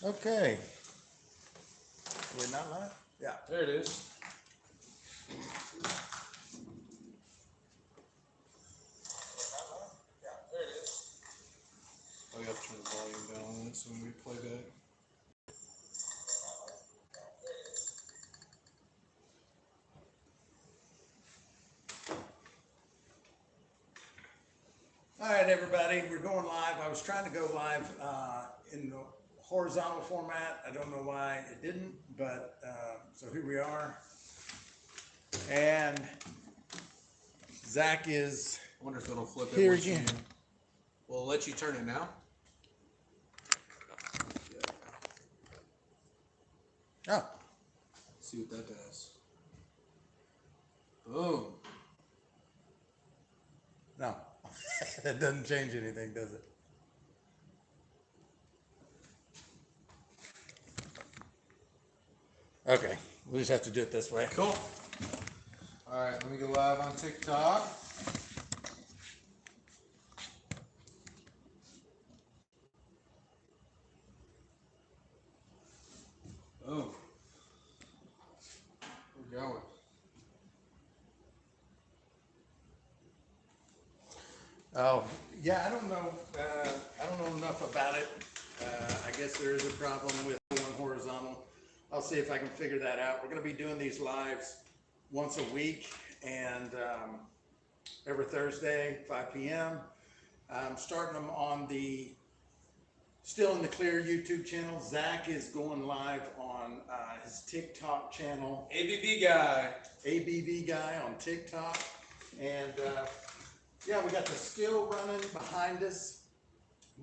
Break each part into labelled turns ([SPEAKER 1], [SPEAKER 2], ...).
[SPEAKER 1] Okay. We're not live? Yeah.
[SPEAKER 2] There it is. Oh, you have to turn the volume down on it so when we play back.
[SPEAKER 1] All right, everybody, we're going live. I was trying to go live in the horizontal format. I don't know why it didn't, but so here we are. And Zach is
[SPEAKER 2] I wonder if it'll flip it
[SPEAKER 1] here
[SPEAKER 2] once
[SPEAKER 1] again.
[SPEAKER 2] Will it let you turn it now?
[SPEAKER 1] Oh,
[SPEAKER 2] Let's see what that does. Boom.
[SPEAKER 1] no. That doesn't change anything, does it? Okay, we'll just have to do it this way.
[SPEAKER 2] Cool. All right, let me go live on TikTok. Oh, we're going.
[SPEAKER 1] Oh, yeah, I don't know enough about it. I guess there is a problem with going horizontal. I'll see if I can figure that out. We're going to be doing these lives once a week and every Thursday, 5 p.m. I'm starting them on the Still in the Clear YouTube channel. Zach is going live on his TikTok channel.
[SPEAKER 2] ABV guy.
[SPEAKER 1] ABV guy on TikTok. And yeah, we got the still running behind us,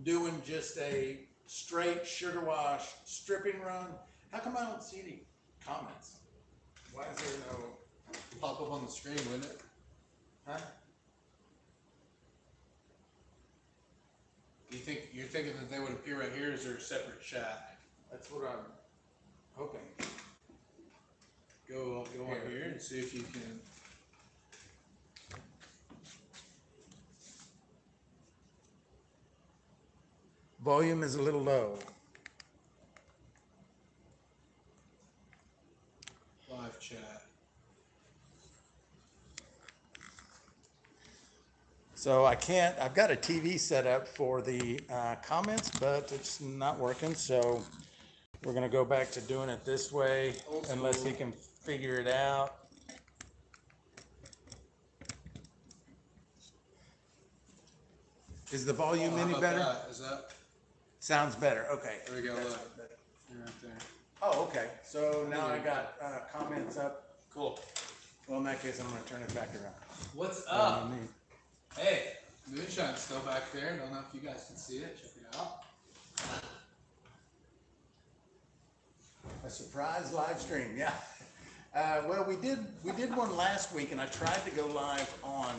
[SPEAKER 1] doing just a straight sugar wash stripping run. How come I don't see any comments? Why is there no
[SPEAKER 2] Pop up on the screen, wouldn't it?
[SPEAKER 1] huh?
[SPEAKER 2] You're thinking that they would appear right here? Is there a separate chat?
[SPEAKER 1] That's what I'm hoping.
[SPEAKER 2] Go on here and see if you can.
[SPEAKER 1] Volume is a little low.
[SPEAKER 2] Live chat.
[SPEAKER 1] So I can't, I've got a TV set up for the comments, but it's not working. So we're going to go back to doing it this way unless he can figure it out. Is the volume any better?
[SPEAKER 2] That? Is that?
[SPEAKER 1] Sounds better. Okay.
[SPEAKER 2] There we go.
[SPEAKER 1] That's
[SPEAKER 2] Look.
[SPEAKER 1] better.
[SPEAKER 2] You're right there.
[SPEAKER 1] Oh, okay. So now I got comments up.
[SPEAKER 2] Cool.
[SPEAKER 1] Well, in that case, I'm going to turn it back around.
[SPEAKER 2] What's up? Hey, Moonshine's still back there. Don't know if you guys can see it. Check it out.
[SPEAKER 1] A surprise live stream, yeah. Well, we did one last week, and I tried to go live on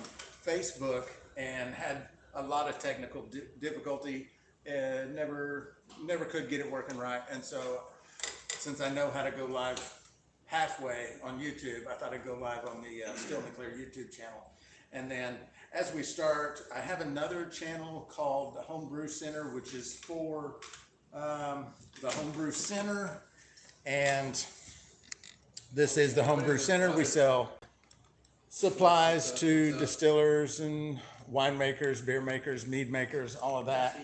[SPEAKER 1] Facebook and had a lot of technical difficulty. Never could get it working right, and so since I know how to go live halfway on YouTube, I thought I'd go live on the Still in the Clear YouTube channel. And then as we start, I have another channel called the Homebrew Center, which is for the Homebrew Center. And this is the Homebrew Center. We sell supplies to distillers and winemakers, beer makers, mead makers, all of that.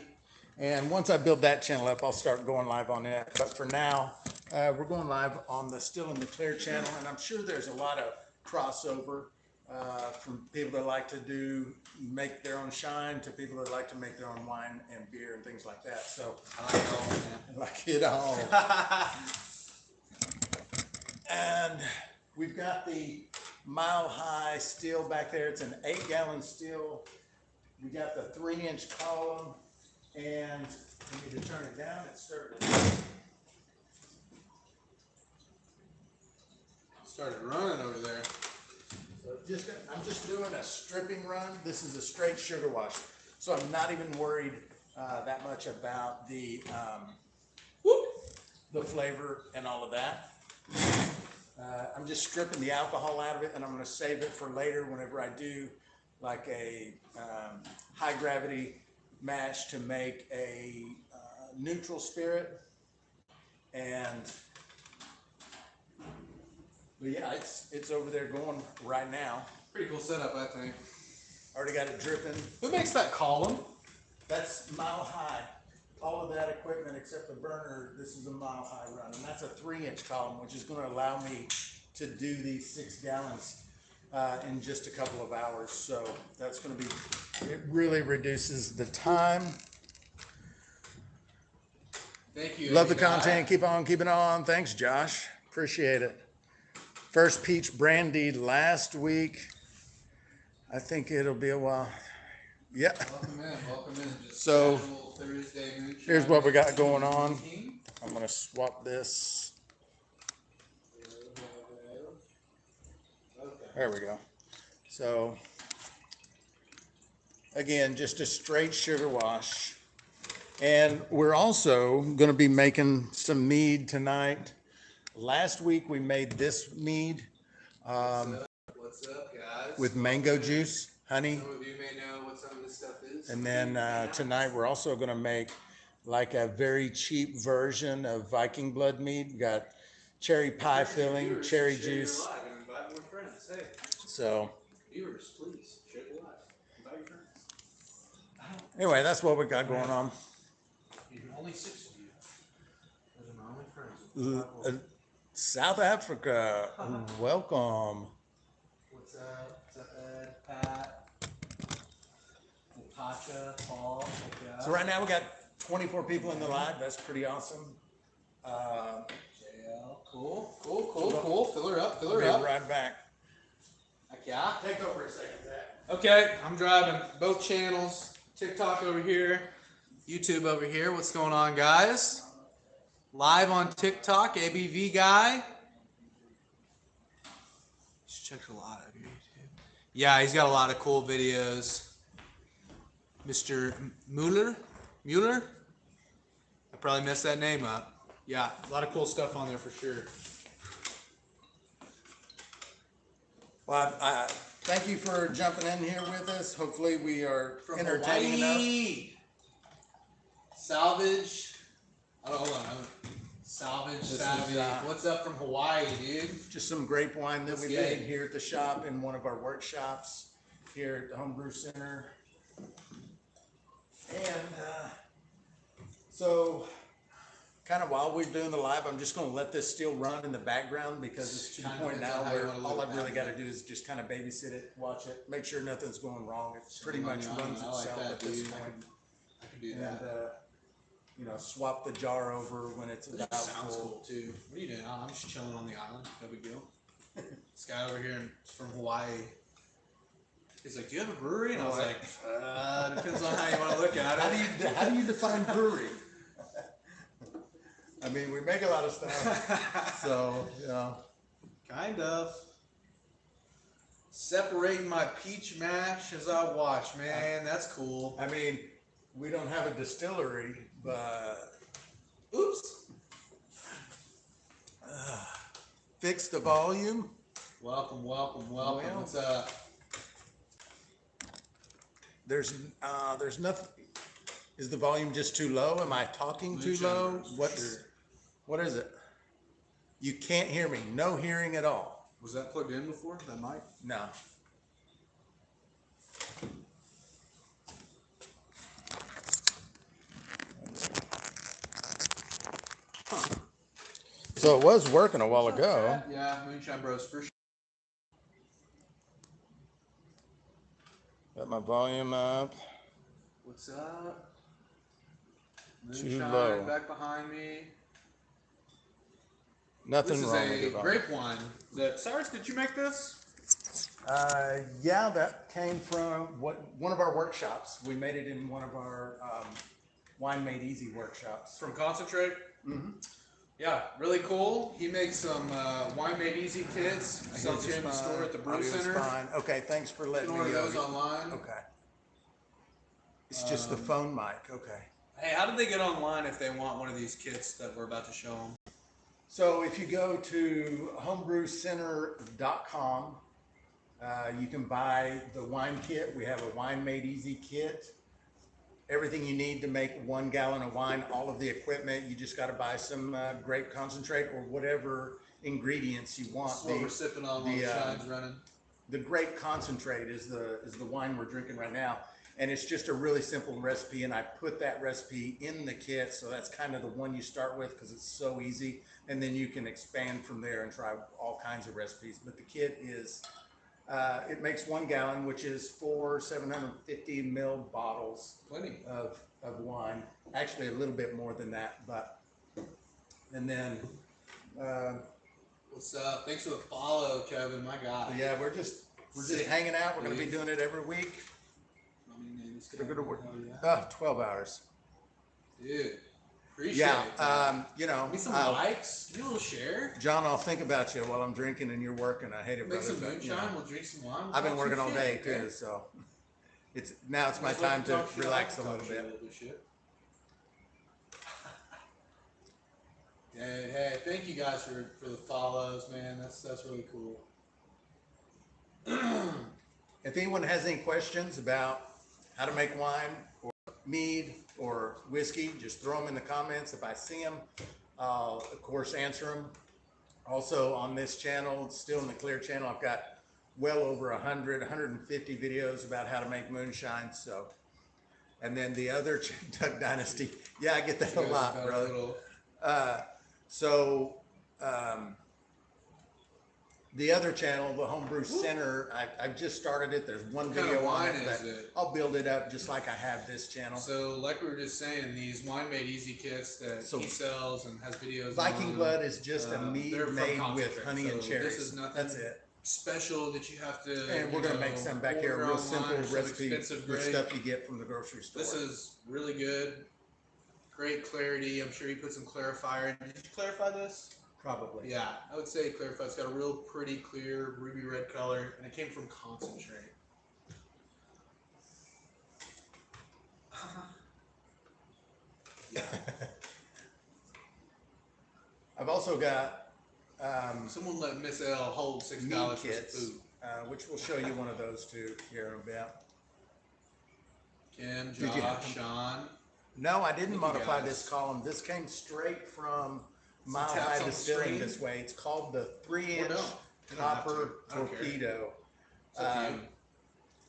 [SPEAKER 1] And once I build that channel up, I'll start going live on it. But for now, we're going live on the Still in the Clear channel. And I'm sure there's a lot of crossover from people that like to make their own shine to people that like to make their own wine and beer and things like that. So I like it all. And we've got the Mile High still back there. It's an 8-gallon still. We got the 3-inch column, and we need to turn it down. It's
[SPEAKER 2] Started running over there.
[SPEAKER 1] So I'm just doing a stripping run. This is a straight sugar wash, so I'm not even worried that much about the flavor and all of that. I'm just stripping the alcohol out of it, and I'm going to save it for later whenever I do like a high gravity mash to make a neutral spirit. And but yeah, it's over there going right now.
[SPEAKER 2] Pretty cool setup, I think.
[SPEAKER 1] Already got it dripping.
[SPEAKER 2] Who makes that column?
[SPEAKER 1] That's Mile High. All of that equipment except the burner, this is a Mile High run. And that's a 3-inch column, which is going to allow me to do these 6 gallons in just a couple of hours. So that's going to be, it really reduces the time.
[SPEAKER 2] Thank you.
[SPEAKER 1] Love the content. Keep on keeping on. Thanks, Josh. Appreciate it. First peach brandy last week. I think it'll be a while. Yeah.
[SPEAKER 2] Welcome in. Welcome in. Just
[SPEAKER 1] So
[SPEAKER 2] Thursday moonshine.
[SPEAKER 1] here's what we got going on. I'm going to swap this. There we go. So again, just a straight sugar wash. And we're also going to be making some mead tonight. Last week we made this mead
[SPEAKER 2] What's up, guys?
[SPEAKER 1] with mango juice, honey.
[SPEAKER 2] Some of you may know what some of this stuff is.
[SPEAKER 1] And then tonight we're also going to make like a very cheap version of Viking Blood mead. We got cherry pie filling, cherry juice.
[SPEAKER 2] Live and invite more friends. Hey,
[SPEAKER 1] So
[SPEAKER 2] viewers, please share the live. Invite your friends.
[SPEAKER 1] anyway, that's what we got going on.
[SPEAKER 2] Only 6 of you. Those are my only friends.
[SPEAKER 1] South Africa, welcome.
[SPEAKER 2] What's up? What's up, Ed? Pat? Natasha? Paul?
[SPEAKER 1] So right now we got 24 people in the live. That's pretty awesome.
[SPEAKER 2] JL. Cool. Fill her up.
[SPEAKER 1] We'll be right back.
[SPEAKER 2] Heck yeah.
[SPEAKER 1] Take over a second, Zach.
[SPEAKER 2] Okay, I'm driving both channels. TikTok over here, YouTube over here. What's going on, guys? Live on TikTok, ABV guy. Just checked a lot of your YouTube. Yeah, he's got a lot of cool videos. Mr. Mueller? I probably messed that name up. Yeah, a lot of cool stuff on there for sure.
[SPEAKER 1] Well, thank you for jumping in here with us. Hopefully we are
[SPEAKER 2] From
[SPEAKER 1] entertaining
[SPEAKER 2] Hawaii. Salvage. Oh, hold on. Salvage,
[SPEAKER 1] This is,
[SPEAKER 2] Savage. What's up from Hawaii, dude?
[SPEAKER 1] enough. Just some grape wine that
[SPEAKER 2] That's
[SPEAKER 1] we
[SPEAKER 2] good.
[SPEAKER 1] made here at the shop in one of our workshops here at the Homebrew Center. And so kind of while we're doing the live, I'm just going to let this still run in the background because it's to the
[SPEAKER 2] Kind of
[SPEAKER 1] point now
[SPEAKER 2] depends on how you
[SPEAKER 1] where
[SPEAKER 2] wanna
[SPEAKER 1] all
[SPEAKER 2] look
[SPEAKER 1] I've
[SPEAKER 2] at
[SPEAKER 1] really
[SPEAKER 2] that,
[SPEAKER 1] got to do is just kind of babysit it, watch it, make sure nothing's going wrong. It pretty much
[SPEAKER 2] I
[SPEAKER 1] runs
[SPEAKER 2] like
[SPEAKER 1] itself
[SPEAKER 2] that,
[SPEAKER 1] at this
[SPEAKER 2] dude.
[SPEAKER 1] point.
[SPEAKER 2] I can do
[SPEAKER 1] And
[SPEAKER 2] that.
[SPEAKER 1] you know, swap the jar over when it's
[SPEAKER 2] That
[SPEAKER 1] about
[SPEAKER 2] sounds
[SPEAKER 1] full.
[SPEAKER 2] cool too. What are you doing? I'm just chilling on the island. No big deal. This guy over here is from Hawaii. He's like, "Do you have a brewery?" And I was like, "Depends on how you want to look at it."
[SPEAKER 1] How do you define brewery? I mean, we make a lot of stuff, so you know.
[SPEAKER 2] Kind of. Separating my peach mash as I watch, man. That's cool.
[SPEAKER 1] I mean, we don't have a distillery, but
[SPEAKER 2] Oops.
[SPEAKER 1] fix the volume.
[SPEAKER 2] Welcome.
[SPEAKER 1] Well,
[SPEAKER 2] What's up?
[SPEAKER 1] There's nothing. Is the volume just too low? Am I talking too low? What is it? You can't hear me. No hearing at all.
[SPEAKER 2] Was that plugged in before? That mic?
[SPEAKER 1] No. So it was working a while ago.
[SPEAKER 2] Yeah, Moonshine Bros for sure.
[SPEAKER 1] Got my volume up.
[SPEAKER 2] What's up?
[SPEAKER 1] Too
[SPEAKER 2] Moonshine
[SPEAKER 1] low.
[SPEAKER 2] back behind me.
[SPEAKER 1] Nothing
[SPEAKER 2] This
[SPEAKER 1] wrong
[SPEAKER 2] is
[SPEAKER 1] with
[SPEAKER 2] a
[SPEAKER 1] the volume.
[SPEAKER 2] grape wine. Cyrus, did you make this?
[SPEAKER 1] Yeah, that came from one of our workshops. We made it in one of our Wine Made Easy workshops.
[SPEAKER 2] From concentrate?
[SPEAKER 1] Mm-hmm.
[SPEAKER 2] Yeah, really cool. He makes some wine made easy kits. Sells here in the store at the Brew
[SPEAKER 1] Audio's
[SPEAKER 2] Center.
[SPEAKER 1] fine. Okay, thanks for
[SPEAKER 2] You
[SPEAKER 1] letting
[SPEAKER 2] can
[SPEAKER 1] me
[SPEAKER 2] order those
[SPEAKER 1] know.
[SPEAKER 2] online.
[SPEAKER 1] Okay. It's just the phone mic. Okay.
[SPEAKER 2] Hey, how did they get online if they want one of these kits that we're about to show them?
[SPEAKER 1] So if you go to homebrewcenter.com, you can buy the wine kit. We have a Wine Made Easy kit. everything you need to make 1 gallon of wine, all of the equipment. You just got to buy some grape concentrate or whatever ingredients you want.
[SPEAKER 2] That's what we're sipping on while the shine's running.
[SPEAKER 1] The grape concentrate is the wine we're drinking right now. And it's just a really simple recipe, and I put that recipe in the kit, so that's kind of the one you start with because it's so easy, and then you can expand from there and try all kinds of recipes. But the kit is, it makes 1 gallon, which is 4 750 ml bottles.
[SPEAKER 2] Plenty.
[SPEAKER 1] Of wine. Actually, a little bit more than that, but, and then,
[SPEAKER 2] what's up? Thanks for the follow, Kevin. My God.
[SPEAKER 1] yeah, we're just hanging out. We're going to be doing it every week.
[SPEAKER 2] We're
[SPEAKER 1] Go to work. 12 hours.
[SPEAKER 2] Dude, appreciate it.
[SPEAKER 1] You know.
[SPEAKER 2] Give me some likes. Give me a little share.
[SPEAKER 1] John, I'll think about you while I'm drinking and you're working. I hate it,
[SPEAKER 2] Make
[SPEAKER 1] brother.
[SPEAKER 2] some moonshine.
[SPEAKER 1] You know,
[SPEAKER 2] We'll drink some wine.
[SPEAKER 1] I've been working all day too, so it's my time to relax a little bit.
[SPEAKER 2] Hey, thank you guys for the follows, man. That's really cool.
[SPEAKER 1] If anyone has any questions about how to make wine or mead or whiskey, just throw them in the comments. If I see them, I'll of course answer them. Also on this channel, still in the Clear channel, I've got well over 150 videos about how to make moonshine. So, and then the other Duck Dynasty, yeah, I get that a lot, brother. The other channel, the Homebrew Center, I've just started it. There's one video on it, but I'll build it up just like I have this channel.
[SPEAKER 2] So, like we were just saying, these Wine Made Easy kits that he sells and has videos.
[SPEAKER 1] Viking Blood is just a mead made with honey and cherries.
[SPEAKER 2] This is nothing.
[SPEAKER 1] That's it.
[SPEAKER 2] Special that you have to.
[SPEAKER 1] And we're gonna make some back here, real simple recipe with stuff you get from the grocery store.
[SPEAKER 2] This is really good. Great clarity. I'm sure you put some clarifier in. Did you clarify this?
[SPEAKER 1] Probably.
[SPEAKER 2] Yeah, I would say clarify. It's got a real pretty clear ruby red color, and it came from concentrate.
[SPEAKER 1] Yeah. I've also got
[SPEAKER 2] someone let Miss L hold $6 for food,
[SPEAKER 1] which will show you one of those too here in a bit.
[SPEAKER 2] Kim, Josh, Sean.
[SPEAKER 1] No, I didn't modify this column. This came straight from Mile High Distilling this way. It's called the 3-inch copper torpedo.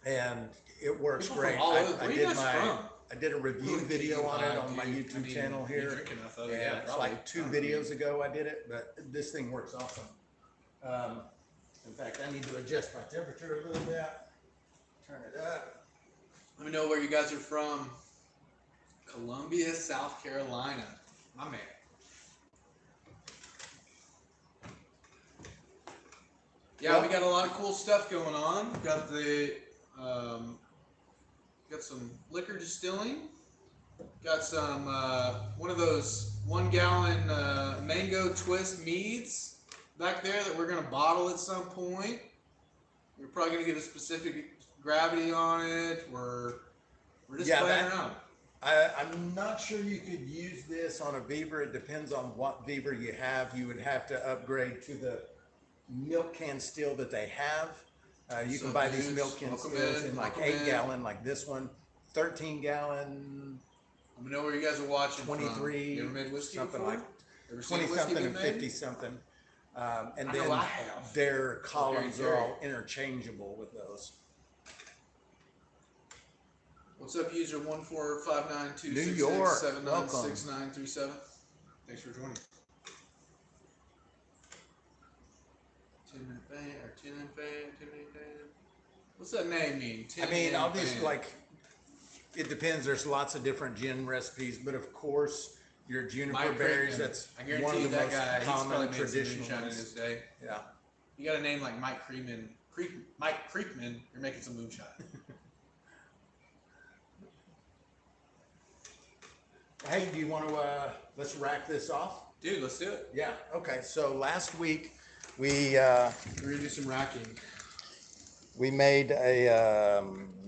[SPEAKER 1] And it works great. I did a review video on it on my YouTube channel here. And it's like 2 videos ago I did it, but this thing works awesome. In fact, I need to adjust my temperature a little bit. Turn it up.
[SPEAKER 2] Let me know where you guys are from. Columbia, South Carolina. My man. Yeah, we got a lot of cool stuff going on. We got the got some liquor distilling. Got some one of those 1 gallon mango twist meads back there that we're gonna bottle at some point. We're probably gonna get a specific gravity on it. We're just playing around.
[SPEAKER 1] I'm not sure you could use this on a Weaver. It depends on what Weaver you have. You would have to upgrade to the milk can still that they have. You can buy these milk can stills in like 8 gallon, like this one, 13 gallon.
[SPEAKER 2] Let me know where you guys are watching.
[SPEAKER 1] 23,
[SPEAKER 2] you ever made whiskey
[SPEAKER 1] something
[SPEAKER 2] before?
[SPEAKER 1] like 20 something and 50 something. And then their columns are all interchangeable with those.
[SPEAKER 2] What's up, user 14592667937?
[SPEAKER 1] New York, welcome.
[SPEAKER 2] Thanks for joining. 10-minute fan. What's that name mean?
[SPEAKER 1] I mean, obviously, like, it depends. There's lots of different gin recipes, but of course, your juniper berries, that's one of the most common traditional ones.
[SPEAKER 2] In his day.
[SPEAKER 1] Yeah.
[SPEAKER 2] You got a name like Mike Creekman, you're making some moonshine.
[SPEAKER 1] Hey, do you want to, let's rack this off?
[SPEAKER 2] Dude, let's do it.
[SPEAKER 1] Yeah, okay. So last week, we're
[SPEAKER 2] going to do some racking.
[SPEAKER 1] We made a,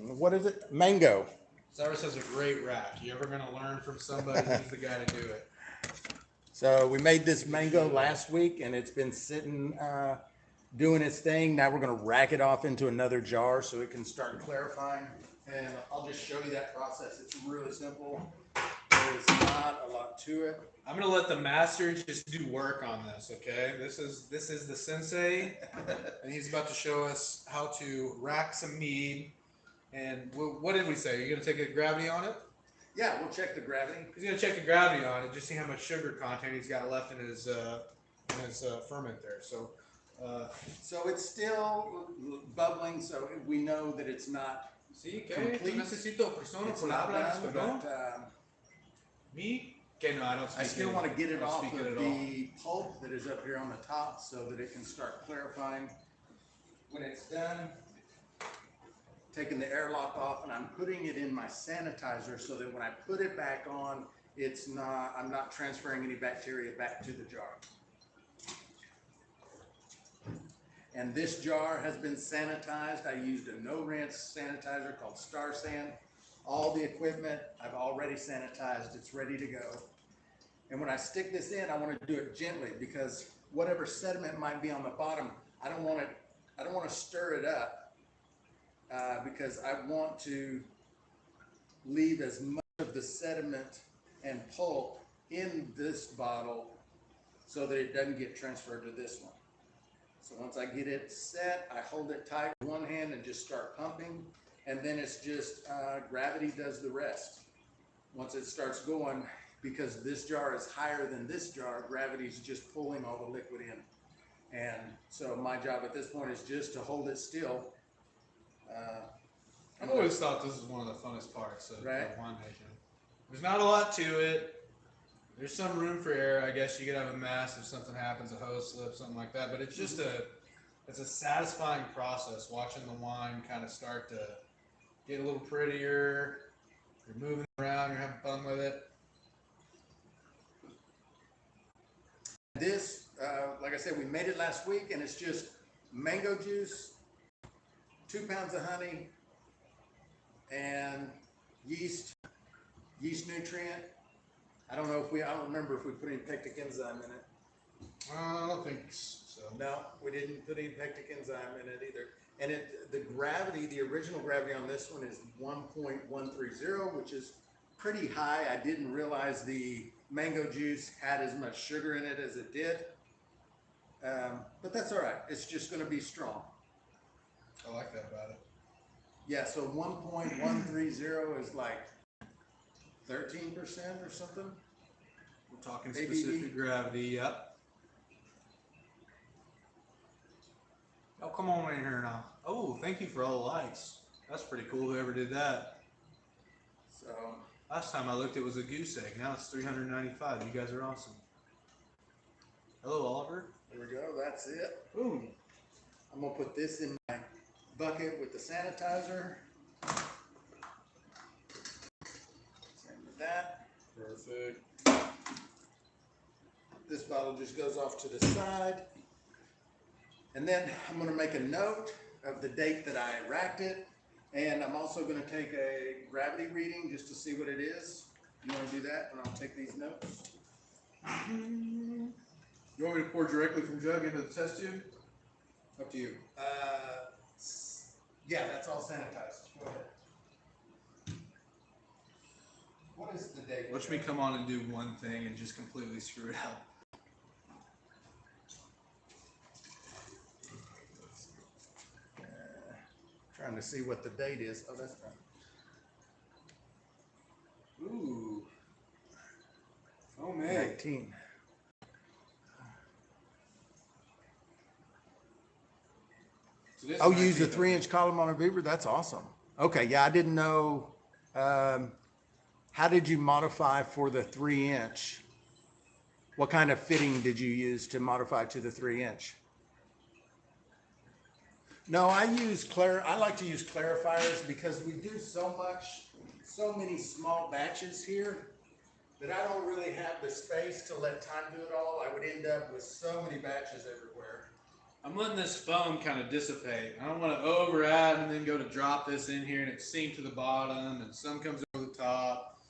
[SPEAKER 1] what is it? Mango.
[SPEAKER 2] Cyrus has a great rack. You ever going to learn from somebody, he's the guy to do it.
[SPEAKER 1] So we made this mango last week, and it's been sitting, doing its thing. Now we're going to rack it off into another jar so it can start clarifying. and I'll just show you that process. It's really simple. There's not a lot to it.
[SPEAKER 2] I'm gonna let the master just do work on this, okay? This is the sensei, and he's about to show us how to rack some mead. And what did we say? You're gonna take a gravity on it?
[SPEAKER 1] Yeah, we'll check the gravity.
[SPEAKER 2] He's gonna check the gravity on it, just see how much sugar content he's got left in his ferment there. So
[SPEAKER 1] it's still bubbling, so we know that it's not
[SPEAKER 2] sí, que
[SPEAKER 1] complete.
[SPEAKER 2] necesito persona
[SPEAKER 1] It's
[SPEAKER 2] por
[SPEAKER 1] not
[SPEAKER 2] hablar
[SPEAKER 1] done,
[SPEAKER 2] español.
[SPEAKER 1] but
[SPEAKER 2] Me? Que no, I don't speak
[SPEAKER 1] I still
[SPEAKER 2] it.
[SPEAKER 1] want to get it
[SPEAKER 2] I don't
[SPEAKER 1] off
[SPEAKER 2] speak
[SPEAKER 1] of
[SPEAKER 2] it at all.
[SPEAKER 1] the pulp that is up here on the top so that it can start clarifying. When it's done, taking the airlock off, and I'm putting it in my sanitizer so that when I put it back on, I'm not transferring any bacteria back to the jar. And this jar has been sanitized. I used a no-rinse sanitizer called Star San. All the equipment I've already sanitized. It's ready to go. And when I stick this in, I want to do it gently because whatever sediment might be on the bottom, I don't want to stir it up because I want to leave as much of the sediment and pulp in this bottle so that it doesn't get transferred to this one. So once I get it set, I hold it tight with one hand and just start pumping, and then it's just gravity does the rest. Once it starts going, because this jar is higher than this jar, gravity's just pulling all the liquid in. And so my job at this point is just to hold it still.
[SPEAKER 2] I've always thought this is one of the funnest parts of winemaking. There's not a lot to it. There's some room for error. I guess you could have a mess if something happens, a hose slip, something like that. But it's just it's a satisfying process watching the wine kind of start to get a little prettier. You're moving around, you're having fun with it.
[SPEAKER 1] This, like I said, we made it last week, and it's just mango juice, 2 pounds of honey, and yeast nutrient. I don't remember if we put any pectic enzyme in it.
[SPEAKER 2] I don't think so.
[SPEAKER 1] No, we didn't put any pectic enzyme in it either. And the original gravity on this one is 1.130, which is pretty high. I didn't realize the mango juice had as much sugar in it as it did. But that's all right. It's just going to be strong.
[SPEAKER 2] I like that about it.
[SPEAKER 1] Yeah, so 1.130 is like 13% or something.
[SPEAKER 2] We're talking specific gravity, yep. Oh, come on in here now. Oh, thank you for all the likes. That's pretty cool, whoever did that.
[SPEAKER 1] So
[SPEAKER 2] last time I looked, it was a goose egg. Now it's 395. You guys are awesome. Hello, Oliver.
[SPEAKER 1] There we go. That's it.
[SPEAKER 2] Boom.
[SPEAKER 1] I'm going to put this in my bucket with the sanitizer. Same with that.
[SPEAKER 2] Perfect.
[SPEAKER 1] This bottle just goes off to the side. And then I'm going to make a note of the date that I racked it. And I'm also going to take a gravity reading just to see what it is. You want to do that? And I'll take these notes.
[SPEAKER 2] You want me to pour directly from jug into the test tube?
[SPEAKER 1] Up to you. Yeah, that's all sanitized. Go ahead. What is the date?
[SPEAKER 2] Watch me come on and do one thing and just completely screw it up.
[SPEAKER 1] Trying to see what the date is. Oh, that's fine.
[SPEAKER 2] Ooh. Oh, man.
[SPEAKER 1] 19. Oh, you use a 3-inch column on a beaver? That's awesome. Okay, yeah, I didn't know. How did you modify for the 3-inch? What kind of fitting did you use to modify to the 3-inch? No, I like to use clarifiers because we do so many small batches here that I don't really have the space to let time do it all. I would end up with so many batches everywhere.
[SPEAKER 2] I'm letting this foam kind of dissipate. I don't want to over add and then go to drop this in here and it sink to the bottom and some comes over the top.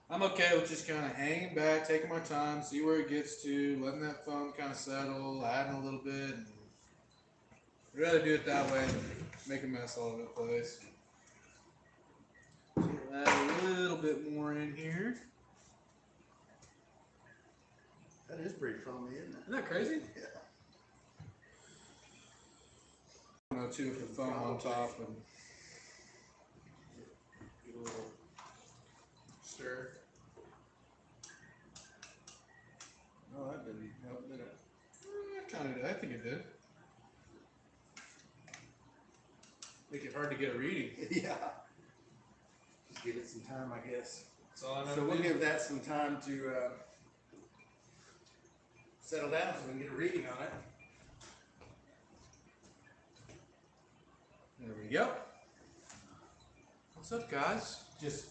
[SPEAKER 2] I'm okay with just kind of hanging back, taking my time, see where it gets to, letting that foam kind of settle, adding a little bit. And I'd rather do it that way than make a mess all over the place. Add a little bit more in here.
[SPEAKER 1] That is pretty foamy, isn't it?
[SPEAKER 2] Isn't that crazy?
[SPEAKER 1] Yeah.
[SPEAKER 2] I don't know too if the foam on top and get a little stir.
[SPEAKER 1] No, that didn't help, did it?
[SPEAKER 2] Kind of did. I think it did. Make it hard to get a reading.
[SPEAKER 1] Yeah. Just give it some time, I guess.
[SPEAKER 2] That's all I know.
[SPEAKER 1] So we'll give that some time to settle down so we can get a reading on it.
[SPEAKER 2] There we go. What's up, guys?
[SPEAKER 1] Just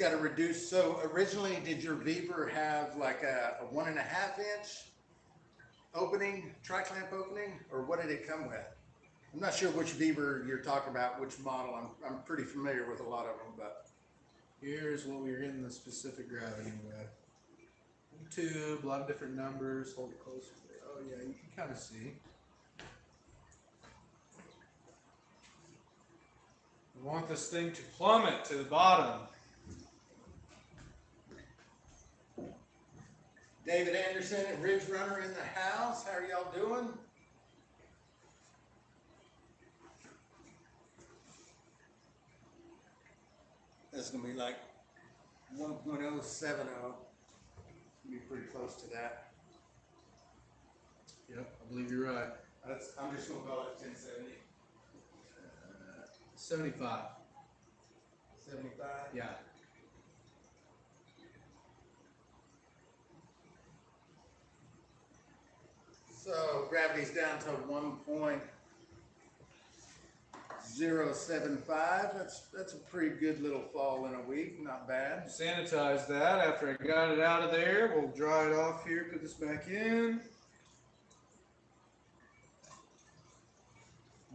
[SPEAKER 1] got to reduce. So originally, did your Weaver have like a 1.5 inch opening, tri-clamp opening, or what did it come with? I'm not sure which Weaver you're talking about, which model. I'm pretty familiar with a lot of them, but
[SPEAKER 2] Here's what we're getting the specific gravity with. Tube, a lot of different numbers. Hold it closer. Oh yeah, you can kind of see. We want this thing to plummet to the bottom.
[SPEAKER 1] David Anderson and Ridge Runner in the house. How are y'all doing? That's gonna be like 1.070. Be pretty close to that.
[SPEAKER 2] Yep, I believe you're right.
[SPEAKER 1] I'm just gonna call it 1070.
[SPEAKER 2] 75.
[SPEAKER 1] 75.
[SPEAKER 2] Yeah.
[SPEAKER 1] So gravity's down to 1.075. That's a pretty good little fall in a week. Not bad.
[SPEAKER 2] Sanitize that after I got it out of there. We'll dry it off here, put this back in.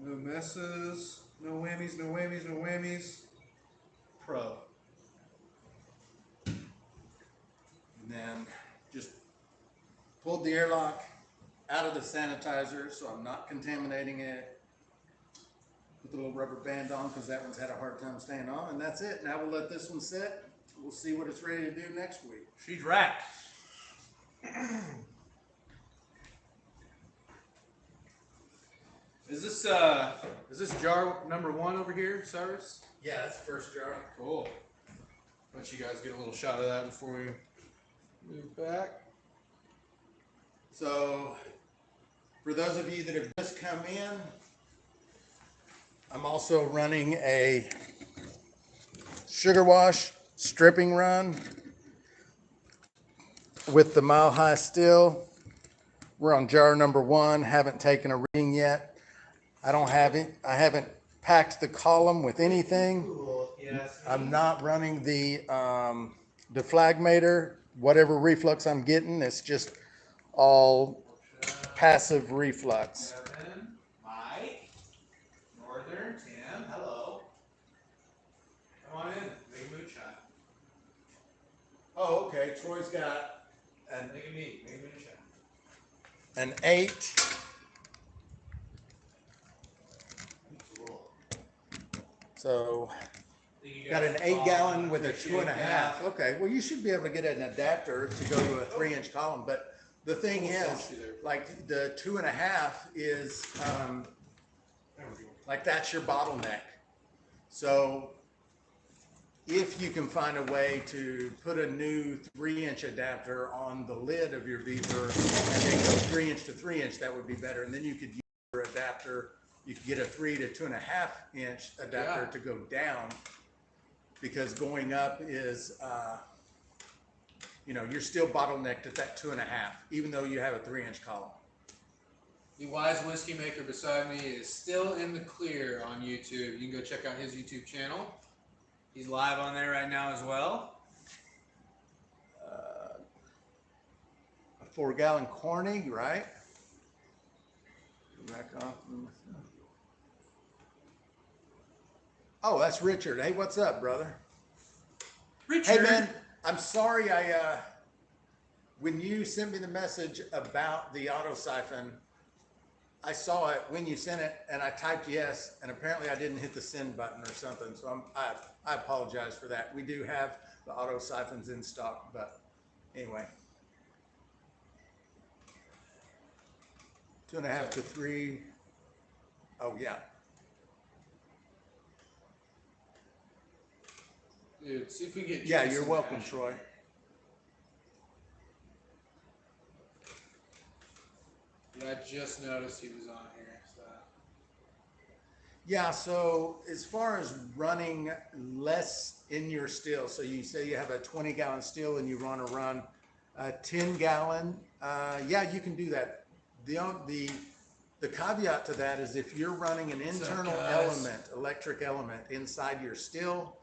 [SPEAKER 2] No messes, no whammies, no whammies, no whammies. Pro.
[SPEAKER 1] And then just pulled the airlock out of the sanitizer so I'm not contaminating it. Put the little rubber band on because that one's had a hard time staying on, and that's it. Now we'll let this one sit. We'll see what it's ready to do next week.
[SPEAKER 2] She's wrapped. Is this jar number 1 over here, Cyrus?
[SPEAKER 1] Yeah, that's the first jar.
[SPEAKER 2] Cool. Let you guys get a little shot of that before we move back.
[SPEAKER 1] So, for those of you that have just come in, I'm also running a sugar wash stripping run with the Mile High Still. We're on jar number 1. Haven't taken a reading yet. I haven't packed the column with anything. I'm not running the deflagmator. Whatever reflux I'm getting, it's just all passive reflux.
[SPEAKER 2] Kevin, Mike, Northern, Tim, hello. Come on in, make moonshine.
[SPEAKER 1] Oh, okay. Troy's got
[SPEAKER 2] Make a mead, make moonshine.
[SPEAKER 1] an 8. So got an 8-gallon with a 2.5. Okay, well you should be able to get an adapter to go to a 3-inch column. But the thing is, like the 2.5 is like that's your bottleneck. So if you can find a way to put a new 3-inch adapter on the lid of your Weaver and then go 3-inch to 3-inch, that would be better. And then you could use your adapter. You could get a 3 to 2.5-inch adapter to go down, because going up is, you're still bottlenecked at that 2.5, even though you have a 3-inch column.
[SPEAKER 2] The wise whiskey maker beside me is still in the clear on YouTube. You can go check out his YouTube channel. He's live on there right now as well.
[SPEAKER 1] A 4-gallon Corny, right? Back off. Oh, that's Richard. Hey, what's up, brother?
[SPEAKER 2] Richard.
[SPEAKER 1] Hey, man, I'm sorry when you sent me the message about the auto siphon, I saw it when you sent it, and I typed yes, and apparently I didn't hit the send button or something. So I apologize for that. We do have the auto siphons in stock, but anyway, 2.5 to 3. Oh yeah.
[SPEAKER 2] Dude, see if we get.
[SPEAKER 1] Yeah,
[SPEAKER 2] Jason
[SPEAKER 1] you're welcome,
[SPEAKER 2] Ash.
[SPEAKER 1] Troy.
[SPEAKER 2] Yeah, I just noticed he was on here. So.
[SPEAKER 1] Yeah, so as far as running less in your still, so you say you have a 20-gallon still and you want to run a 10-gallon, yeah, you can do that. The caveat to that is if you're running an internal element, electric element inside your still,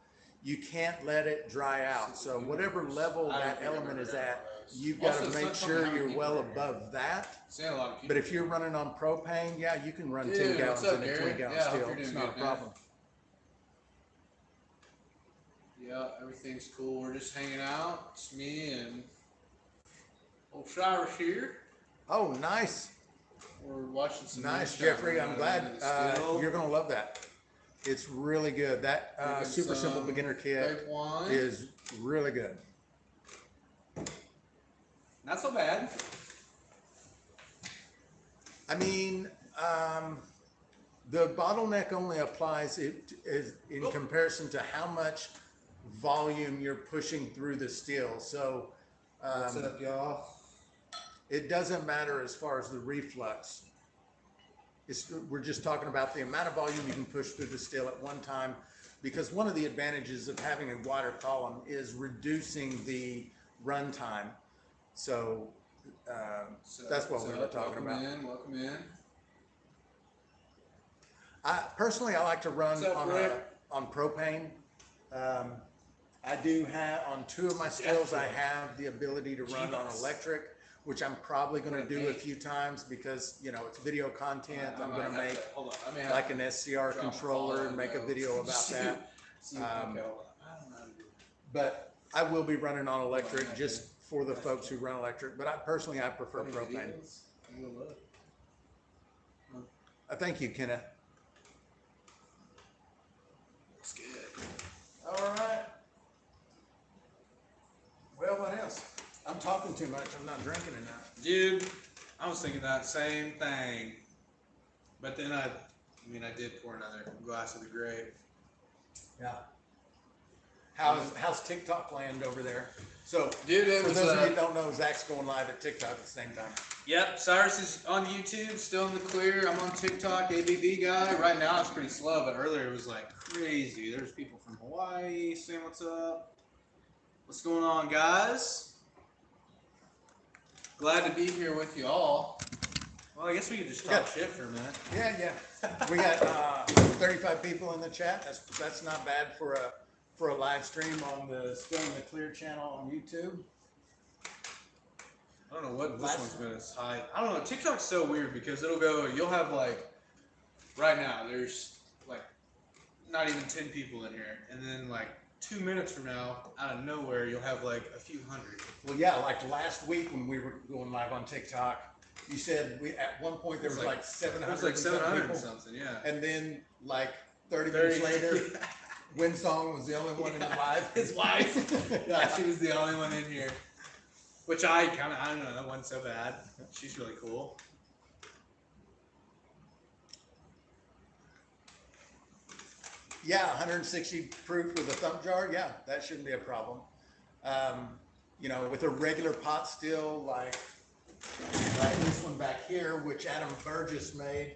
[SPEAKER 1] you can't let it dry out. So whatever level that element is at, you've got to make sure you're well above that. But if you're running on propane, yeah, you can run 10 gallons in a 20-gallon still. It's not a problem.
[SPEAKER 2] Yeah, everything's cool. We're just hanging out. It's me and old Shira's here.
[SPEAKER 1] Oh, nice.
[SPEAKER 2] We're watching some.
[SPEAKER 1] Nice,
[SPEAKER 2] Moonshine
[SPEAKER 1] Jeffrey. I'm glad you're going to love that. It's really good. That super simple beginner kit is really good.
[SPEAKER 2] Not so bad.
[SPEAKER 1] I mean, the bottleneck only applies in comparison to how much volume you're pushing through the still. So
[SPEAKER 2] What's up, y'all?
[SPEAKER 1] It doesn't matter as far as the reflux. We're just talking about the amount of volume you can push through the still at one time, because one of the advantages of having a water column is reducing the run time. So that's what we were talking about.
[SPEAKER 2] Welcome in.
[SPEAKER 1] Personally, I like to run on propane. I do have on 2 of my stills. I have the ability to run on electric, which I'm probably going to do a few times because it's video content. I'm going to make like an SCR controller and make a video about that. But I will be running on electric just for the folks who run electric. But I prefer propane. Thank you, Kenneth.
[SPEAKER 2] Looks good.
[SPEAKER 1] All right. Well, what else? I'm talking too much. I'm not drinking enough.
[SPEAKER 2] Dude, I was thinking that same thing. But then I did pour another glass of the grape.
[SPEAKER 1] Yeah. How's TikTok land over there? So,
[SPEAKER 2] dude,
[SPEAKER 1] for those of you who don't know, Zach's going live at TikTok at the same time.
[SPEAKER 2] Yep, Cyrus is on YouTube, still in the clear. I'm on TikTok, ABV guy. Right now it's pretty slow, but earlier it was like crazy. There's people from Hawaii saying what's up. What's going on, guys? Glad to be here with you all. Well, I guess we could just talk shit for a minute.
[SPEAKER 1] Yeah. We got 35 people in the chat. That's not bad for a live stream on the Still in the Clear channel on YouTube.
[SPEAKER 2] I don't know what this one's been as high. I don't know. TikTok's so weird because you'll have like, right now there's like not even 10 people in here, and then like 2 minutes from now, out of nowhere, you'll have like a few hundred.
[SPEAKER 1] Well, yeah, like last week when we were going live on TikTok, you said at one point there was like 700.
[SPEAKER 2] It was like 700
[SPEAKER 1] people,
[SPEAKER 2] or something, yeah.
[SPEAKER 1] And then like 30 minutes later, Winsong was the only one in the live.
[SPEAKER 2] His wife. Yeah, she was the only one in here. Which I don't know, that wasn't so bad. She's really cool.
[SPEAKER 1] Yeah, 160 proof with a thump jar. Yeah, that shouldn't be a problem. With a regular pot still like this one back here, which Adam Burgess made.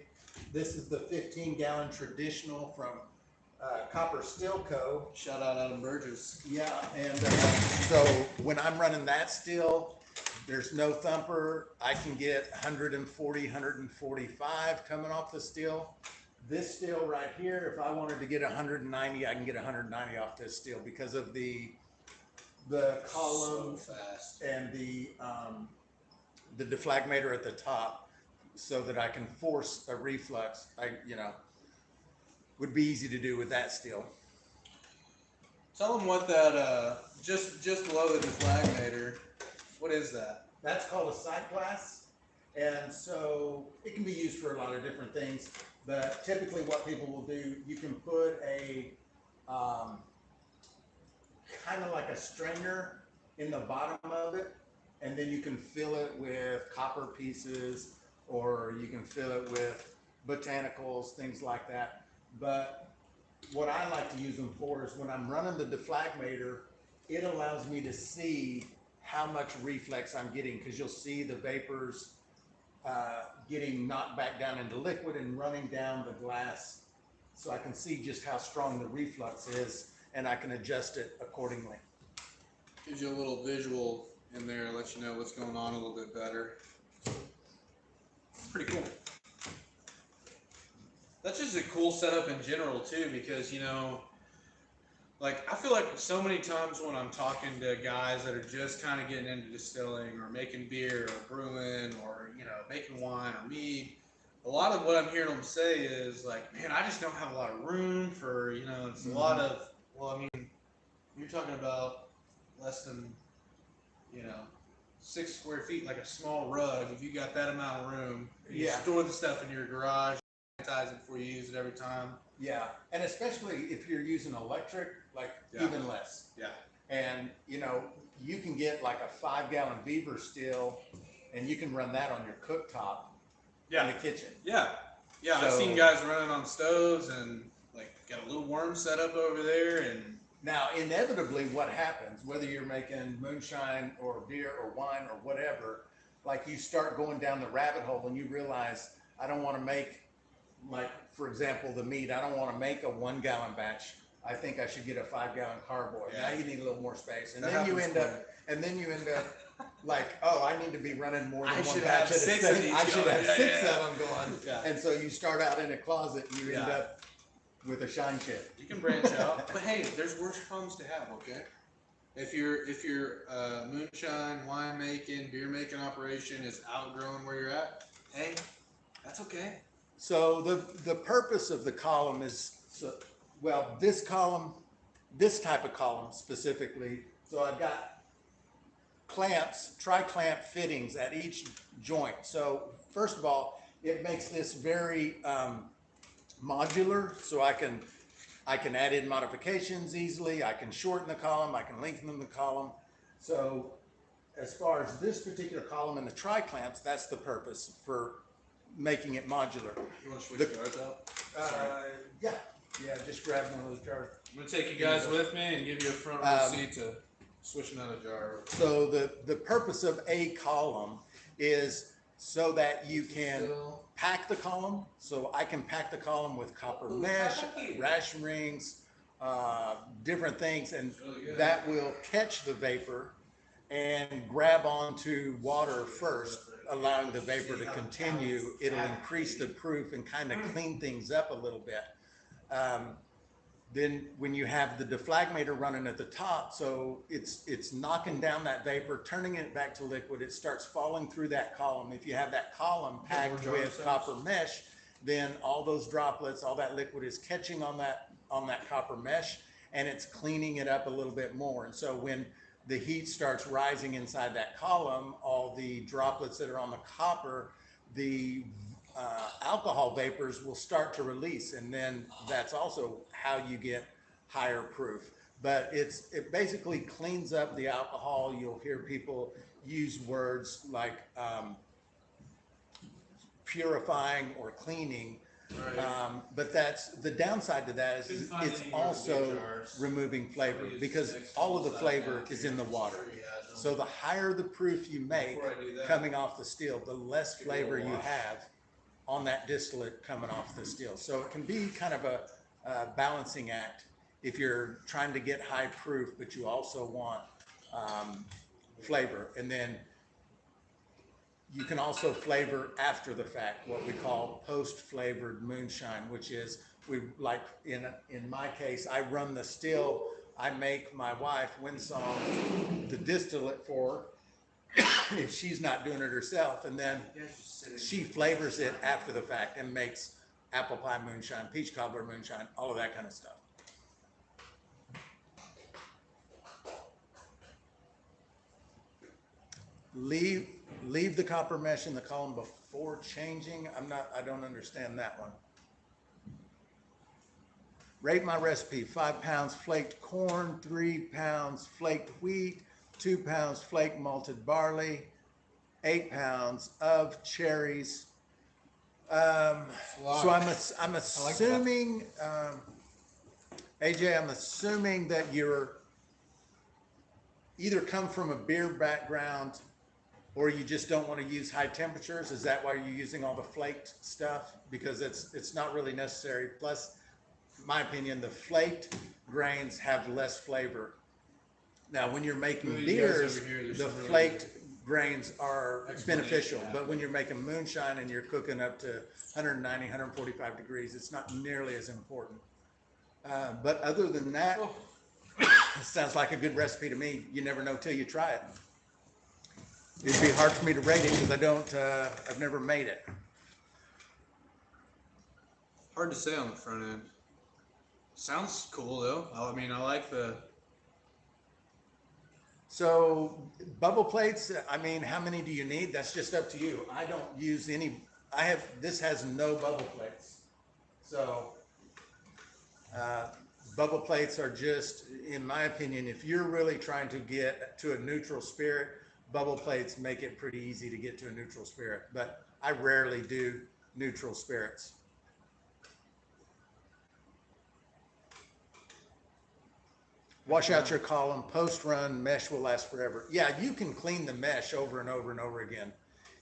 [SPEAKER 1] This is the 15-gallon traditional from Copper Still Co.
[SPEAKER 2] Shout out Adam Burgess.
[SPEAKER 1] Yeah, and so when I'm running that still, there's no thumper. I can get 140, 145 coming off the still. This still right here, if I wanted to get 190, I can get 190 off this still because of the column
[SPEAKER 2] so fast.
[SPEAKER 1] And the deflagmator at the top, so that I can force a reflux. Would be easy to do with that still.
[SPEAKER 2] Tell them what that just below the deflagmator. What is that?
[SPEAKER 1] That's called a sight glass. And so it can be used for a lot of different things, but typically what people will do, you can put a kind of like a strainer in the bottom of it, and then you can fill it with copper pieces, or you can fill it with botanicals, things like that. But what I like to use them for is when I'm running the deflagmator, it allows me to see how much reflex I'm getting, because you'll see the vapors getting knocked back down into liquid and running down the glass, so I can see just how strong the reflux is, and I can adjust it accordingly.
[SPEAKER 2] Gives you a little visual in there, lets you know what's going on a little bit better. It's pretty cool. That's just a cool setup in general too, because, you know, like, I feel like so many times when I'm talking to guys that are just kind of getting into distilling or making beer or brewing or, you know, making wine or mead, a lot of what I'm hearing them say is like, man, I just don't have a lot of room for, you know, it's a lot of, well, I mean, you're talking about less than, you know, 6 square feet, like a small rug. If you got that amount of room, you store the stuff in your garage, sanitize it before you use it every time.
[SPEAKER 1] Yeah, and especially if you're using electric, like even less.
[SPEAKER 2] Yeah.
[SPEAKER 1] And you know, you can get like a 5-gallon beaver still, and you can run that on your cooktop in the kitchen.
[SPEAKER 2] Yeah. Yeah, so, I've seen guys running on stoves and like got a little worm set up over there. And
[SPEAKER 1] now inevitably what happens, whether you're making moonshine or beer or wine or whatever, like you start going down the rabbit hole and you realize, I don't want to make, like, for example, the mead, I don't want to make a 1-gallon batch. I think I should get a 5-gallon carboy. Now you need a little more space. And then you end up like, oh, I need to be running more than one batch at a time. I should have 6 of them going. Yeah. And so you start out in a closet and you end up with a shine chip.
[SPEAKER 2] You can branch out. But hey, there's worse problems to have, okay? If your moonshine, wine making, beer making operation is outgrowing where you're at, hey, that's okay.
[SPEAKER 1] So the purpose of the column is, well, this type of column specifically, so I've got clamps, tri-clamp fittings at each joint. So first of all, it makes this very modular, so I can add in modifications easily. I can shorten the column, I can lengthen the column. So as far as this particular column and the tri-clamps, that's the purpose for making it modular.
[SPEAKER 2] You want to switch jars out?
[SPEAKER 1] Yeah, just grab one of those jars.
[SPEAKER 2] I'm going to take you guys with me and give you a front row seat to switch another jar.
[SPEAKER 1] So the purpose of a column is so that you can pack the column. So I can pack the column with copper mesh, ration rings, different things, and that will catch the vapor and grab onto water first, allowing the vapor to continue. It'll increase the proof and kind of clean things up a little bit. Then when you have the deflagmator running at the top, so it's knocking down that vapor, turning it back to liquid, it starts falling through that column. If you have that column packed with copper mesh, then all those droplets, all that liquid is catching on that copper mesh, and it's cleaning it up a little bit more. And so when the heat starts rising inside that column, all the droplets that are on the copper, the alcohol vapors will start to release, and then that's also how you get higher proof. But it basically cleans up the alcohol. You'll hear people use words like purifying or cleaning, but that's the downside to that is it's also removing flavor, because all of the flavor is in the water. So the higher the proof you make coming off the still, the less flavor you have on that distillate coming off the still. So it can be kind of a balancing act if you're trying to get high proof, but you also want flavor. And then you can also flavor after the fact, what we call post-flavored moonshine, which is, like in my case, I run the still. I make my wife, Winsong, the distillate for if she's not doing it herself, and then she flavors it after the fact and makes apple pie moonshine, peach cobbler moonshine, all of that kind of stuff. leave the copper mesh in the column before changing. I don't understand that one. Rate my recipe: 5 pounds flaked corn, 3 pounds flaked wheat, 2 pounds flaked malted barley, 8 pounds of cherries. So I'm assuming, AJ, I'm assuming that you're either come from a beer background or you just don't want to use high temperatures. Is that why you're using all the flaked stuff? Because it's not really necessary. Plus, in my opinion, the flaked grains have less flavor. Now, when you're making beers, the flaked grains are beneficial, but when you're making moonshine and you're cooking up to 190, 145 degrees, it's not nearly as important. But other than that, it sounds like a good recipe to me. You never know till you try it. It'd be hard for me to rate it because I've never made it.
[SPEAKER 2] Hard to say on the front end. Sounds cool though. I mean, I like the.
[SPEAKER 1] So bubble plates, I mean, how many do you need? That's just up to you. I don't use any, this has no bubble plates. So bubble plates are just, in my opinion, if you're really trying to get to a neutral spirit, bubble plates make it pretty easy to get to a neutral spirit. But I rarely do neutral spirits. Wash out your column, post-run, mesh will last forever. Yeah, you can clean the mesh over and over and over again.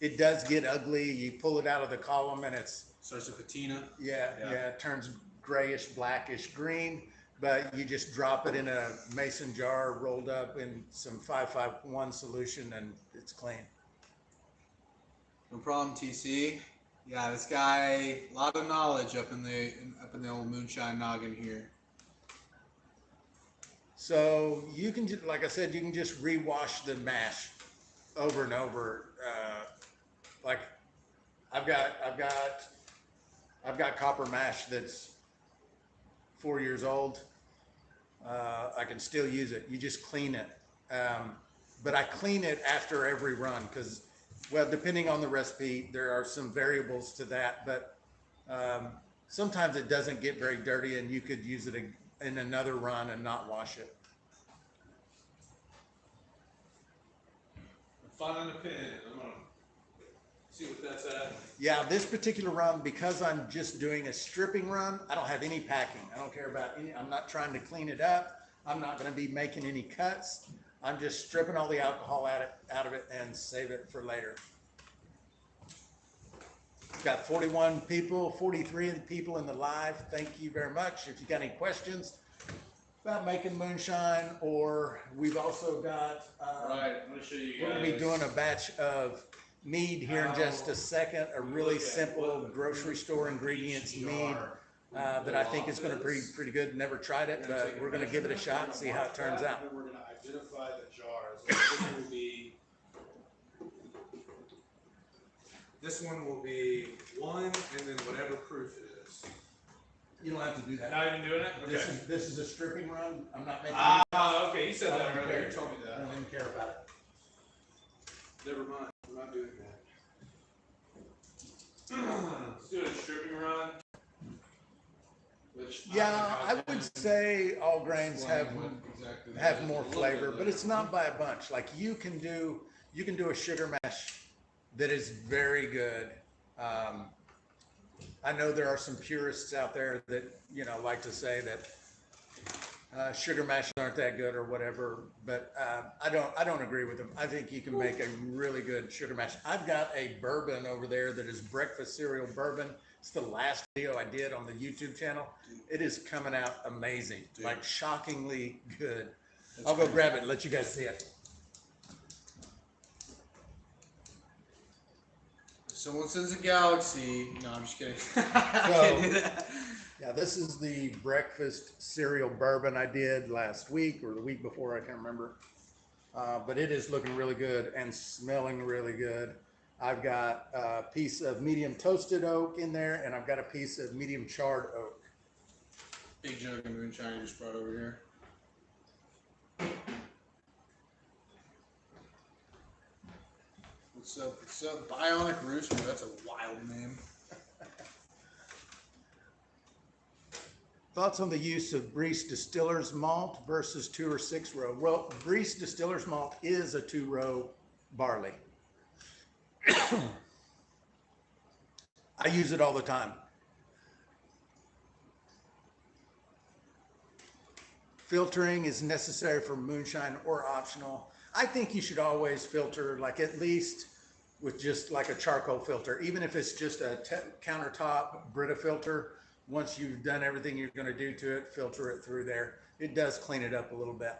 [SPEAKER 1] It does get ugly. You pull it out of the column and
[SPEAKER 2] starts to patina.
[SPEAKER 1] Yeah, it turns grayish, blackish, green, but you just drop it in a mason jar rolled up in some 551 solution and it's clean.
[SPEAKER 2] No problem, TC. Yeah, this guy, a lot of knowledge up in the old moonshine noggin here.
[SPEAKER 1] So you can just, like I said, you can just rewash the mash over and over. Like I've got copper mash that's 4 years old. I can still use it. You just clean it. But I clean it after every run because, well, depending on the recipe, there are some variables to that. But sometimes it doesn't get very dirty and you could use it in another run and not wash it.
[SPEAKER 2] I'm finding a pin. I'm gonna see what that's at.
[SPEAKER 1] Yeah, this particular run, because I'm just doing a stripping run, I don't have any packing. I don't care about any, I'm not trying to clean it up. I'm not going to be making any cuts. I'm just stripping all the alcohol out of it and save it for later. Got 41 people, 43 people in the live. Thank you very much. If you got any questions about making moonshine, or we've also got,
[SPEAKER 2] right, I'm going to show you guys.
[SPEAKER 1] We're going to be doing a batch of mead here in just a second, a really simple grocery store ingredients mead that I think is going to be pretty good. Never tried it, but we're going to give it a shot and see how it turns out.
[SPEAKER 3] We're going to identify the jars.
[SPEAKER 2] This one will be 1 and then whatever proof it is.
[SPEAKER 1] You don't have to do that.
[SPEAKER 2] Not even doing it? Okay.
[SPEAKER 1] This is a stripping run. I'm not making
[SPEAKER 2] okay. You said that earlier. You told me that.
[SPEAKER 1] I don't even care about it.
[SPEAKER 2] Never mind. We're not doing that. Let's do a stripping run.
[SPEAKER 1] Yeah, I would say all grains have more flavor, but it's not by a bunch. Like you can do a sugar mash that is very good. I know there are some purists out there that like to say that sugar mashes aren't that good or whatever, but I don't agree with them. I think you can make a really good sugar mash. I've got a bourbon over there that is breakfast cereal bourbon. It's the last video I did on the YouTube channel. It is coming out amazing, like shockingly good. I'll go grab it and let you guys see it.
[SPEAKER 2] Someone sends a galaxy. No, I'm just kidding.
[SPEAKER 1] Yeah, this is the breakfast cereal bourbon I did last week or the week before, I can't remember. But it is looking really good and smelling really good. I've got a piece of medium toasted oak in there, and I've got a piece of medium charred oak.
[SPEAKER 2] Big jug of moonshine you just brought over here. So Bionic Rooster, that's a wild name.
[SPEAKER 1] Thoughts on the use of Breese Distiller's malt versus 2 or 6 row? Well, Breese Distiller's malt is a 2 row barley. I use it all the time. Filtering is necessary for moonshine or optional. I think you should always filter, like at least with just like a charcoal filter, even if it's just a countertop Brita filter. Once you've done everything you're going to do to it, filter it through there. It does clean it up a little bit.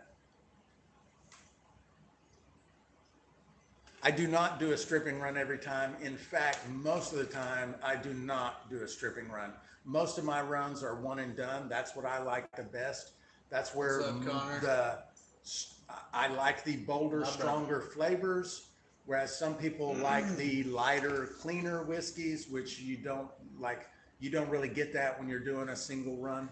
[SPEAKER 1] I do not do a stripping run every time. In fact, most of the time, I do not do a stripping run. Most of my runs are one and done. That's what I like the best. That's where
[SPEAKER 2] What's up, Connor?
[SPEAKER 1] I like the bolder, stronger flavors, whereas some people like the lighter, cleaner whiskeys, which you don't like. You don't really get that when you're doing a single run.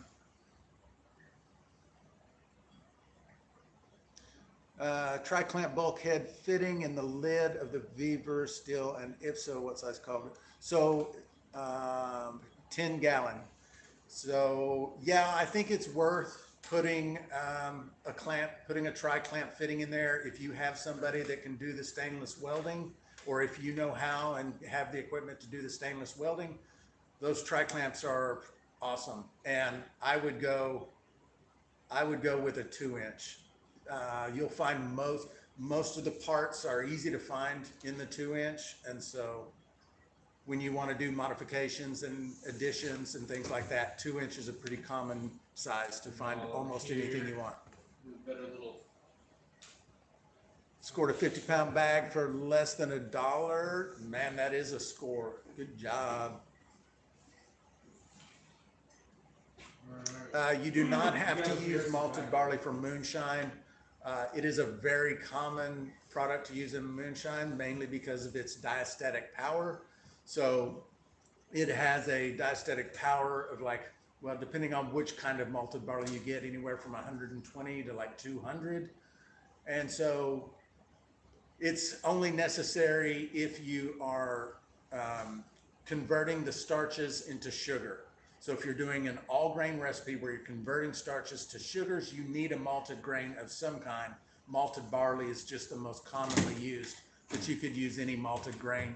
[SPEAKER 1] Tri-clamp bulkhead fitting in the lid of the Weaver still, and if so, what size called? So 10 gallon. So yeah, I think it's worth putting a tri-clamp fitting in there if you have somebody that can do the stainless welding, or if you know how and have the equipment to do the stainless welding. Those tri-clamps are awesome, and I would go with a 2-inch. You'll find most of the parts are easy to find in the 2-inch, and so when you want to do modifications and additions and things like that, 2-inch is a pretty common size to find almost anything you want.
[SPEAKER 2] Better little.
[SPEAKER 1] Scored a 50-pound bag for less than $1. Man, that is a score. Good job. You do not have to use malted barley for moonshine. It is a very common product to use in moonshine, mainly because of its diastatic power. So it has a diastatic power of like, well, depending on which kind of malted barley you get, anywhere from 120 to like 200. And so it's only necessary if you are converting the starches into sugar. So if you're doing an all grain recipe where you're converting starches to sugars, you need a malted grain of some kind. Malted barley is just the most commonly used, but you could use any malted grain.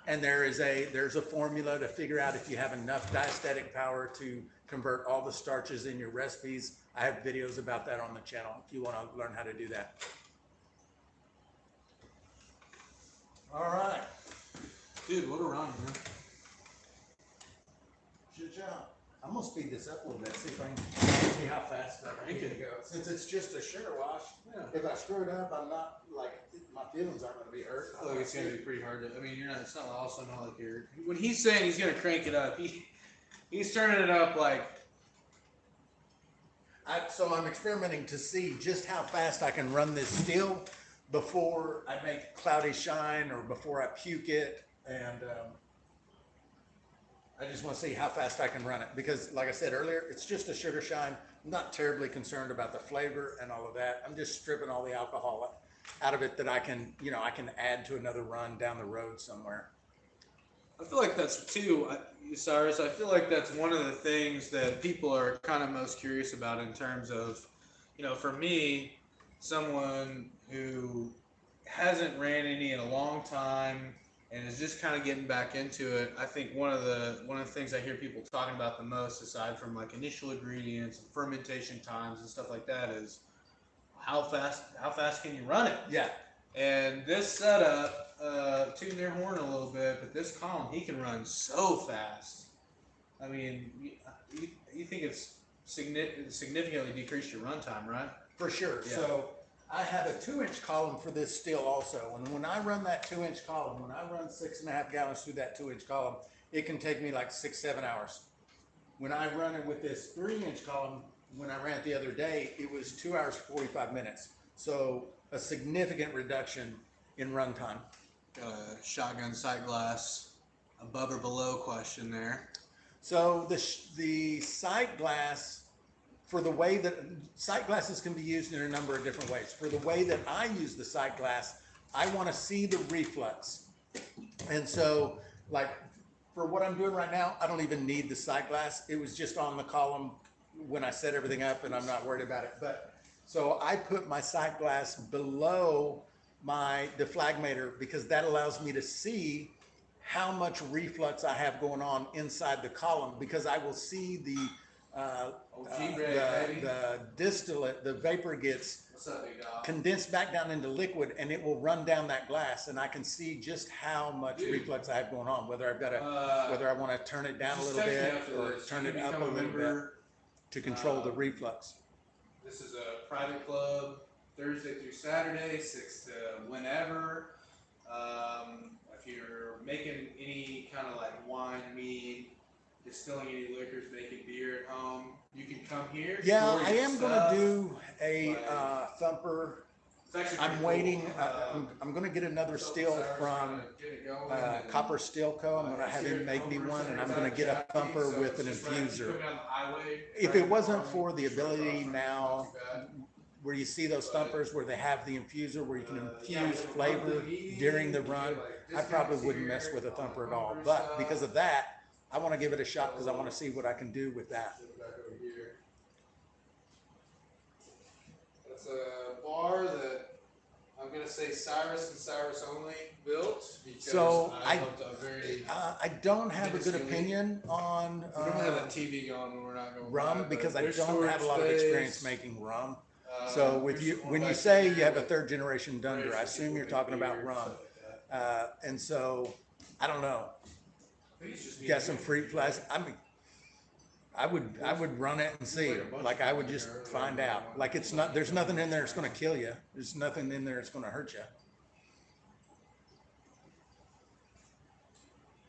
[SPEAKER 1] And there's a formula to figure out if you have enough diastatic power to convert all the starches in your recipes. I have videos about that on the channel if you want to learn how to do that. All right.
[SPEAKER 2] Dude, what a run, man.
[SPEAKER 1] Good job. I'm gonna speed this up a little bit, see if I can see how fast I can go. Since it's just a sugar wash,
[SPEAKER 2] Yeah.
[SPEAKER 1] if I screw it up, I'm not like my feelings aren't gonna be hurt.
[SPEAKER 2] I feel like it's gonna be pretty hard to. I mean, it's not also not like you're. When he's saying he's gonna crank it up, he's turning it up like.
[SPEAKER 1] So I'm experimenting to see just how fast I can run this still before I make cloudy shine or before I puke it, and I just want to see how fast I can run it because, like I said earlier, it's just a sugar shine. I'm not terribly concerned about the flavor and all of that. I'm just stripping all the alcohol out of it that I can add to another run down the road somewhere.
[SPEAKER 2] I feel like that's too, Cyrus. I feel like that's one of the things that people are kind of most curious about in terms of, for me, someone who hasn't ran any in a long time and is just kind of getting back into it. I think one of the things I hear people talking about the most, aside from like initial ingredients and fermentation times and stuff like that, is how fast can you run it?
[SPEAKER 1] Yeah.
[SPEAKER 2] And this setup, tooting their horn a little bit, but this column, he can run so fast. I mean, you think it's significantly decreased your run time, right?
[SPEAKER 1] For sure. Yeah. So I have a 2-inch column for this still also. And when I run that 2-inch column, when I run 6.5 gallons through that 2-inch column, it can take me like 6-7 hours. When I run it with this 3-inch column, when I ran it the other day, it was 2 hours, 45 minutes. So a significant reduction in run time.
[SPEAKER 2] Got a shotgun sight glass above or below question there.
[SPEAKER 1] So the sight glass, for the way that sight glasses can be used in a number of different ways. For the way that I use the sight glass, I want to see the reflux. And so, like, for what I'm doing right now, I don't even need the sight glass. It was just on the column when I set everything up, and I'm not worried about it. But so I put my sight glass below my deflagmator because that allows me to see how much reflux I have going on inside the column, because I will see the the distillate, the vapor gets
[SPEAKER 2] What's up, big dog?
[SPEAKER 1] condensed back down into liquid, and it will run down that glass, and I can see just how much reflux I have going on, whether I've got to, whether I want to turn it down a little bit or turn it up a little bit to control the reflux.
[SPEAKER 2] This is a private club, Thursday through Saturday, 6 to whenever. If you're making any kind of like wine, mead, distilling any liquors, making beer at home, you can come here.
[SPEAKER 1] Yeah,
[SPEAKER 2] store
[SPEAKER 1] I
[SPEAKER 2] your
[SPEAKER 1] am going
[SPEAKER 2] stuff.
[SPEAKER 1] to do a thumper.
[SPEAKER 2] It's actually
[SPEAKER 1] I'm
[SPEAKER 2] pretty
[SPEAKER 1] waiting.
[SPEAKER 2] cool.
[SPEAKER 1] I'm going to get another still from Copper Still Co. I'm going to have him make me one, and I'm going to get a thumper with an infuser. If it wasn't for the ability now, where you see those thumpers where they have the infuser where you can infuse flavor during the run, I probably wouldn't mess with a thumper at all. But because of that, I want to give it a shot because I want to see what I can do with that.
[SPEAKER 2] That's a bar that I'm going to say Cyrus and Cyrus only built.
[SPEAKER 1] So I
[SPEAKER 2] I
[SPEAKER 1] don't have a good opinion on
[SPEAKER 2] we don't have a TV going when we're not going
[SPEAKER 1] rum
[SPEAKER 2] live,
[SPEAKER 1] because
[SPEAKER 2] but
[SPEAKER 1] I
[SPEAKER 2] there's
[SPEAKER 1] don't have a lot of
[SPEAKER 2] storage
[SPEAKER 1] experience
[SPEAKER 2] space.
[SPEAKER 1] making rum. So with you, when you say you have a third generation Dunder, I assume you're talking about rum. And so I don't know. You got some fruit flies. I mean, I would run it and see. Like I would just find out. Like it's not. There's nothing in there that's going to kill you. There's nothing in there that's going to hurt you.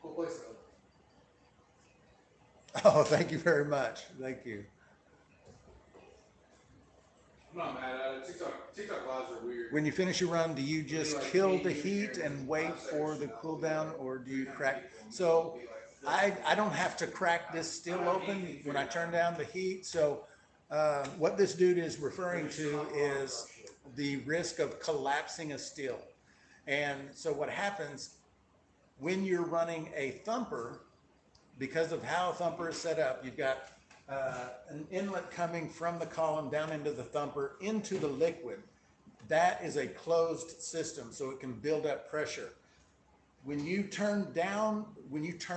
[SPEAKER 2] Cool place though.
[SPEAKER 1] Oh, thank you very much. Thank you.
[SPEAKER 2] I'm not mad at it. TikTok lives are weird.
[SPEAKER 1] When you finish your run, do you just kill the heat and wait for the cool down, or do you crack? So I don't have to crack this still open when I turn down the heat. So what this dude is referring to is the risk of collapsing a still. And so what happens when you're running a thumper, because of how a thumper is set up, you've got an inlet coming from the column down into the thumper into the liquid. That is a closed system, so it can build up pressure. When you turn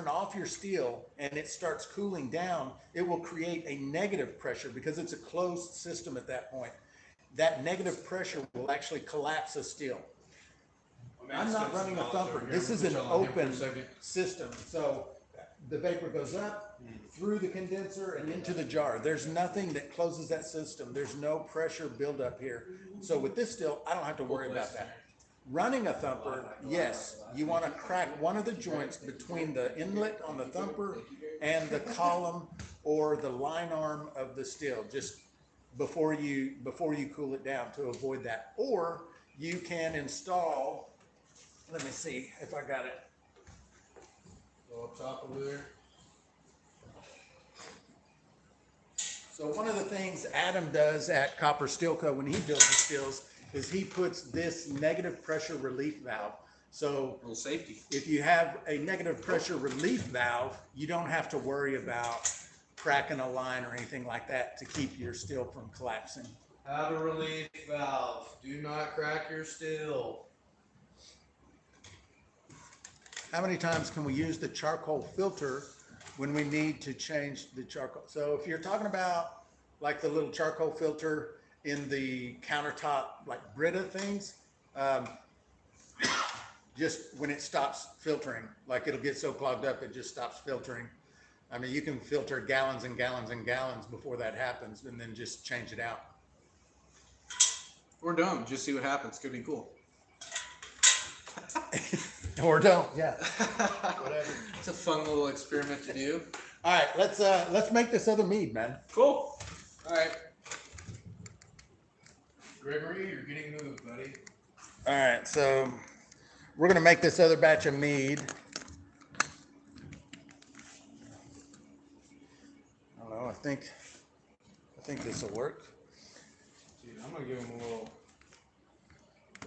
[SPEAKER 1] off your steel and it starts cooling down, it will create a negative pressure because it's a closed system at that point. That negative pressure will actually collapse a steel. I'm not running a thumper. This is an open system. So the vapor goes up through the condenser and into the jar. There's nothing that closes that system. There's no pressure buildup here. So with this still, I don't have to worry about that. Running a thumper, yes, you want to crack one of the joints between the inlet on the thumper and the column or the line arm of the still, just before you cool it down to avoid that. Or you can install, let me see if I got it.
[SPEAKER 2] Go up top over there.
[SPEAKER 1] So one of the things Adam does at Copper Steel Co. when he builds the stills is he puts this negative pressure relief valve. So
[SPEAKER 2] A little safety.
[SPEAKER 1] if you have a negative pressure relief valve, you don't have to worry about cracking a line or anything like that to keep your still from collapsing.
[SPEAKER 2] Have a relief valve. Do not crack your still.
[SPEAKER 1] How many times can we use the charcoal filter when we need to change the charcoal? So if you're talking about like the little charcoal filter in the countertop, like Brita things, just when it stops filtering, like it'll get so clogged up, it just stops filtering. I mean, you can filter gallons and gallons and gallons before that happens and then just change it out.
[SPEAKER 2] Or don't. Just see what happens. Could be cool.
[SPEAKER 1] Or don't, yeah. Whatever.
[SPEAKER 2] It's a fun little experiment to do.
[SPEAKER 1] All right, let's make this other mead, man.
[SPEAKER 2] Cool. All right. Gregory, you're getting moved, buddy.
[SPEAKER 1] All right, so we're gonna make this other batch of mead. I don't know. I think this will work.
[SPEAKER 2] Dude, I'm gonna give him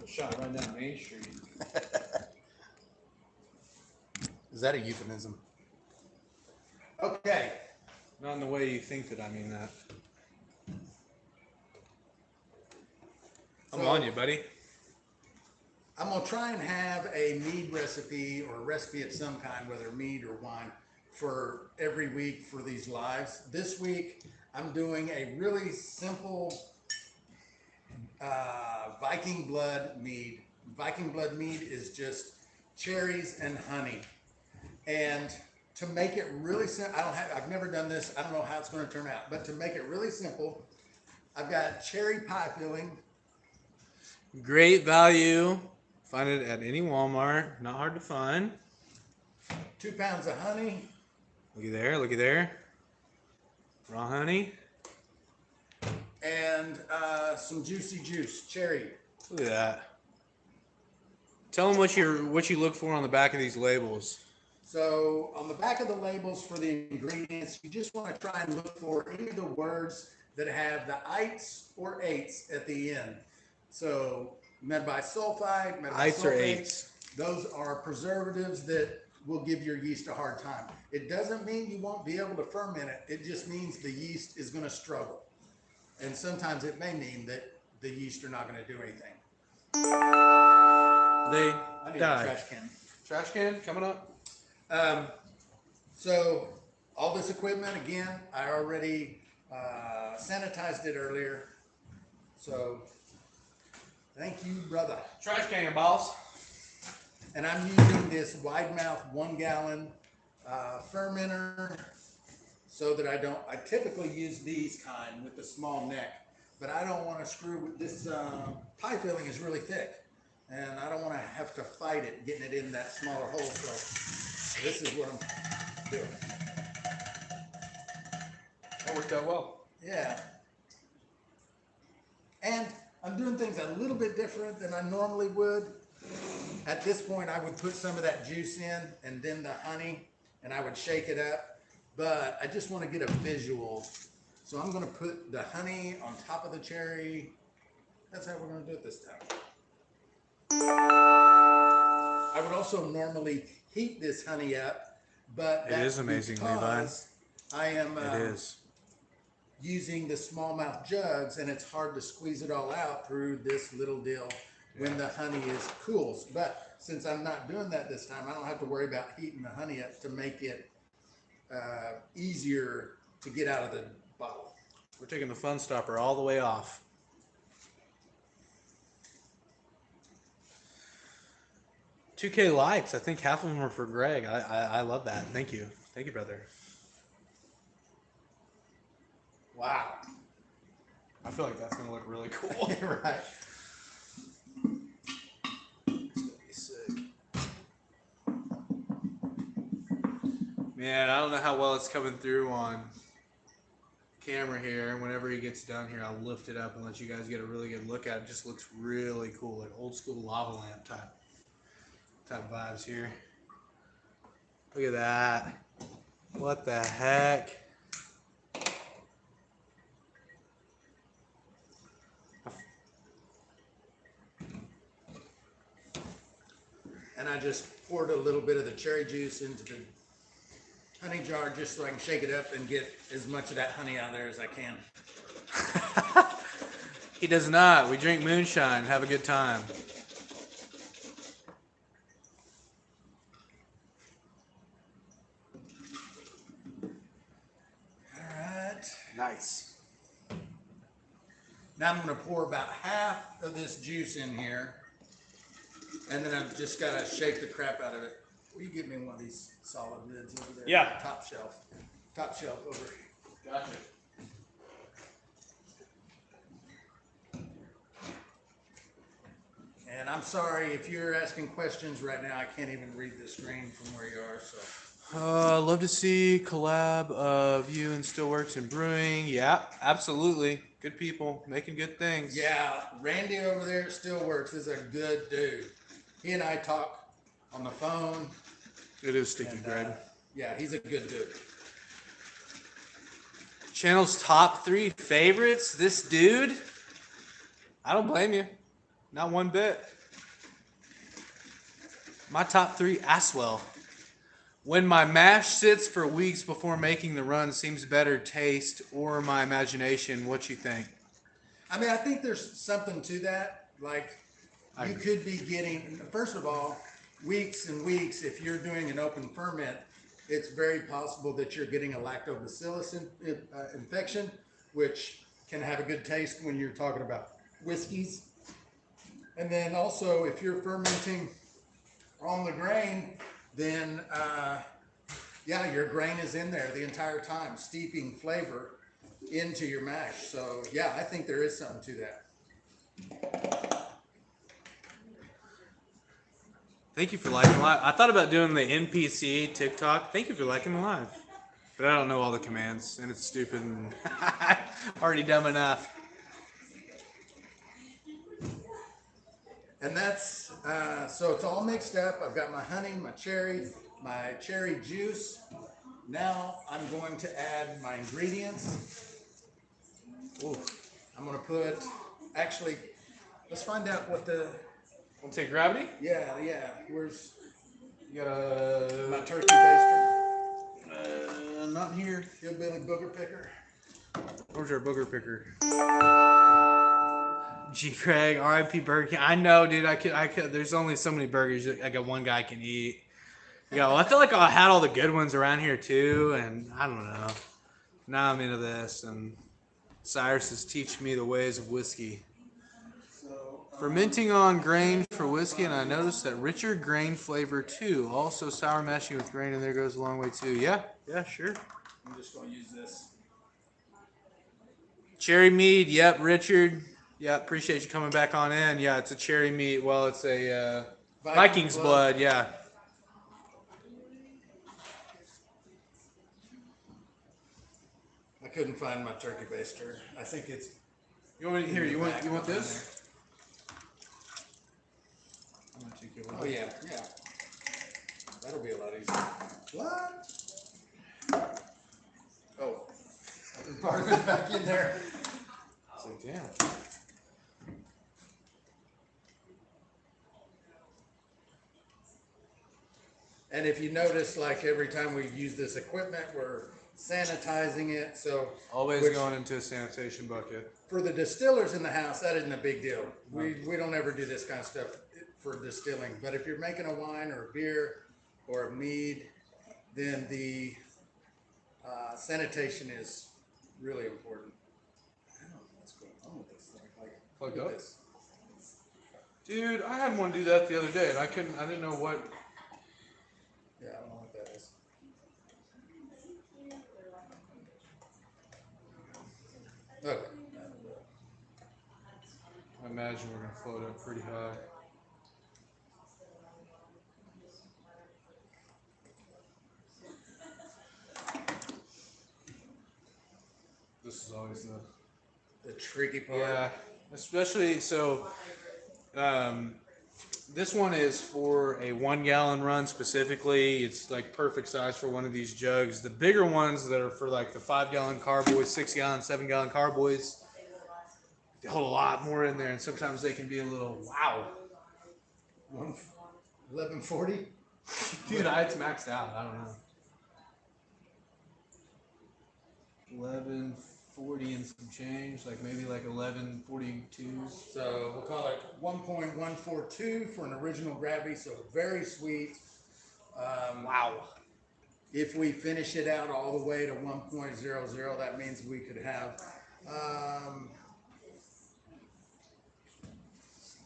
[SPEAKER 2] a Shot right down Main Street.
[SPEAKER 1] Is that a euphemism? Okay.
[SPEAKER 2] Not in the way you think that I mean that. I'm
[SPEAKER 1] So,
[SPEAKER 2] on you, buddy.
[SPEAKER 1] I'm going to try and have a mead recipe or a recipe of some kind, whether mead or wine, for every week for these lives. This week, I'm doing a really simple Viking Blood mead. Viking Blood mead is just cherries and honey. And to make it really simple, I've never done this. I don't know how it's going to turn out, but to make it really simple, I've got cherry pie filling.
[SPEAKER 2] Great value. Find it at any Walmart. Not hard to find.
[SPEAKER 1] 2 pounds of honey.
[SPEAKER 2] Looky there. Looky there. Raw honey.
[SPEAKER 1] And some juicy juice, cherry.
[SPEAKER 2] Look at that. Tell them what you look for on the back of these labels.
[SPEAKER 1] So on the back of the labels for the ingredients, you just want to try and look for any of the words that have the ites or eights at the end. So metabisulfite,
[SPEAKER 2] Ites or
[SPEAKER 1] metabisulfates,
[SPEAKER 2] eights.
[SPEAKER 1] those are preservatives that will give your yeast a hard time. It doesn't mean you won't be able to ferment it. It just means the yeast is going to struggle. And sometimes it may mean that the yeast are not going to do anything.
[SPEAKER 2] They
[SPEAKER 1] I need
[SPEAKER 2] die.
[SPEAKER 1] a trash can.
[SPEAKER 2] Trash can coming up.
[SPEAKER 1] So all this equipment, again, I already sanitized it earlier. So thank you, brother.
[SPEAKER 2] Trash can, boss.
[SPEAKER 1] And I'm using this wide mouth 1 gallon fermenter so that I typically use these kind with the small neck, but I don't want to screw with this. Pie filling is really thick and I don't want to have to fight it, getting it in that smaller hole. So this is what I'm doing.
[SPEAKER 2] That worked out well.
[SPEAKER 1] Yeah. And I'm doing things a little bit different than I normally would. At this point, I would put some of that juice in and then the honey, and I would shake it up. But I just want to get a visual. So I'm going to put the honey on top of the cherry. That's how we're going to do it this time. I would also normally heat this honey up, but
[SPEAKER 2] It is amazing, Levi.
[SPEAKER 1] because I am
[SPEAKER 2] It is.
[SPEAKER 1] using the smallmouth jugs, and it's hard to squeeze it all out through this little deal when the honey is cools. But since I'm not doing that this time, I don't have to worry about heating the honey up to make it easier to get out of the bottle.
[SPEAKER 2] We're taking the fun stopper all the way off. $2K likes. I think half of them are for Greg. I love that. Thank you. Thank you, brother.
[SPEAKER 1] Wow.
[SPEAKER 2] I feel like that's going to look really cool.
[SPEAKER 1] Right.
[SPEAKER 2] It's gonna be sick. Man, I don't know how well it's coming through on camera here. Whenever he gets down here, I'll lift it up and let you guys get a really good look at it. It just looks really cool, like old school lava lamp type vibes here. Look at that. What the heck?
[SPEAKER 1] And I just poured a little bit of the cherry juice into the honey jar just so I can shake it up and get as much of that honey out of there as I can.
[SPEAKER 2] He does not. We drink moonshine, have a good time.
[SPEAKER 1] All right.
[SPEAKER 2] Nice.
[SPEAKER 1] Now I'm going to pour about half of this juice in here. And then I've just got to shake the crap out of it. Will you give me one of these solid lids over there?
[SPEAKER 2] Yeah.
[SPEAKER 1] Top shelf. Top shelf over here.
[SPEAKER 2] Gotcha.
[SPEAKER 1] And I'm sorry if you're asking questions right now. I can't even read the screen from where you are. So.
[SPEAKER 2] Love to see collab of you and Stillworks and Brewing. Yeah, absolutely. Good people making good things.
[SPEAKER 1] Yeah, Randy over there at Stillworks is a good dude. He and I talk on the phone.
[SPEAKER 2] It is sticky,
[SPEAKER 1] And,
[SPEAKER 2] Greg.
[SPEAKER 1] yeah, he's a good dude.
[SPEAKER 2] Channel's top 3 favorites. This dude. I don't blame you. Not one bit. My top 3, Aswell. When my mash sits for weeks before making the run, seems better taste or my imagination. What you think?
[SPEAKER 1] I mean, I think there's something to that. Like, you could be getting, first of all, weeks and weeks, if you're doing an open ferment, it's very possible that you're getting a lactobacillus infection, which can have a good taste when you're talking about whiskeys. And then also, if you're fermenting on the grain, then yeah, your grain is in there the entire time, steeping flavor into your mash. So yeah, I think there is something to that.
[SPEAKER 2] Thank you for liking the live. I thought about doing the NPC TikTok. Thank you for liking the live. But I don't know all the commands, and it's stupid and already dumb enough.
[SPEAKER 1] And that's, so it's all mixed up. I've got my honey, my cherry juice. Now I'm going to add my ingredients. Ooh, I'm going to put, actually, let's find out what the,
[SPEAKER 2] Want to take gravity?
[SPEAKER 1] yeah, where's
[SPEAKER 2] You got
[SPEAKER 1] my turkey baster?
[SPEAKER 2] not here.
[SPEAKER 1] Hillbilly booger picker.
[SPEAKER 2] Where's our booger picker? G. Craig, R.I.P. Burger King. I know, dude. I could. There's only so many burgers I got one guy can eat. Yeah, well, I feel like I had all the good ones around here too, and I don't know. Now I'm into this, and Cyrus is teaching me the ways of whiskey. Fermenting on grain for whiskey, and I noticed that richer grain flavor too. Also, sour mashing with grain, and there goes a long way too. Yeah, sure.
[SPEAKER 1] I'm just going to use this.
[SPEAKER 2] Cherry mead, yep, Richard. Yeah, appreciate you coming back on in. Yeah, it's a cherry mead. Well, it's a Viking's blood. Yeah.
[SPEAKER 1] I couldn't find my turkey baster. I think it's.
[SPEAKER 2] You want me here? You want this? I'm gonna take your
[SPEAKER 1] Oh yeah. That'll be a lot easier. What? Oh, part of it back in there.
[SPEAKER 2] It's like, damn.
[SPEAKER 1] And if you notice, like every time we use this equipment, we're sanitizing it. So
[SPEAKER 2] Always going into a sanitation bucket.
[SPEAKER 1] for the distillers in the house, that isn't a big deal. We don't ever do this kind of stuff for distilling. But if you're making a wine or a beer or a mead, then the sanitation is really important. I don't know what's going on with this thing. Like,
[SPEAKER 2] Plugged
[SPEAKER 1] look at
[SPEAKER 2] up?
[SPEAKER 1] this.
[SPEAKER 2] Dude, I had one do that the other day, and I didn't know what.
[SPEAKER 1] Yeah, I don't know what that is. Okay.
[SPEAKER 2] I imagine we're gonna float up pretty high. This is always
[SPEAKER 1] The tricky part.
[SPEAKER 2] yeah, especially so. This one is for a 1 gallon run specifically. It's like perfect size for one of these jugs. The bigger ones that are for like the 5 gallon carboys, 6 gallon, 7 gallon carboys, they hold a lot more in there, and sometimes they can be a little wow.
[SPEAKER 1] 1140.
[SPEAKER 2] Dude, it's maxed out. I don't know. 1140 and some change, like maybe like 1142s.
[SPEAKER 1] So we'll call it 1.142 for an original gravity. So very sweet.
[SPEAKER 2] Wow.
[SPEAKER 1] If we finish it out all the way to 1.00, that means we could have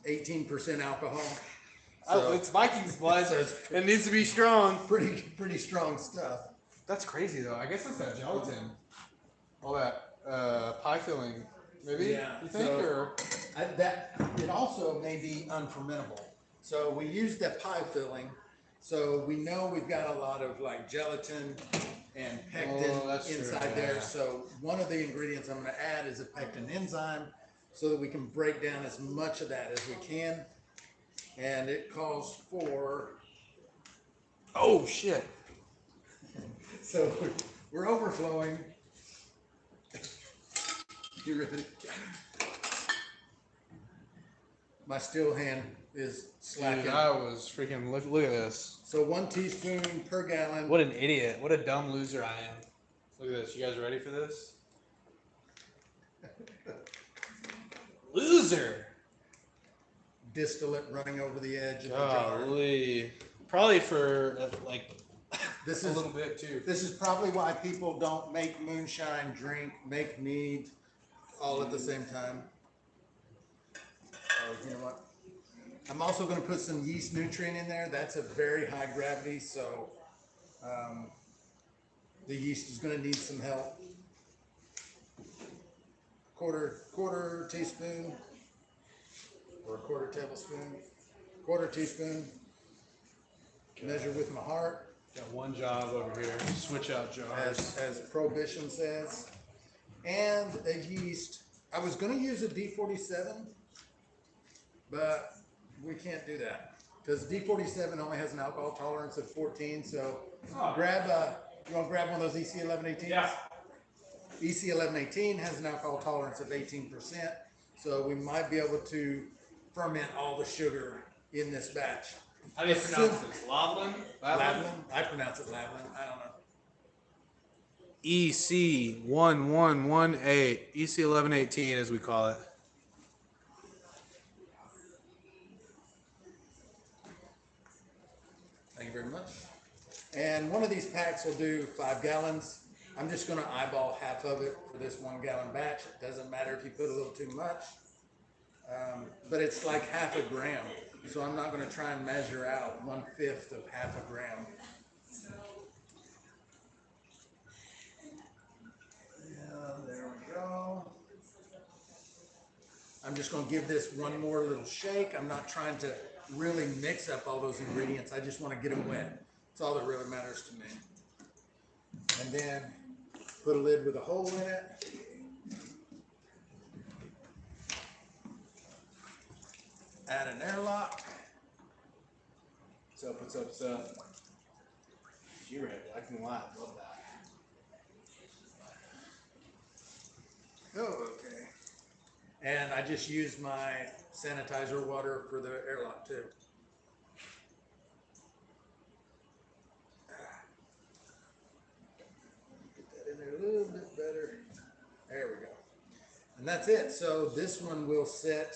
[SPEAKER 1] 18% alcohol. So
[SPEAKER 2] It's Viking's blood.
[SPEAKER 1] So
[SPEAKER 2] It needs to be strong.
[SPEAKER 1] pretty strong stuff.
[SPEAKER 2] That's crazy though. I guess it's that gelatin. All that pie filling. Maybe?
[SPEAKER 1] Yeah,
[SPEAKER 2] You think?
[SPEAKER 1] so-
[SPEAKER 2] Or
[SPEAKER 1] That it also may be unfermentable. So we use the pie filling. So we know we've got a lot of like gelatin and pectin
[SPEAKER 2] that's true,
[SPEAKER 1] inside
[SPEAKER 2] yeah.
[SPEAKER 1] there. So one of the ingredients I'm going to add is a pectin enzyme so that we can break down as much of that as we can. And it calls for,
[SPEAKER 2] oh shit.
[SPEAKER 1] so we're overflowing. You ready? My still hand is slacking.
[SPEAKER 2] Dude, I was freaking look at this.
[SPEAKER 1] So 1 teaspoon per gallon.
[SPEAKER 2] What an idiot. What a dumb loser I am. Look at this. You guys ready for this? Loser.
[SPEAKER 1] Distillate running over the edge of the jar.
[SPEAKER 2] Golly. Probably for like
[SPEAKER 1] This
[SPEAKER 2] a
[SPEAKER 1] is
[SPEAKER 2] little bit too.
[SPEAKER 1] This is probably why people don't make moonshine, drink, make mead, all at the same time. Oh, you know what? I'm also going to put some yeast nutrient in there. That's a very high gravity, so the yeast is going to need some help. Quarter teaspoon, or a quarter tablespoon, quarter teaspoon. Measure with my heart.
[SPEAKER 2] Got one job over here. Switch out jars.
[SPEAKER 1] As Prohibition says. And a yeast. I was going to use a D47, but we can't do that because D47 only has an alcohol tolerance of 14. So you want to grab one of those EC1118s?
[SPEAKER 2] Yeah.
[SPEAKER 1] EC1118 has an alcohol tolerance of 18%. So we might be able to ferment all the sugar in this batch.
[SPEAKER 2] How do you pronounce this? Lavlin?
[SPEAKER 1] Lavlin? I pronounce it Lavlin. I don't know.
[SPEAKER 2] EC1118. EC1118 as we call it.
[SPEAKER 1] Thank you very much. And one of these packs will do 5 gallons. I'm just going to eyeball half of it for this 1 gallon batch. It doesn't matter if you put a little too much, but it's like half a gram. So I'm not going to try and measure out 1/5 of half a gram. Yeah, there we go. I'm just going to give this one more little shake. I'm not trying to really mix up all those ingredients. I just want to get them wet. That's all that really matters to me. And then put a lid with a hole in it. Add an airlock.
[SPEAKER 2] What's up? You're right. Black and white. Love that.
[SPEAKER 1] Oh, okay. And I just used my sanitizer water for the airlock too. Get that in there a little bit better. There we go. And that's it. So this one will sit,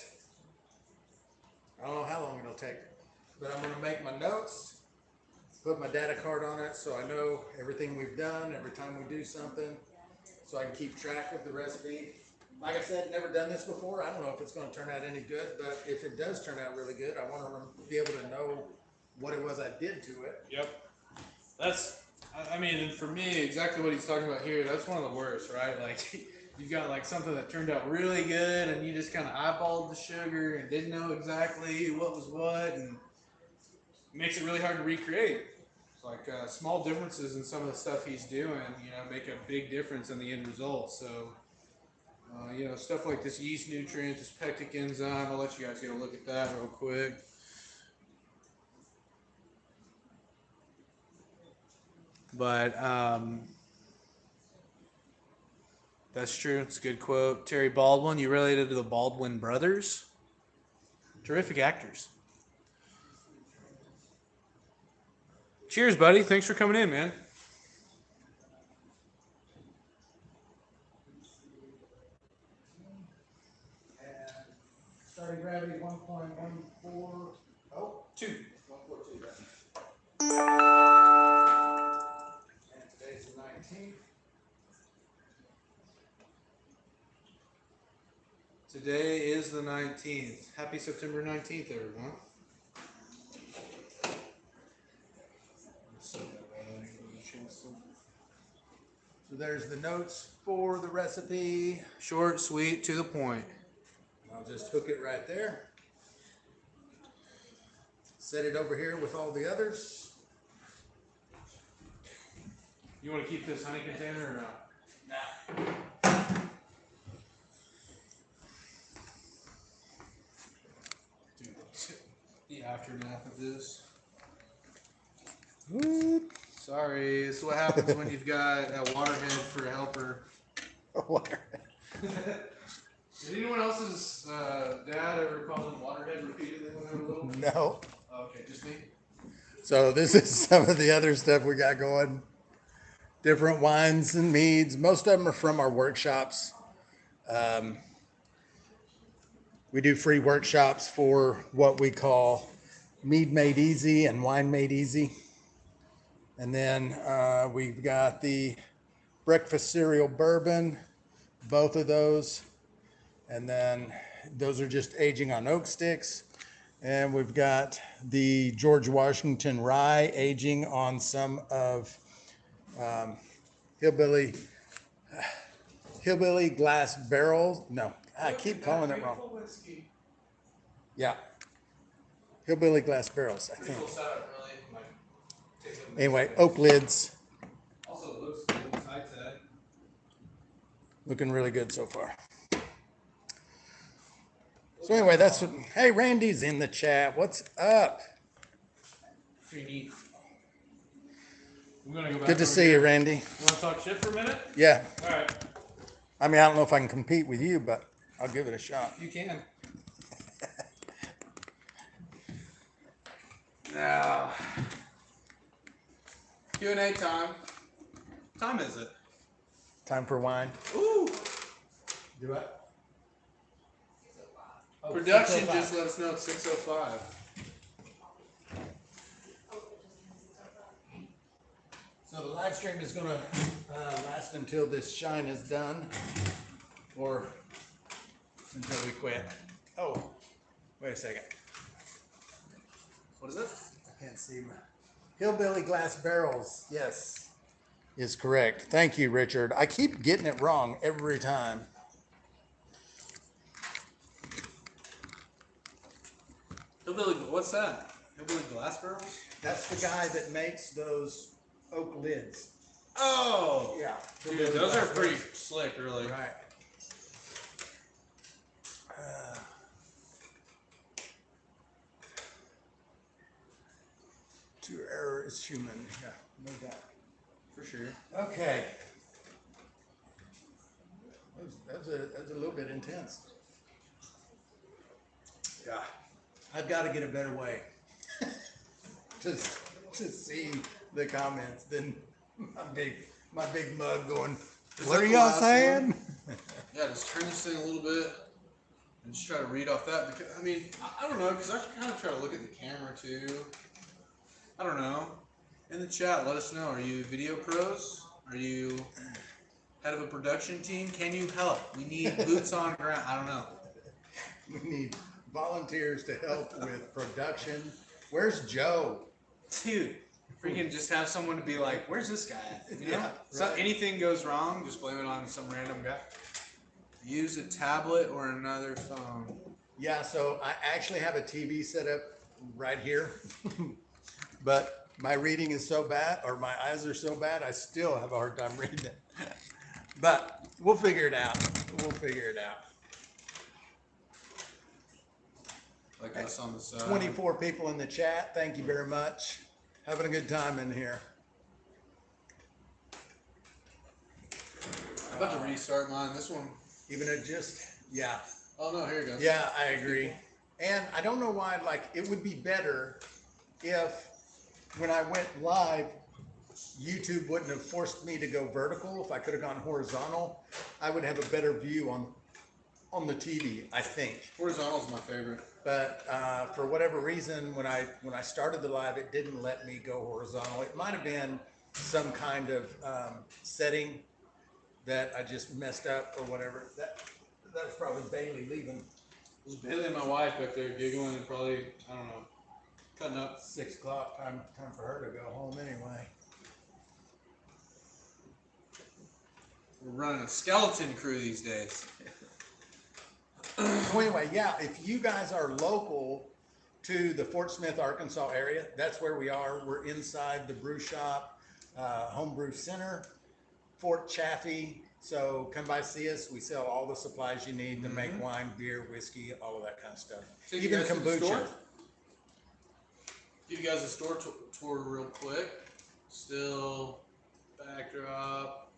[SPEAKER 1] I don't know how long it'll take, but I'm going to make my notes, put my data card on it so I know everything we've done every time we do something, so I can keep track of the recipe. Like I said, never done this before. I don't know if it's going to turn out any good, but if it does turn out really good, I want to be able to know what it was I did to it.
[SPEAKER 2] Yep. I mean, for me, exactly what he's talking about here, that's one of the worst, right? Like, you've got like something that turned out really good and you just kind of eyeballed the sugar and didn't know exactly what was what, and it makes it really hard to recreate. It's like small differences in some of the stuff he's doing, make a big difference in the end result. So, stuff like this yeast nutrient, this pectic enzyme, I'll let you guys get a look at that real quick. But that's true. It's a good quote. Terry Baldwin, you related to the Baldwin brothers? Terrific actors. Cheers, buddy. Thanks for coming in, man.
[SPEAKER 1] Starting gravity 1.14. Oh, 2. 1.42. And today's the 19th.
[SPEAKER 2] Today is the 19th. Happy September 19th, everyone.
[SPEAKER 1] So there's the notes for the recipe.
[SPEAKER 2] Short, sweet, to the point.
[SPEAKER 1] I'll just hook it right there. Set it over here with all the others.
[SPEAKER 2] You want to keep this honey container or not?
[SPEAKER 1] Nah.
[SPEAKER 2] Dude, the aftermath of this. Sorry, this is what happens when you've got a waterhead for a helper.
[SPEAKER 1] A waterhead.
[SPEAKER 2] Did anyone else's dad ever call them waterhead repeatedly when they were little?
[SPEAKER 1] No.
[SPEAKER 2] Okay, just me.
[SPEAKER 1] So this is some of the other stuff we got going. Different wines and meads. Most of them are from our workshops. We do free workshops for what we call mead made easy and wine made easy. And then we've got the breakfast cereal bourbon, both of those. And then those are just aging on oak sticks. And we've got the George Washington rye aging on some of hillbilly glass barrels. No, I keep calling it wrong. Yeah, hillbilly glass barrels, I think. Anyway, oak lids.
[SPEAKER 2] Also, it looks high tech.
[SPEAKER 1] Looking really good so far. So anyway, that's what. Hey, Randy's in the chat. What's up?
[SPEAKER 2] Pretty neat. I'm gonna go back.
[SPEAKER 1] Good to see you, Randy.
[SPEAKER 2] You want to talk shit for a minute?
[SPEAKER 1] Yeah.
[SPEAKER 2] All right.
[SPEAKER 1] I mean, I don't know if I can compete with you, but I'll give it a shot.
[SPEAKER 2] You can. Now, Q&A time. What time is it?
[SPEAKER 1] Time for wine.
[SPEAKER 2] Ooh.
[SPEAKER 1] Do it. Oh,
[SPEAKER 2] Production
[SPEAKER 1] 6:05.
[SPEAKER 2] just let us know it's 6:05.
[SPEAKER 1] So the live stream is going to last until this shine is done, or until we quit. Oh, wait a second.
[SPEAKER 2] What is it?
[SPEAKER 1] I can't see my hillbilly glass barrels. Yes, is correct. Thank you, Richard. I keep getting it wrong every time.
[SPEAKER 2] Hillbilly, what's that? Hillbilly glass barrels?
[SPEAKER 1] That's the guy that makes those oak lids.
[SPEAKER 2] Oh!
[SPEAKER 1] Yeah.
[SPEAKER 2] Dude, those are pretty slick, really.
[SPEAKER 1] Right. To error is human. Yeah, no doubt.
[SPEAKER 2] For sure.
[SPEAKER 1] Okay. That was a little bit intense. Yeah. I've got to get a better way to see the comments than my big mug going, what are y'all saying?
[SPEAKER 2] Yeah, just turn this thing a little bit and just try to read off that. Because, I mean, I don't know, because I kind of try to look at the camera too. I don't know. In the chat, let us know. Are you video pros? Are you head of a production team? Can you help? We need boots on ground. I don't know.
[SPEAKER 1] We need volunteers to help with production. Where's Joe?
[SPEAKER 2] Dude, freaking just have someone to be like, where's this guy at? You know?
[SPEAKER 1] Yeah,
[SPEAKER 2] So
[SPEAKER 1] right.
[SPEAKER 2] anything goes wrong, just blame it on some random guy. Use a tablet or another phone.
[SPEAKER 1] Yeah, so I actually have a TV set up right here, but my reading is so bad, or my eyes are so bad, I still have a hard time reading it. But we'll figure it out. We'll figure it out.
[SPEAKER 2] Like us on the side.
[SPEAKER 1] 24 people in the chat. Thank you very much. Having a good time in here.
[SPEAKER 2] I'm about to restart mine. This one.
[SPEAKER 1] Even it just, yeah.
[SPEAKER 2] Oh no, here it goes.
[SPEAKER 1] Yeah, I agree. And I don't know why, like, it would be better if when I went live, YouTube wouldn't have forced me to go vertical. If I could have gone horizontal, I would have a better view on the TV, I think.
[SPEAKER 2] Horizontal's my favorite.
[SPEAKER 1] But for whatever reason, when I started the live, it didn't let me go horizontal. It might have been some kind of setting that I just messed up or whatever. That was probably Bailey leaving.
[SPEAKER 2] There's Bailey and my wife back there giggling and probably, I don't know, cutting up.
[SPEAKER 1] 6 o'clock, time for her to go home anyway.
[SPEAKER 2] We're running a skeleton crew these days.
[SPEAKER 1] So anyway, yeah, if you guys are local to the Fort Smith, Arkansas area, that's where we are. We're inside the brew shop, homebrew center, Fort Chaffee. So come by, see us. We sell all the supplies you need to make wine, beer, whiskey, all of that kind of stuff.
[SPEAKER 2] Take
[SPEAKER 1] Even
[SPEAKER 2] you guys to the store?
[SPEAKER 1] kombucha.
[SPEAKER 2] Give you guys a store tour real quick. Still backdrop.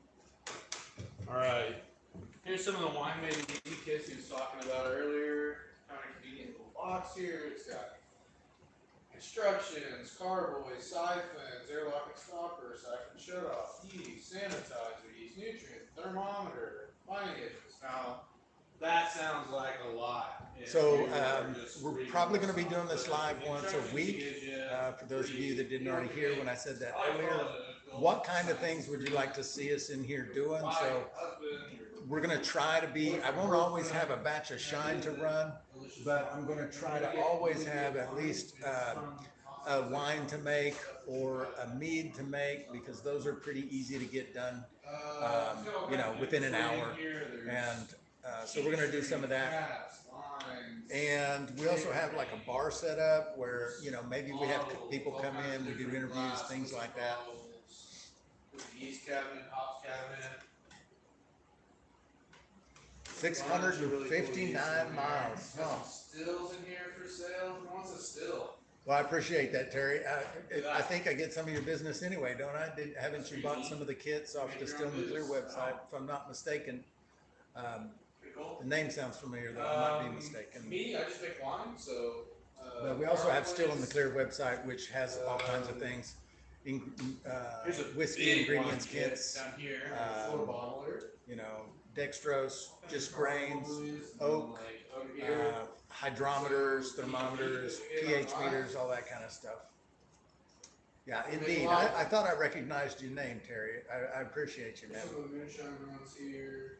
[SPEAKER 2] All right. Here's some of the winemaking kits he was talking about earlier. Kind of convenient little box here. It's got instructions, carboys, siphons, airlock and stopper, siphon shutoff, yeast, sanitizer, yeast nutrient, thermometer, binding agents. Now, that sounds like a lot.
[SPEAKER 1] So we're probably going to be doing this live once a week. For those of you that didn't already hear when I said that earlier, what kind of things would you like to see us in here doing? So we're going to try to be, I won't always have a batch of shine to run, but I'm going to try to always have at least a wine to make or a mead to make, because those are pretty easy to get done, you know, within an hour. And so we're going to do some of that. And we also have like a bar set up where, you know, maybe we have people come in, we do interviews, things like that.
[SPEAKER 2] Yeast cabinet, hops cabinet.
[SPEAKER 1] 659 miles. Huh.
[SPEAKER 2] Stills in here for sale. Who wants a still?
[SPEAKER 1] Well, I appreciate that, Terry. I think I get some of your business anyway, don't I? Haven't you bought some of the kits off the Distilling the Clear website, if I'm not mistaken? The name sounds familiar, though. I might be mistaken.
[SPEAKER 2] Me, I just make wine, so.
[SPEAKER 1] But we also have Still in the Clear website, which has all kinds of things. Whiskey ingredients kits.
[SPEAKER 2] Down here,
[SPEAKER 1] you know, dextrose, just grains, oak, hydrometers, thermometers, pH meters, all that kind of stuff. Yeah, indeed. I thought I recognized your name, Terry. I appreciate you, man.
[SPEAKER 2] Some of the Moonshine runs here.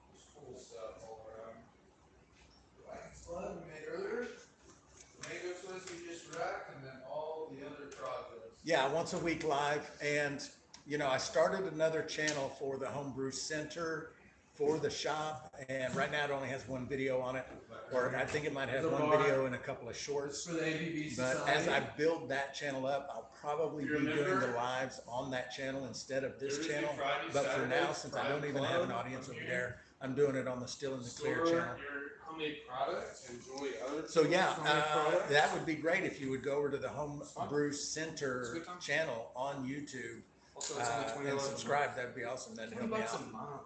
[SPEAKER 2] There's cool stuff all around. Viking Blood we made earlier. The mango twist we just racked, and then all the other projects.
[SPEAKER 1] Yeah, once a week live. And, you know, I started another channel for the Homebrew Center for the shop, and right now it only has one video on it, or I think it might have one video and a couple of shorts.
[SPEAKER 2] For the ABB
[SPEAKER 1] But
[SPEAKER 2] Society.
[SPEAKER 1] as I build that channel up, I'll probably be doing the lives on that channel instead of this
[SPEAKER 2] Thursday,
[SPEAKER 1] channel.
[SPEAKER 2] Friday,
[SPEAKER 1] But for now,
[SPEAKER 2] Saturday,
[SPEAKER 1] since I don't even have an audience over there, I'm doing it on the Still in the Clear
[SPEAKER 2] Store
[SPEAKER 1] channel.
[SPEAKER 2] your homemade products, enjoy other
[SPEAKER 1] So yeah,
[SPEAKER 2] homemade products.
[SPEAKER 1] that would be great if you would go over to the Homebrew Center channel on YouTube
[SPEAKER 2] Also, it's only $20
[SPEAKER 1] and
[SPEAKER 2] a
[SPEAKER 1] subscribe.
[SPEAKER 2] month.
[SPEAKER 1] That'd be awesome. That'd help
[SPEAKER 2] $20
[SPEAKER 1] me
[SPEAKER 2] a
[SPEAKER 1] out.
[SPEAKER 2] month.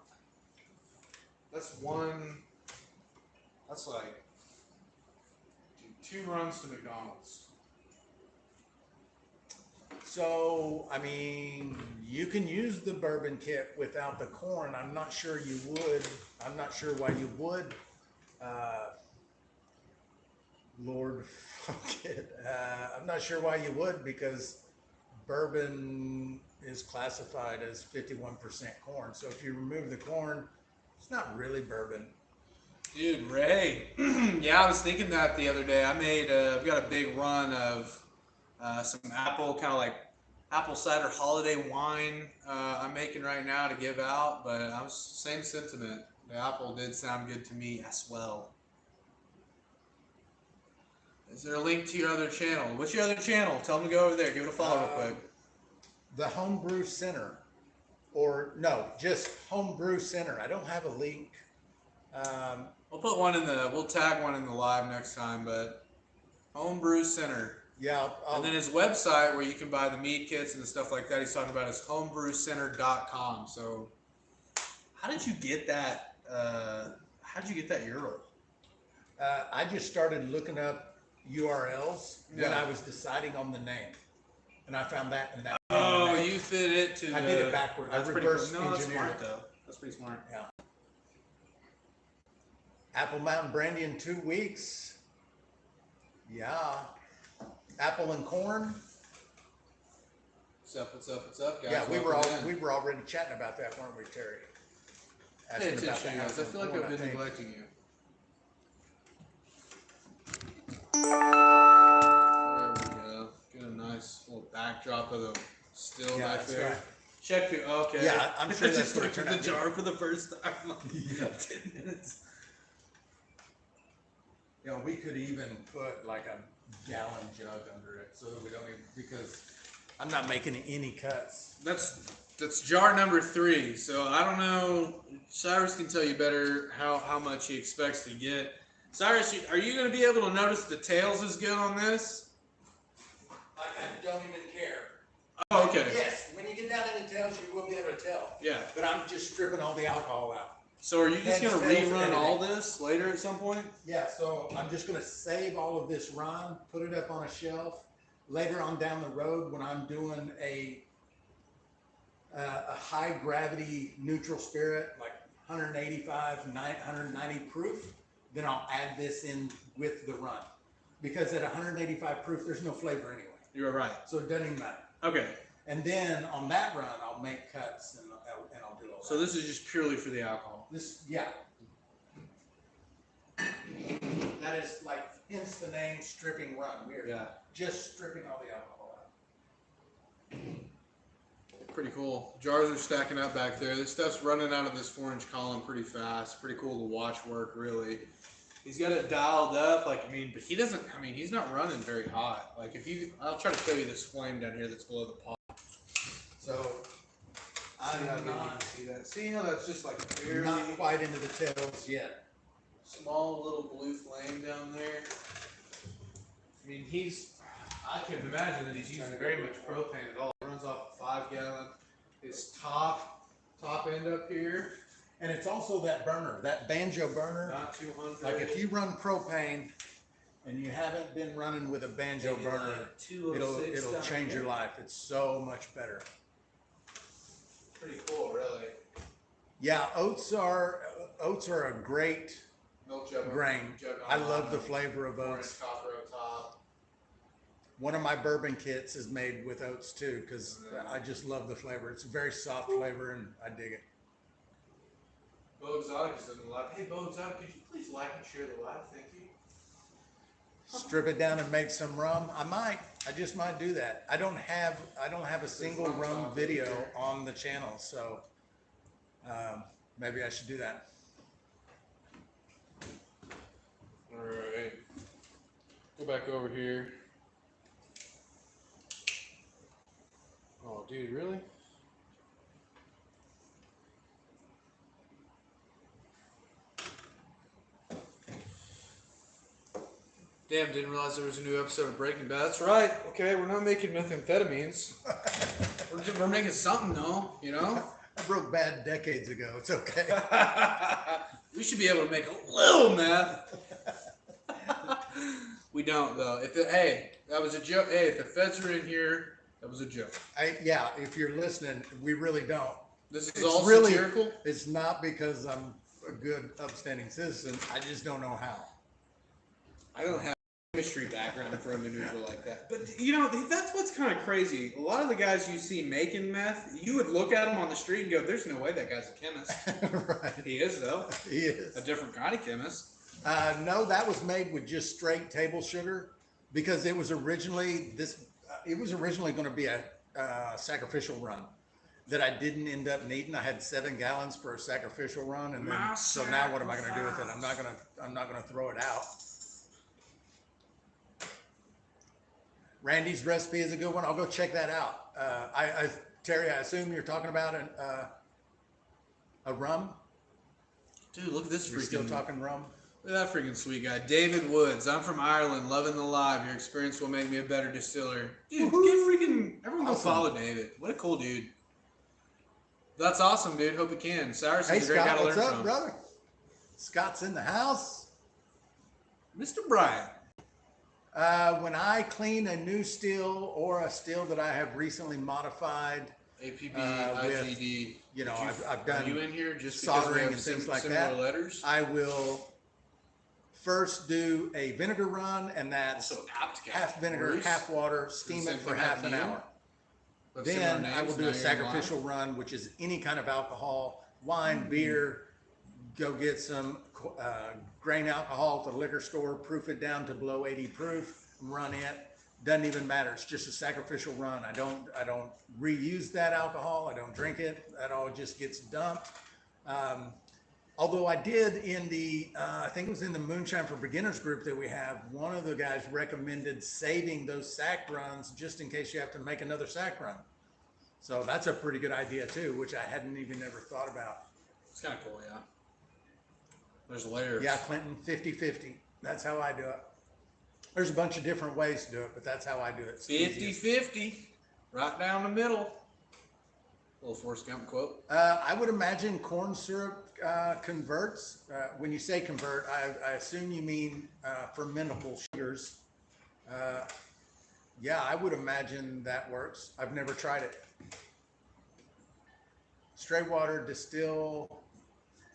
[SPEAKER 2] That's one. That's like 2 runs to McDonald's.
[SPEAKER 1] So, I mean, you can use the bourbon kit without the corn. I'm not sure you would. I'm not sure why you would. Lord, fuck it. I'm not sure why you would, because bourbon is classified as 51% corn. So if you remove the corn, it's not really bourbon.
[SPEAKER 2] Dude, Ray. Yeah, I was thinking that the other day. I've got a big run of some apple, kind of like apple cider holiday wine I'm making right now to give out, but I was same sentiment. The apple did sound good to me as well. Is there a link to your other channel? What's your other channel? Tell them to go over there. Give it a follow real quick.
[SPEAKER 1] The Homebrew Center, or no, just Homebrew Center. I don't have a link.
[SPEAKER 2] We'll tag one in the live next time, but Homebrew Center.
[SPEAKER 1] Yeah.
[SPEAKER 2] And then his website where you can buy the mead kits and the stuff like that he's talking about is homebrewcenter.com. So how did you get that? How did you get that URL?
[SPEAKER 1] I just started looking up URLs when I was deciding on the name, and I found that. And that.
[SPEAKER 2] Oh, you fit it to.
[SPEAKER 1] I did it backward. I reverse
[SPEAKER 2] No, that's
[SPEAKER 1] engineered
[SPEAKER 2] smart
[SPEAKER 1] it.
[SPEAKER 2] though. That's pretty smart.
[SPEAKER 1] Yeah. Apple Mountain Brandy in 2 weeks. Yeah. Apple and corn.
[SPEAKER 2] What's up? What's up? What's up, guys?
[SPEAKER 1] Yeah, we
[SPEAKER 2] Welcome in.
[SPEAKER 1] were already chatting about that, weren't we, Terry?
[SPEAKER 2] Pay
[SPEAKER 1] Asking about
[SPEAKER 2] attention,
[SPEAKER 1] the
[SPEAKER 2] guys. I
[SPEAKER 1] apple
[SPEAKER 2] feel like
[SPEAKER 1] and
[SPEAKER 2] I've been
[SPEAKER 1] corn, I think.
[SPEAKER 2] neglecting you. There we go. Get a nice little backdrop of the still
[SPEAKER 1] Yeah,
[SPEAKER 2] right
[SPEAKER 1] that's
[SPEAKER 2] there.
[SPEAKER 1] right.
[SPEAKER 2] Check the okay.
[SPEAKER 1] Yeah, I'm sure
[SPEAKER 2] I
[SPEAKER 1] that's
[SPEAKER 2] just
[SPEAKER 1] gonna
[SPEAKER 2] looked
[SPEAKER 1] turn
[SPEAKER 2] at the
[SPEAKER 1] out
[SPEAKER 2] jar for the first time.
[SPEAKER 1] Yeah.
[SPEAKER 2] 10 minutes.
[SPEAKER 1] You know, we could even put like a gallon jug under it so that we don't even, because I'm not making any cuts.
[SPEAKER 2] That's jar number 3. So I don't know. Cyrus can tell you better how much he expects to get. Cyrus, are you going to be able to notice the tails is good on this?
[SPEAKER 1] I don't even care.
[SPEAKER 2] Oh, okay.
[SPEAKER 1] Yes, when you get down in the tails, you will be able to tell.
[SPEAKER 2] Yeah.
[SPEAKER 1] But I'm just stripping all the alcohol out.
[SPEAKER 2] So are you just
[SPEAKER 1] Heads,
[SPEAKER 2] gonna
[SPEAKER 1] tails,
[SPEAKER 2] rerun all
[SPEAKER 1] everything.
[SPEAKER 2] this later at some point?
[SPEAKER 1] Yeah, so I'm just gonna save all of this run, put it up on a shelf. Later on down the road, when I'm doing a high gravity neutral spirit, like 185, 190 proof, then I'll add this in with the run. Because at 185 proof, there's no flavor anyway.
[SPEAKER 2] You're right.
[SPEAKER 1] So it doesn't even matter.
[SPEAKER 2] Okay.
[SPEAKER 1] And then on that run, I'll make cuts and I'll do all that.
[SPEAKER 2] So this is just purely for the alcohol.
[SPEAKER 1] This, yeah. That is like, hence the name stripping run. We're just stripping all the alcohol out.
[SPEAKER 2] Pretty cool. Jars are stacking up back there. This stuff's running out of this 4-inch column pretty fast. Pretty cool to watch work, really. He's got it dialed up, like, I mean, but he doesn't, I mean, he's not running very hot. Like, if you, I'll try to show you this flame down here that's below the pot.
[SPEAKER 1] So, I'm not,
[SPEAKER 2] see that. See how that's just like barely
[SPEAKER 1] not quite into the tails yet.
[SPEAKER 2] small little blue flame down there. I mean, I can imagine that he's using very much propane at all. It runs off a 5-gallon. His top end up here,
[SPEAKER 1] And it's also that burner, that banjo burner.
[SPEAKER 2] not 200.
[SPEAKER 1] Like if you run propane and you haven't been running with a banjo
[SPEAKER 2] Maybe
[SPEAKER 1] burner,
[SPEAKER 2] like 206
[SPEAKER 1] it'll
[SPEAKER 2] down
[SPEAKER 1] change
[SPEAKER 2] here.
[SPEAKER 1] your life. It's so much better.
[SPEAKER 2] Pretty cool, really.
[SPEAKER 1] Yeah, oats are a great
[SPEAKER 2] Milk jug
[SPEAKER 1] grain.
[SPEAKER 2] jug
[SPEAKER 1] I
[SPEAKER 2] on
[SPEAKER 1] love the
[SPEAKER 2] bottom,
[SPEAKER 1] flavor of
[SPEAKER 2] 4-inch
[SPEAKER 1] oats.
[SPEAKER 2] copper up top.
[SPEAKER 1] One of my bourbon kits is made with oats too, because I just love the flavor. It's a very soft flavor and I dig it.
[SPEAKER 2] Bo Exotic is in the live. Hey, Bo Exotic, could you please like and share the live? Thank you.
[SPEAKER 1] Strip it down and make some rum. I just might do that. I don't have a single rum video on the channel, so maybe I should do that.
[SPEAKER 2] All right. Go back over here. Oh, dude, really? Damn, didn't realize there was a new episode of Breaking Bad. That's right. Okay, we're not making methamphetamines. we're making something, though, you know?
[SPEAKER 1] I broke bad decades ago. It's okay.
[SPEAKER 2] We should be able to make a little meth. We don't, though. Hey, that was a joke. Hey, if the feds are in here, that was a joke.
[SPEAKER 1] Yeah, if you're listening, we really don't.
[SPEAKER 2] This is
[SPEAKER 1] It's
[SPEAKER 2] all
[SPEAKER 1] really-
[SPEAKER 2] satirical?
[SPEAKER 1] It's not because I'm a good, upstanding citizen. I just don't know how.
[SPEAKER 2] I don't have a chemistry background for a maneuver like that. But, you know, that's what's kind of crazy. A lot of the guys you see making meth, you would look at them on the street and go, there's no way that guy's a chemist.
[SPEAKER 1] Right.
[SPEAKER 2] He is, though.
[SPEAKER 1] He is.
[SPEAKER 2] A different kind of chemist.
[SPEAKER 1] No, that was made with just straight table sugar because it was originally going to be a sacrificial run that I didn't end up needing. I had 7 gallons for a sacrificial run, and then so now what am I going to do with it? I'm not going to throw it out. Randy's recipe is a good one. I'll go check that out. Terry, I assume you're talking about a rum.
[SPEAKER 2] Dude, look at this
[SPEAKER 1] We're still
[SPEAKER 2] freaking...
[SPEAKER 1] talking rum.
[SPEAKER 2] Look at that freaking sweet guy. David Woods. I'm from Ireland, loving the live. Your experience will make me a better distiller. Dude, everyone go
[SPEAKER 1] Awesome.
[SPEAKER 2] follow David. What a cool dude. That's awesome, dude. Hope you can. Cyrus
[SPEAKER 1] Hey
[SPEAKER 2] is a great guy
[SPEAKER 1] Scott,
[SPEAKER 2] to
[SPEAKER 1] what's
[SPEAKER 2] learn
[SPEAKER 1] up,
[SPEAKER 2] from.
[SPEAKER 1] brother? Scott's in the house.
[SPEAKER 2] Mr. Brian.
[SPEAKER 1] When I clean a new still or a still that I have recently modified,
[SPEAKER 2] APB,
[SPEAKER 1] with,
[SPEAKER 2] IGD.
[SPEAKER 1] you know,
[SPEAKER 2] Did
[SPEAKER 1] I've
[SPEAKER 2] are
[SPEAKER 1] done
[SPEAKER 2] you in here just because we
[SPEAKER 1] soldering
[SPEAKER 2] have
[SPEAKER 1] and things like
[SPEAKER 2] similar
[SPEAKER 1] that.
[SPEAKER 2] letters?
[SPEAKER 1] I will first do a vinegar run, and that's
[SPEAKER 2] Also apt to
[SPEAKER 1] half vinegar,
[SPEAKER 2] worse.
[SPEAKER 1] half water, steam
[SPEAKER 2] Same
[SPEAKER 1] it for
[SPEAKER 2] thing
[SPEAKER 1] half an
[SPEAKER 2] happened to you?
[SPEAKER 1] hour.
[SPEAKER 2] With
[SPEAKER 1] Then
[SPEAKER 2] similar
[SPEAKER 1] I will
[SPEAKER 2] names,
[SPEAKER 1] do
[SPEAKER 2] now
[SPEAKER 1] a
[SPEAKER 2] you're
[SPEAKER 1] sacrificial run, which is any kind of alcohol, wine, beer. Go get some grain alcohol at the liquor store, proof it down to below 80 proof, run it. Doesn't even matter. It's just a sacrificial run. I don't reuse that alcohol. I don't drink it. That all just gets dumped. Although I did in the, I think it was in the Moonshine for Beginners group that we have, one of the guys recommended saving those sack runs just in case you have to make another sack run. So that's a pretty good idea too, which I hadn't even ever thought about.
[SPEAKER 2] It's kind of cool, yeah. There's layers.
[SPEAKER 1] Yeah, Clinton, 50-50. That's how I do it. There's a bunch of different ways to do it, but that's how I do it. It's easiest.
[SPEAKER 2] 50-50. Right down the middle. little Forrest Gump quote.
[SPEAKER 1] I would imagine corn syrup converts. When you say convert, I assume you mean fermentable sugars. Yeah, I would imagine that works. I've never tried it. Straight water, distill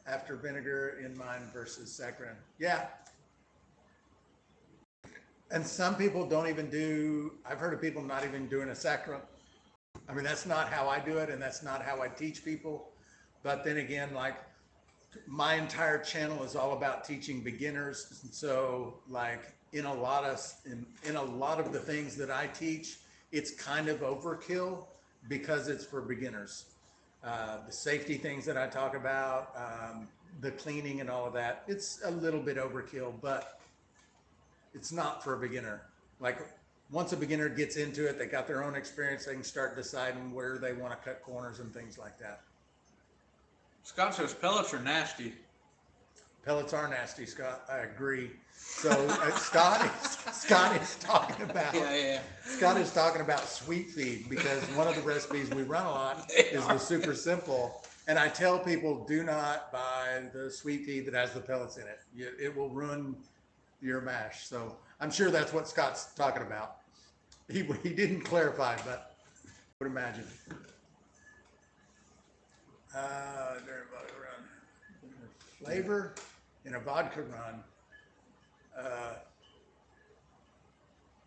[SPEAKER 1] after vinegar in mine versus saccharin. Yeah. And some people don't even do, I've heard of people not even doing a saccharin. I mean, that's not how I do it, and that's not how I teach people. But then again, like, my entire channel is all about teaching beginners. So like in a lot of the things that I teach, it's kind of overkill because it's for beginners. The safety things that I talk about, the cleaning and all of that, it's a little bit overkill, but it's not for a beginner. Like once a beginner gets into it, they got their own experience, they can start deciding where they want to cut corners and things like that.
[SPEAKER 2] Scott says pellets are nasty.
[SPEAKER 1] Pellets are nasty, Scott. I agree. So Scott is talking about Scott is talking about sweet feed, because one of the recipes we run a lot is the super simple. And I tell people, do not buy the sweet feed that has the pellets in it. It will ruin your mash. So I'm sure that's what Scott's talking about. He didn't clarify, but I would imagine. Flavor in a vodka run.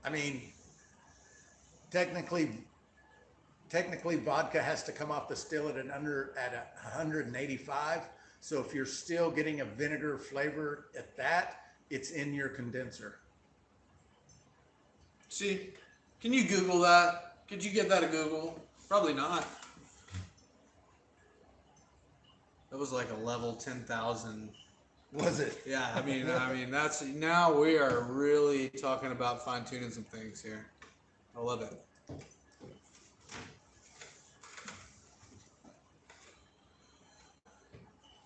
[SPEAKER 1] I mean, technically vodka has to come off the still at 185. So if you're still getting a vinegar flavor at that, it's in your condenser.
[SPEAKER 2] See, can you Google that? Could you get that a Google? Probably not. That was like a level 10,000.
[SPEAKER 1] Was it?
[SPEAKER 2] Yeah, I mean, that's, now we are really talking about fine tuning some things here. I love it.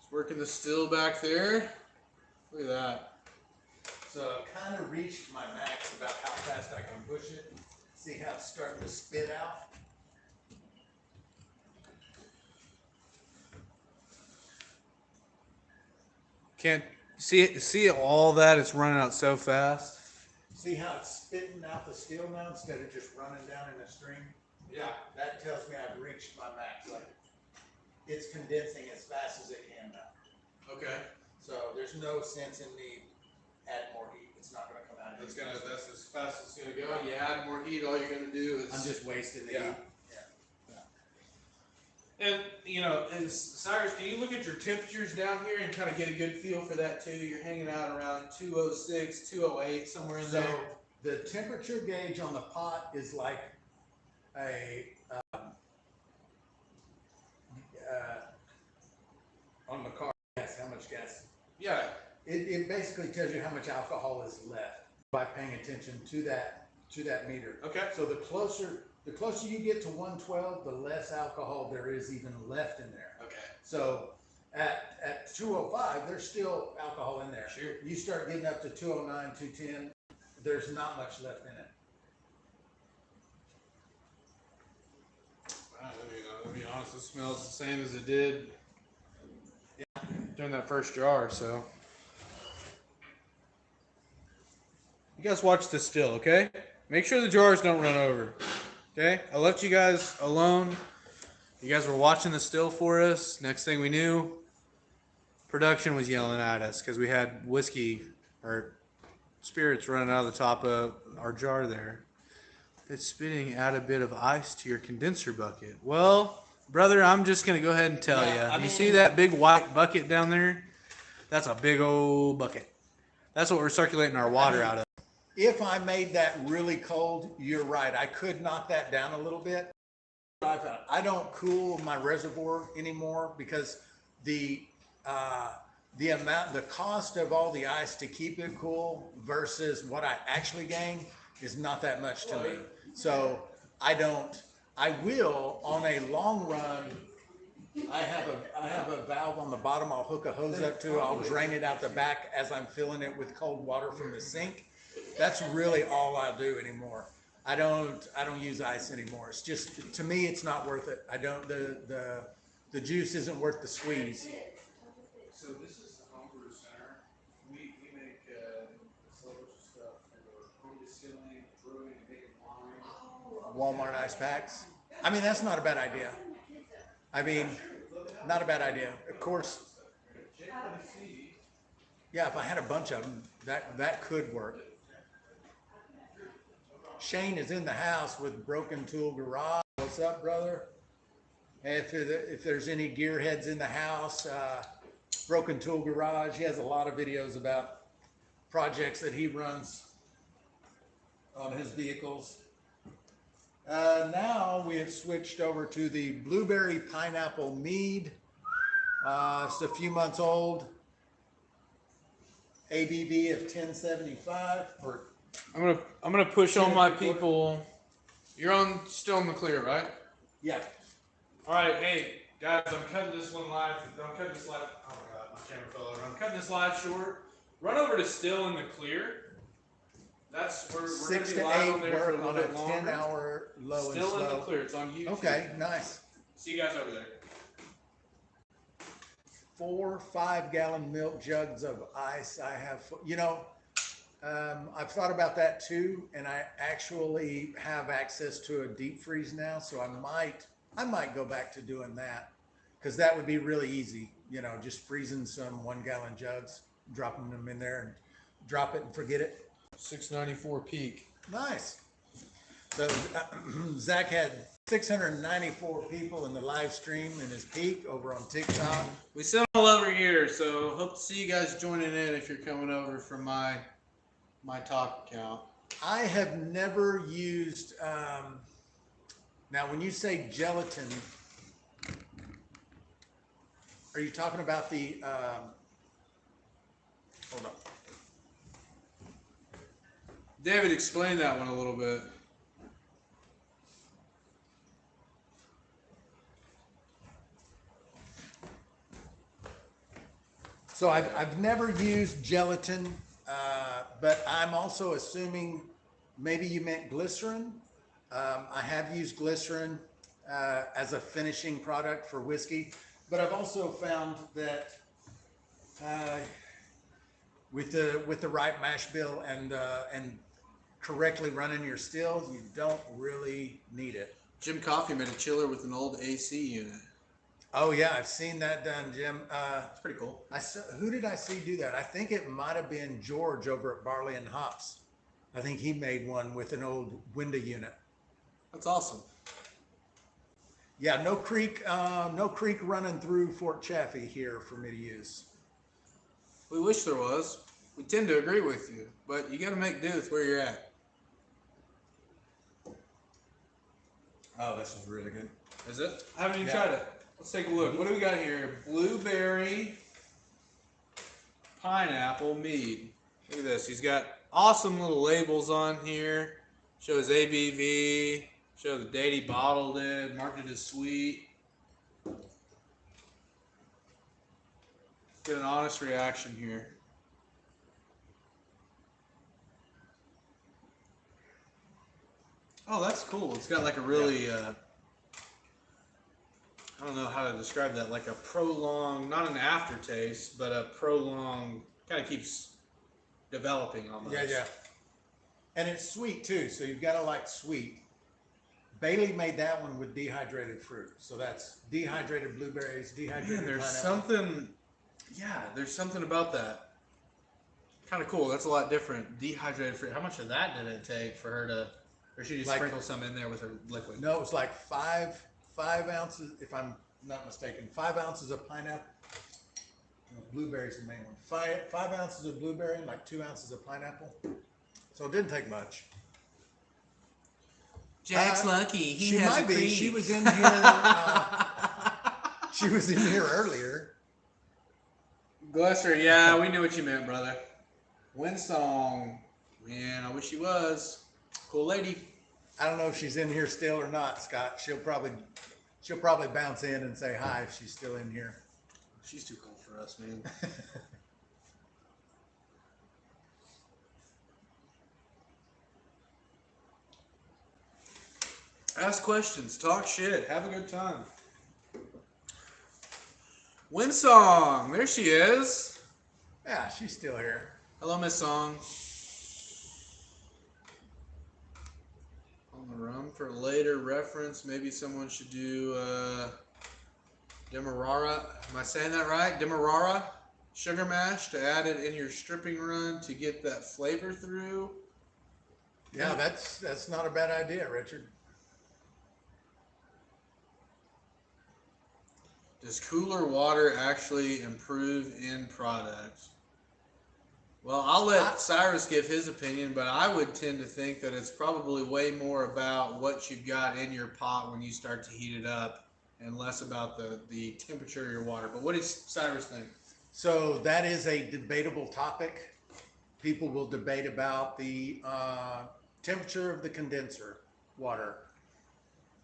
[SPEAKER 2] It's working the still back there. Look at that.
[SPEAKER 1] So I've kind of reached my max about how fast I can push it. See how it's starting to spit out?
[SPEAKER 2] Can't see all that. It's running out so fast.
[SPEAKER 1] See how it's spitting out the steel now instead of just running down in a stream?
[SPEAKER 2] Yeah.
[SPEAKER 1] That tells me I've reached my max. Like, it's condensing as fast as it can now.
[SPEAKER 2] Okay.
[SPEAKER 1] So there's no sense in me adding more heat. It's not going to come out.
[SPEAKER 2] That's as fast as it's gonna go. You add more heat, all you're gonna do is.
[SPEAKER 1] I'm just wasting the
[SPEAKER 2] Yeah.
[SPEAKER 1] heat.
[SPEAKER 2] And Cyrus, can you look at your temperatures down here and kind of get a good feel for that too? You're hanging out around 206, 208, somewhere in there.
[SPEAKER 1] So the temperature gauge on the pot is like a on the car. Gas, how much gas?
[SPEAKER 2] Yeah.
[SPEAKER 1] It basically tells you how much alcohol is left by paying attention to that meter.
[SPEAKER 2] Okay.
[SPEAKER 1] So the closer you get to 112, the less alcohol there is even left in there.
[SPEAKER 2] Okay.
[SPEAKER 1] So at 205, there's still alcohol in there.
[SPEAKER 2] Sure.
[SPEAKER 1] You start getting up to 209, 210, there's not much left in it.
[SPEAKER 2] Wow, to be honest, it smells the same as it did during that first jar. So you guys watch this still, okay? Make sure the jars don't run over. Okay, I left you guys alone. You guys were watching the still for us. Next thing we knew, production was yelling at us because we had whiskey or spirits running out of the top of our jar there. It's spitting out a bit of ice to your condenser bucket. Well, brother, I'm just going to go ahead and tell you. You see that big white bucket down there? That's a big old bucket. That's what we're circulating our water out of.
[SPEAKER 1] If I made that really cold, you're right. I could knock that down a little bit. I don't cool my reservoir anymore because the cost of all the ice to keep it cool versus what I actually gain is not that much to me. So I will on a long run. I have a valve on the bottom. I'll hook a hose up to. I'll drain it out the back as I'm filling it with cold water from the sink. That's really all I do anymore. I don't use ice anymore. It's just, to me, it's not worth it. I don't, the juice isn't worth the squeeze.
[SPEAKER 2] So this is the homebrew center. We make so much stuff for home distilling, brewing, and making wine.
[SPEAKER 1] Walmart ice packs. I mean, that's not a bad idea. I mean, not a bad idea. Of course, yeah, if I had a bunch of them, that could work. Shane is in the house with Broken Tool Garage. What's up, brother? If there's any gearheads in the house, Broken Tool Garage, he has a lot of videos about projects that he runs on his vehicles. Now we have switched over to the blueberry pineapple mead. It's a few months old. ABV of 1075 for.
[SPEAKER 2] I'm gonna push on my people. You're still in the clear, right?
[SPEAKER 1] Yeah.
[SPEAKER 2] All right, hey guys, I'm cutting this one live. I'm cutting this live. Oh my god, my camera fell over. I'm cutting this live short. Run over to Still in the Clear. That's we're
[SPEAKER 1] 6
[SPEAKER 2] gonna be
[SPEAKER 1] to
[SPEAKER 2] live
[SPEAKER 1] 8
[SPEAKER 2] on there for a
[SPEAKER 1] work
[SPEAKER 2] little
[SPEAKER 1] on a
[SPEAKER 2] bit longer.
[SPEAKER 1] 10-hour low and
[SPEAKER 2] Still in the
[SPEAKER 1] slow.
[SPEAKER 2] Clear. It's on YouTube.
[SPEAKER 1] Okay, nice.
[SPEAKER 2] See you guys over there.
[SPEAKER 1] 4 5-gallon milk jugs of ice. I have, I've thought about that too, and I actually have access to a deep freeze now, so I might go back to doing that, because that would be really easy. Just freezing some 1-gallon jugs, dropping them in there, and drop it and forget it.
[SPEAKER 2] 694 peak.
[SPEAKER 1] Nice. So Zach had 694 people in the live stream in his peak over on TikTok.
[SPEAKER 2] We sit all over here, so hope to see you guys joining in if you're coming over from my talk account.
[SPEAKER 1] I have never used, now when you say gelatin, are you talking about the, hold on.
[SPEAKER 2] David, explain that one a little bit.
[SPEAKER 1] So I've never used gelatin, but I'm also assuming maybe you meant glycerin. I have used glycerin as a finishing product for whiskey, but I've also found that with the right mash bill and correctly running your stills, you don't really need it.
[SPEAKER 2] Jim Coffey made a chiller with an old AC unit.
[SPEAKER 1] Oh yeah, I've seen that done, Jim.
[SPEAKER 2] It's pretty cool.
[SPEAKER 1] Who did I see do that? I think it might have been George over at Barley and Hops. I think he made one with an old window unit.
[SPEAKER 2] That's awesome.
[SPEAKER 1] Yeah, no creek running through Fort Chaffee here for me to use.
[SPEAKER 2] We wish there was. We tend to agree with you, but you got to make do with where you're at.
[SPEAKER 1] Oh, this is really good.
[SPEAKER 2] Is it? I haven't even
[SPEAKER 1] Yeah.
[SPEAKER 2] tried it. Let's take a look. What do we got here? Blueberry pineapple mead. Look at this. He's got awesome little labels on here. Shows ABV. Show the date he bottled it. Marked it as sweet. Get an honest reaction here. Oh, that's cool. It's got like a really, I don't know how to describe that, like a prolonged, not an aftertaste, but a prolonged, kind of keeps developing almost.
[SPEAKER 1] Yeah. And it's sweet too, so you've got to like sweet. Bailey made that one with dehydrated fruit. So that's dehydrated blueberries, dehydrated
[SPEAKER 2] Man, there's
[SPEAKER 1] pineapple.
[SPEAKER 2] there's something about that. Kind of cool. That's a lot different. Dehydrated fruit. How much of that did it take for her to, or she just
[SPEAKER 1] Like-
[SPEAKER 2] sprinkle some in there with her liquid?
[SPEAKER 1] No, it was like five ounces, if I'm not mistaken, 5 ounces of pineapple. No, blueberries the main one. Five ounces of blueberry and like 2 ounces of pineapple. So it didn't take much.
[SPEAKER 2] Jack's lucky.
[SPEAKER 1] She might be. She was in here. She was in here earlier.
[SPEAKER 2] Bless her. Yeah, we knew what you meant, brother. Windsong. Man, I wish she was. Cool lady.
[SPEAKER 1] I don't know if she's in here still or not, Scott. She'll probably bounce in and say hi if she's still in here.
[SPEAKER 2] She's too cool for us, man. Ask questions, talk shit, have a good time. Winsong, there she is.
[SPEAKER 1] Yeah, she's still here.
[SPEAKER 2] Hello, Miss Song. On the rum for later reference, maybe someone should do Demerara. Am I saying that right? Demerara sugar mash to add it in your stripping run to get that flavor through.
[SPEAKER 1] Yeah, that's not a bad idea, Richard.
[SPEAKER 2] Does cooler water actually improve end product? Well, I'll let Cyrus give his opinion, but I would tend to think that it's probably way more about what you've got in your pot when you start to heat it up and less about the temperature of your water. But what does Cyrus think?
[SPEAKER 1] So that is a debatable topic. People will debate about the temperature of the condenser water.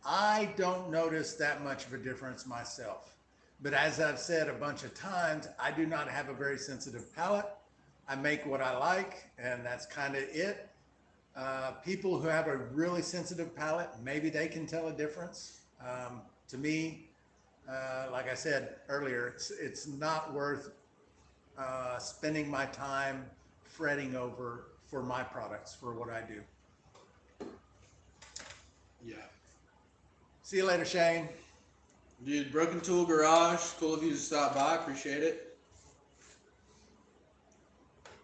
[SPEAKER 1] I don't notice that much of a difference myself. But as I've said a bunch of times, I do not have a very sensitive palate. I make what I like, and that's kind of it. People who have a really sensitive palate, maybe they can tell a difference. To me, like I said earlier, it's not worth spending my time fretting over for my products, for what I do.
[SPEAKER 2] Yeah.
[SPEAKER 1] See you later, Shane.
[SPEAKER 2] Dude, Broken Tool Garage, cool of you to stop by, appreciate it.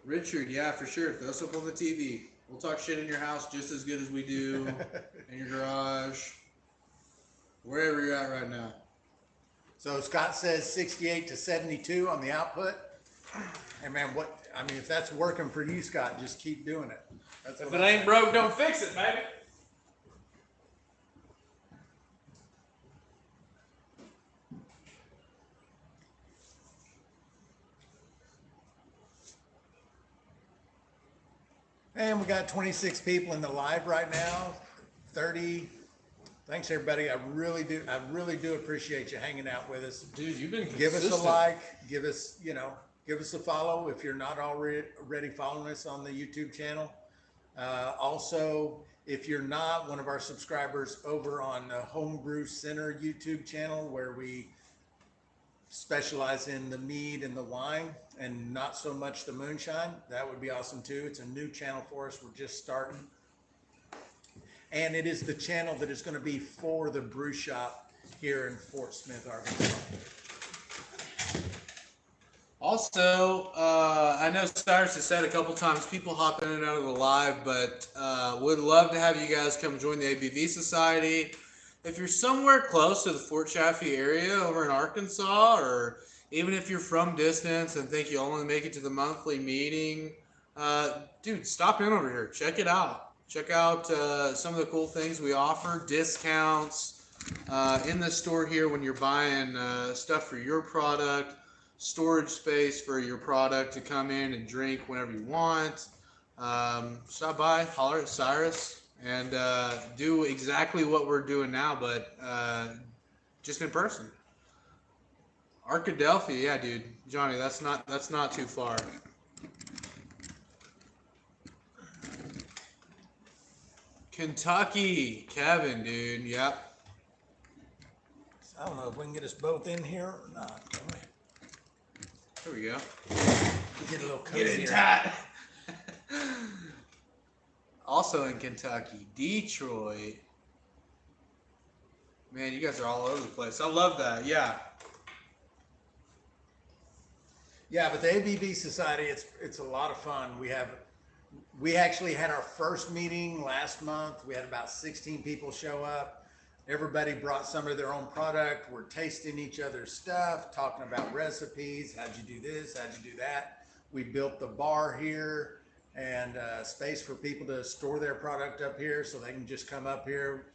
[SPEAKER 2] Richard, yeah, for sure. Throw us up on the TV. We'll talk shit in your house just as good as we do in your garage, wherever you're at right now.
[SPEAKER 1] So Scott says 68 to 72 on the output. Hey man, if that's working for you, Scott, just keep doing it. That's
[SPEAKER 2] If it ain't broke, don't fix it, baby.
[SPEAKER 1] And we got 26 people in the live right now. 30. Thanks everybody. I really do appreciate you hanging out with us.
[SPEAKER 2] Dude, you've been
[SPEAKER 1] Give
[SPEAKER 2] consistent.
[SPEAKER 1] us a like, give us a follow if you're not already following us on the YouTube channel. Also, if you're not one of our subscribers over on the Homebrew Center YouTube channel, where we specialize in the mead and the wine and not so much the moonshine, that would be awesome too. It's a new channel for us. We're just starting. And it is the channel that is going to be for the brew shop here in Fort Smith, Arkansas.
[SPEAKER 2] Also, I know Cyrus has said a couple times people hop in and out of the live, but would love to have you guys come join the ABV Society. If you're somewhere close to the Fort Chaffee area over in Arkansas, or even if you're from distance and think you only make it to the monthly meeting, dude, stop in over here. Check it out. Check out some of the cool things we offer, discounts in the store here when you're buying stuff for your product, storage space for your product to come in and drink whenever you want. Stop by, holler at Cyrus, and do exactly what we're doing now, but just in person. Arkadelphia, yeah, dude. Johnny, that's not too far. Kentucky, Kevin, dude. Yep.
[SPEAKER 1] I don't know if we can get us both in here or not. Can we?
[SPEAKER 2] There we go.
[SPEAKER 1] Get a little cozy
[SPEAKER 2] Get it
[SPEAKER 1] here.
[SPEAKER 2] tight. Also in Kentucky, Detroit. Man, you guys are all over the place. I love that. Yeah.
[SPEAKER 1] Yeah, but the ABV Society, it's a lot of fun. We actually had our first meeting last month. We had about 16 people show up. Everybody brought some of their own product. We're tasting each other's stuff, talking about recipes. How'd you do this? How'd you do that? We built the bar here and space for people to store their product up here so they can just come up here,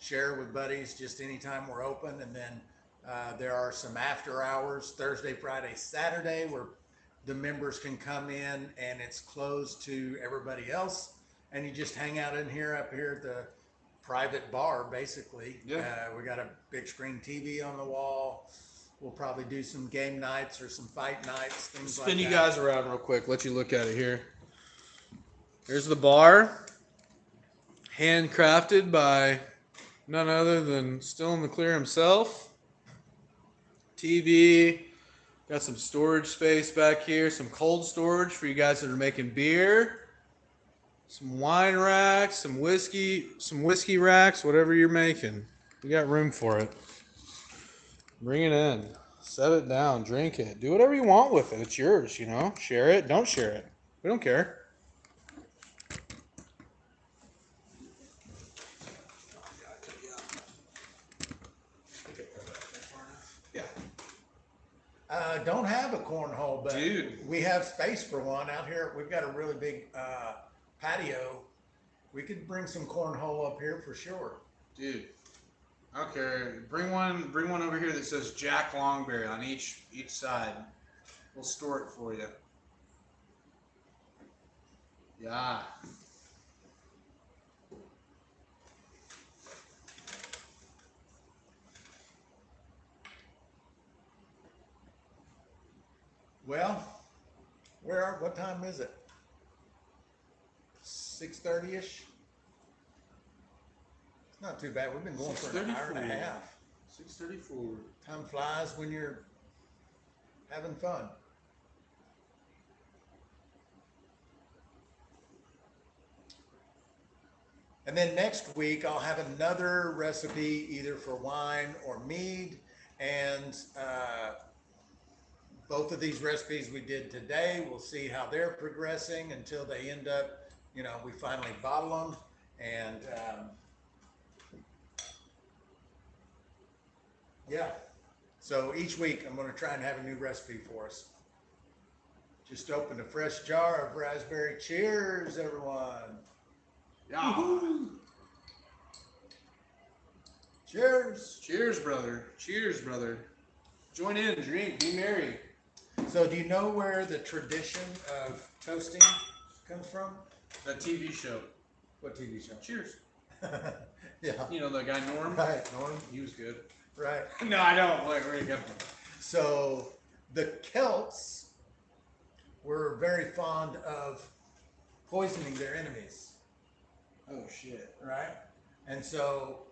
[SPEAKER 1] share with buddies just anytime we're open. And then there are some after hours, Thursday, Friday, Saturday, where the members can come in and it's closed to everybody else. And you just hang out in here, up here at the private bar, basically.
[SPEAKER 2] Yeah.
[SPEAKER 1] We got a big screen TV on the wall. We'll probably do some game nights or some fight nights, things like that.
[SPEAKER 2] Spin you guys around real quick. Let you look at it here. Here's the bar. Handcrafted by None other than Still in the Clear himself. TV. Got some storage space back here. Some cold storage for you guys that are making beer. Some wine racks, some whiskey racks, whatever you're making. You got room for it. Bring it in. Set it down. Drink it. Do whatever you want with it. It's yours, you know. Share it. Don't share it. We don't care. Yeah.
[SPEAKER 1] Don't have a cornhole, but
[SPEAKER 2] Dude.
[SPEAKER 1] we have space for one out here. We've got a really big patio. We could bring some cornhole up here for sure.
[SPEAKER 2] Dude. I don't care. Bring one over here that says Jack Longberry on each side. We'll store it for you. Yeah.
[SPEAKER 1] Well, what time is it? 6:30-ish? It's not too bad. We've been going for an hour and a half.
[SPEAKER 2] 6:34.
[SPEAKER 1] Time flies when you're having fun. And then next week I'll have another recipe either for wine or mead, and both of these recipes we did today, we'll see how they're progressing until they end up, we finally bottle them. And yeah, so each week I'm going to try and have a new recipe for us. Just opened a fresh jar of raspberry. Cheers, everyone.
[SPEAKER 2] Yeah.
[SPEAKER 1] Woo-hoo. Cheers.
[SPEAKER 2] Cheers, brother. Cheers, brother. Join in, drink, be merry.
[SPEAKER 1] So do you know where the tradition of toasting comes from?
[SPEAKER 2] That TV show.
[SPEAKER 1] What TV show?
[SPEAKER 2] Cheers.
[SPEAKER 1] Yeah.
[SPEAKER 2] You know the guy Norm?
[SPEAKER 1] Right, Norm.
[SPEAKER 2] He was good.
[SPEAKER 1] Right.
[SPEAKER 2] No, I don't. Wait, where you go?
[SPEAKER 1] So the Celts were very fond of poisoning their enemies.
[SPEAKER 2] Oh shit.
[SPEAKER 1] Right? And so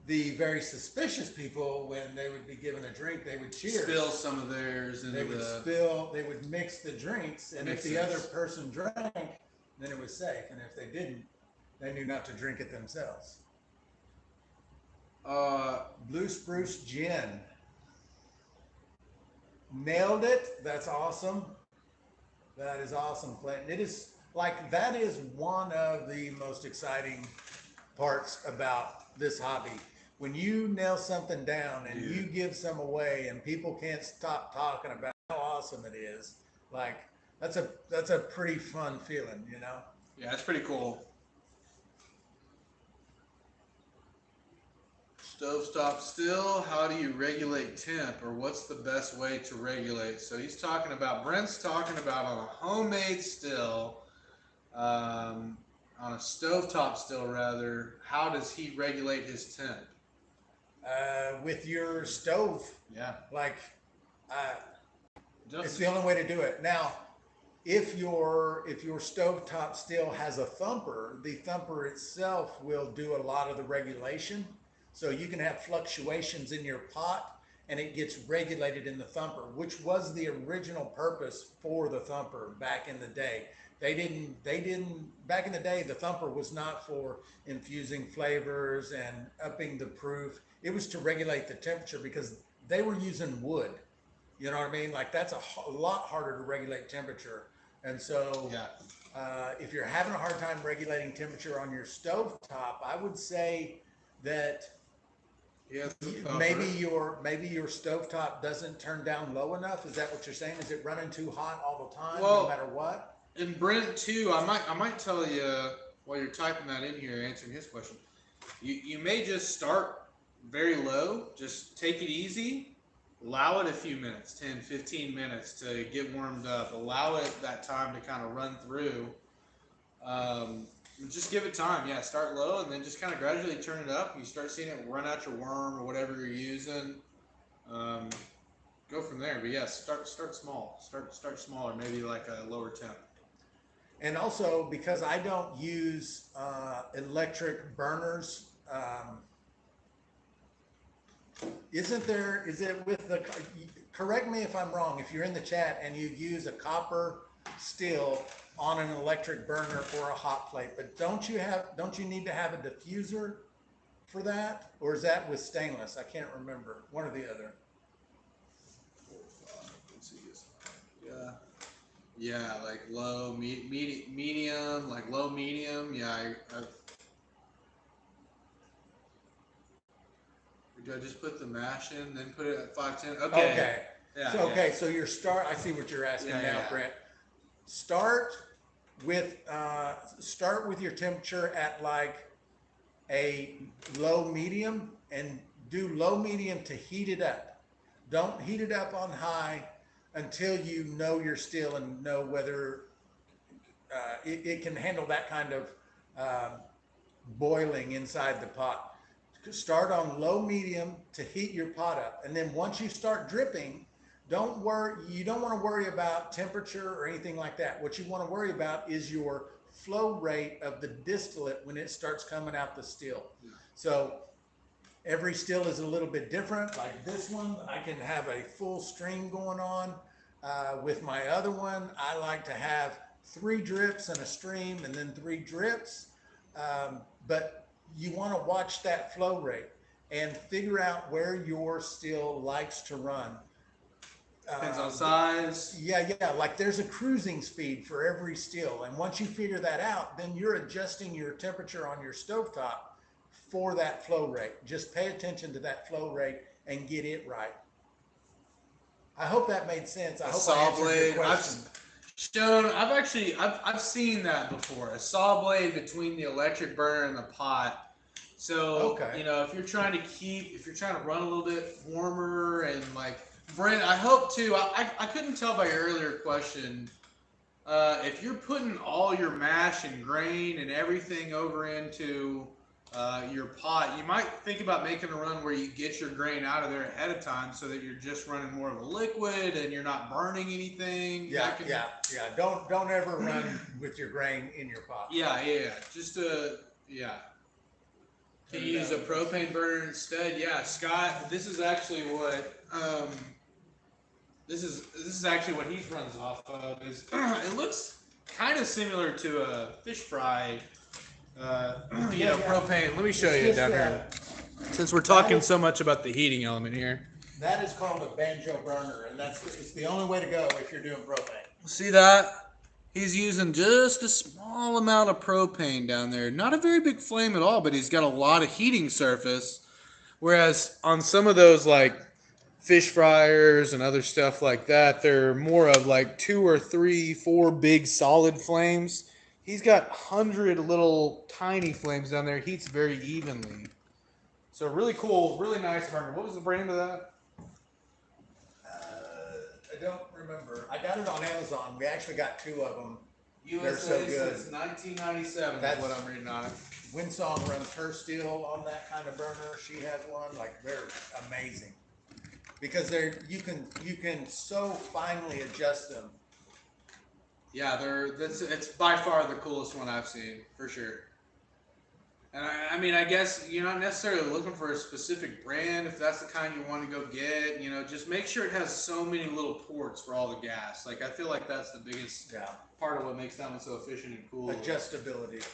[SPEAKER 1] the very suspicious people, when they would be given a drink, they would cheers.
[SPEAKER 2] Spill some of theirs into
[SPEAKER 1] they would mix the drinks, and if the other person drank, then it was safe. And if they didn't, they knew not to drink it themselves. Blue Spruce Gin. Nailed it. That's awesome. That is awesome, Clinton. That is one of the most exciting parts about this hobby. When you nail something down and you give some away and people can't stop talking about how awesome it is, like that's a pretty fun feeling, you know?
[SPEAKER 2] Yeah, it's pretty cool. Stovetop still, how do you regulate temp, or what's the best way to regulate? So Brent's talking about on a homemade still, on a stovetop still rather, how does he regulate his temp?
[SPEAKER 1] With your stove.
[SPEAKER 2] Yeah.
[SPEAKER 1] It's the only way to do it. Now, if your stovetop still has a thumper, the thumper itself will do a lot of the regulation. So you can have fluctuations in your pot and it gets regulated in the thumper, which was the original purpose for the thumper back in the day. They didn't back in the day, the thumper was not for infusing flavors and upping the proof. It was to regulate the temperature because they were using wood. You know what I mean? Like that's a lot harder to regulate temperature. And so if you're having a hard time regulating temperature on your stovetop, I would say that maybe your stovetop doesn't turn down low enough. Is that what you're saying? Is it running too hot all the time, no matter what?
[SPEAKER 2] And Brent too, I might tell you while you're typing that in here, answering his question. You may just start very low, just take it easy, allow it a few minutes, 10, 15 minutes to get warmed up, allow it that time to kind of run through. Just give it time. Yeah, start low and then just kind of gradually turn it up. You start seeing it run out your worm or whatever you're using. Go from there. But yeah, start small. Start smaller, maybe like a lower temp.
[SPEAKER 1] And also because I don't use electric burners Isn't there, is it with the, correct me if I'm wrong, if you're in the chat and you use a copper still on an electric burner or a hot plate, but don't you need to have a diffuser for that? Or is that with stainless? I can't remember, one or the other.
[SPEAKER 2] Yeah. Yeah, like low, medium, like low, medium. Yeah, do I just put the mash in, then put it at 510? Okay.
[SPEAKER 1] Okay.
[SPEAKER 2] Yeah,
[SPEAKER 1] So,
[SPEAKER 2] yeah.
[SPEAKER 1] okay, so I see what you're asking
[SPEAKER 2] Yeah,
[SPEAKER 1] now,
[SPEAKER 2] yeah.
[SPEAKER 1] Brent. Start with your temperature at like a low medium and do low medium to heat it up. Don't heat it up on high until you know your still and know whether it can handle that kind of boiling inside the pot. Start on low medium to heat your pot up, and then once you start dripping, don't worry. You don't want to worry about temperature or anything like that. What you want to worry about is your flow rate of the distillate when it starts coming out the still. So every still is a little bit different. Like this one, I can have a full stream going on. With my other one, I like to have 3 drips and a stream and then 3 drips. But you want to watch that flow rate and figure out where your still likes to run.
[SPEAKER 2] Depends on size.
[SPEAKER 1] Yeah. Like there's a cruising speed for every still. And once you figure that out, then you're adjusting your temperature on your stovetop for that flow rate. Just pay attention to that flow rate and get it right. I hope that made sense. I hope I answered your question.
[SPEAKER 2] I've seen that before. A saw blade between the electric burner and the pot. So,
[SPEAKER 1] Okay.
[SPEAKER 2] you know, if you're trying to run a little bit warmer and like, Brent, I hope too, I couldn't tell by your earlier question, if you're putting all your mash and grain and everything over into your pot, you might think about making a run where you get your grain out of there ahead of time so that you're just running more of a liquid and you're not burning anything.
[SPEAKER 1] Yeah. Don't ever run with your grain in your pot.
[SPEAKER 2] Yeah. Just to use a propane burner instead. Yeah, Scott, this is actually what this is actually what he runs off of. It looks kind of similar to a fish fry. Propane. Let me show you down here. Since we're talking so much about the heating element here.
[SPEAKER 1] That is called a banjo burner, and it's the only way to go if you're doing propane.
[SPEAKER 2] See that? He's using just a small amount of propane down there. Not a very big flame at all, but he's got a lot of heating surface. Whereas on some of those like fish fryers and other stuff like that, they're more of like 2 or 3, 4 big solid flames. He's got 100 little tiny flames down there. Heats very evenly. So really cool, really nice burner. What was the brand of that?
[SPEAKER 1] I don't remember. I got it on Amazon. We actually got 2 of them.
[SPEAKER 2] USA
[SPEAKER 1] They're so good.
[SPEAKER 2] since 1997.
[SPEAKER 1] That's
[SPEAKER 2] what I'm reading on it.
[SPEAKER 1] Windsong runs her steel on that kind of burner. She has one. Like they're amazing because you can so finely adjust them.
[SPEAKER 2] Yeah, it's by far the coolest one I've seen for sure. And I mean, I guess you're not necessarily looking for a specific brand if that's the kind you want to go get. You know, just make sure it has so many little ports for all the gas. Like I feel like that's the biggest part of what makes that one so efficient and cool.
[SPEAKER 1] Adjustability.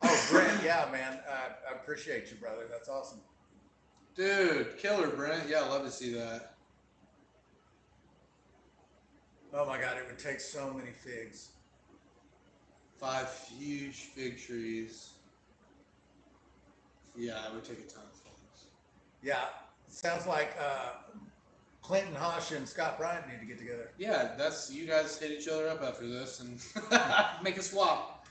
[SPEAKER 1] Oh, Brent, yeah, man. I appreciate you, brother. That's awesome.
[SPEAKER 2] Dude, killer, Brent. Yeah, I love to see that.
[SPEAKER 1] Oh my God, it would take so many figs.
[SPEAKER 2] 5 huge fig trees. Yeah, it would take a ton of figs.
[SPEAKER 1] Yeah, sounds like Clinton Hosh and Scott Bryant need to get together.
[SPEAKER 2] Yeah, you guys hit each other up after this and make a swap.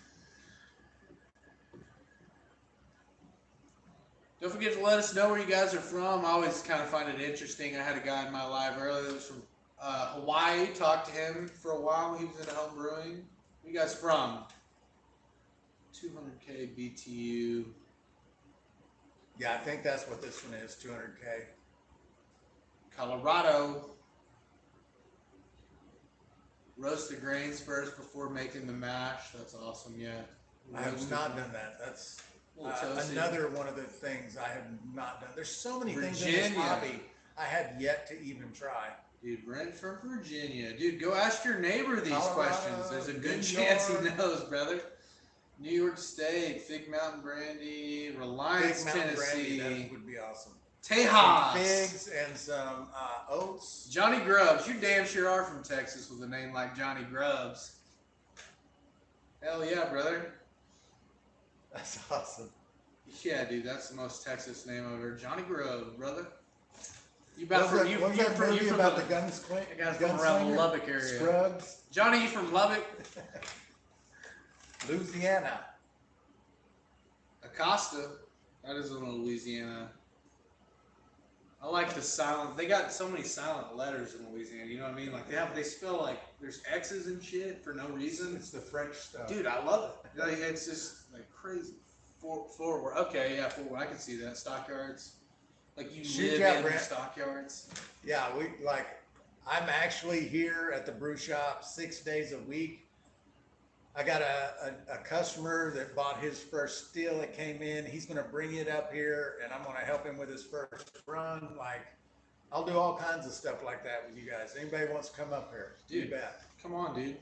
[SPEAKER 2] Don't forget to let us know where you guys are from. I always kind of find it interesting. I had a guy in my live earlier that was from Hawaii. Talked to him for a while. He was into home brewing. Where you guys from? 200K BTU.
[SPEAKER 1] Yeah, I think that's what this one is, 200K.
[SPEAKER 2] Colorado. Roast the grains first before making the mash. That's awesome, yeah.
[SPEAKER 1] I have not done that. Another one of the things I have not done. There's so many things in this
[SPEAKER 2] Virginia.
[SPEAKER 1] hobby I have yet to even try.
[SPEAKER 2] Dude, Brent from Virginia. Dude, go ask your neighbor these
[SPEAKER 1] Colorado,
[SPEAKER 2] questions. There's a good
[SPEAKER 1] New
[SPEAKER 2] chance he
[SPEAKER 1] York.
[SPEAKER 2] knows, brother. New York State, Fig Mountain Brandy, Reliance,
[SPEAKER 1] Big Mountain Brandy,
[SPEAKER 2] Tennessee,
[SPEAKER 1] that would be awesome. Some
[SPEAKER 2] Tejas,
[SPEAKER 1] figs and some oats.
[SPEAKER 2] Johnny Grubs. You damn sure are from Texas with a name like Johnny Grubs. Hell yeah, brother.
[SPEAKER 1] That's awesome.
[SPEAKER 2] Yeah, dude, that's the most Texas name I've heard. Johnny Grubs, brother. You
[SPEAKER 1] What
[SPEAKER 2] about
[SPEAKER 1] was
[SPEAKER 2] from
[SPEAKER 1] that,
[SPEAKER 2] you?
[SPEAKER 1] what was
[SPEAKER 2] You
[SPEAKER 1] that
[SPEAKER 2] from
[SPEAKER 1] movie
[SPEAKER 2] you from
[SPEAKER 1] about
[SPEAKER 2] the
[SPEAKER 1] the gunslinger?
[SPEAKER 2] guys from around the Lubbock area.
[SPEAKER 1] Scrubs,
[SPEAKER 2] Johnny, you from Lubbock?
[SPEAKER 1] Louisiana.
[SPEAKER 2] Acosta. That is in Louisiana. I like the silent. They got so many silent letters in Louisiana. You know what I mean? Like they spell like there's X's and shit for no reason.
[SPEAKER 1] It's the French stuff.
[SPEAKER 2] Dude, I love it. Like, it's just like crazy. Forward. Okay, yeah, forward. I can see that. Stockyards. Like you
[SPEAKER 1] Shoot
[SPEAKER 2] live
[SPEAKER 1] out,
[SPEAKER 2] in the
[SPEAKER 1] Brent.
[SPEAKER 2] stockyards.
[SPEAKER 1] Yeah, I'm actually here at the brew shop 6 days a week. I got a customer that bought his first still that came in. He's going to bring it up here, and I'm going to help him with his first run. Like, I'll do all kinds of stuff like that with you guys. Anybody wants to come up here?
[SPEAKER 2] Dude.
[SPEAKER 1] You bet.
[SPEAKER 2] Come on, dude.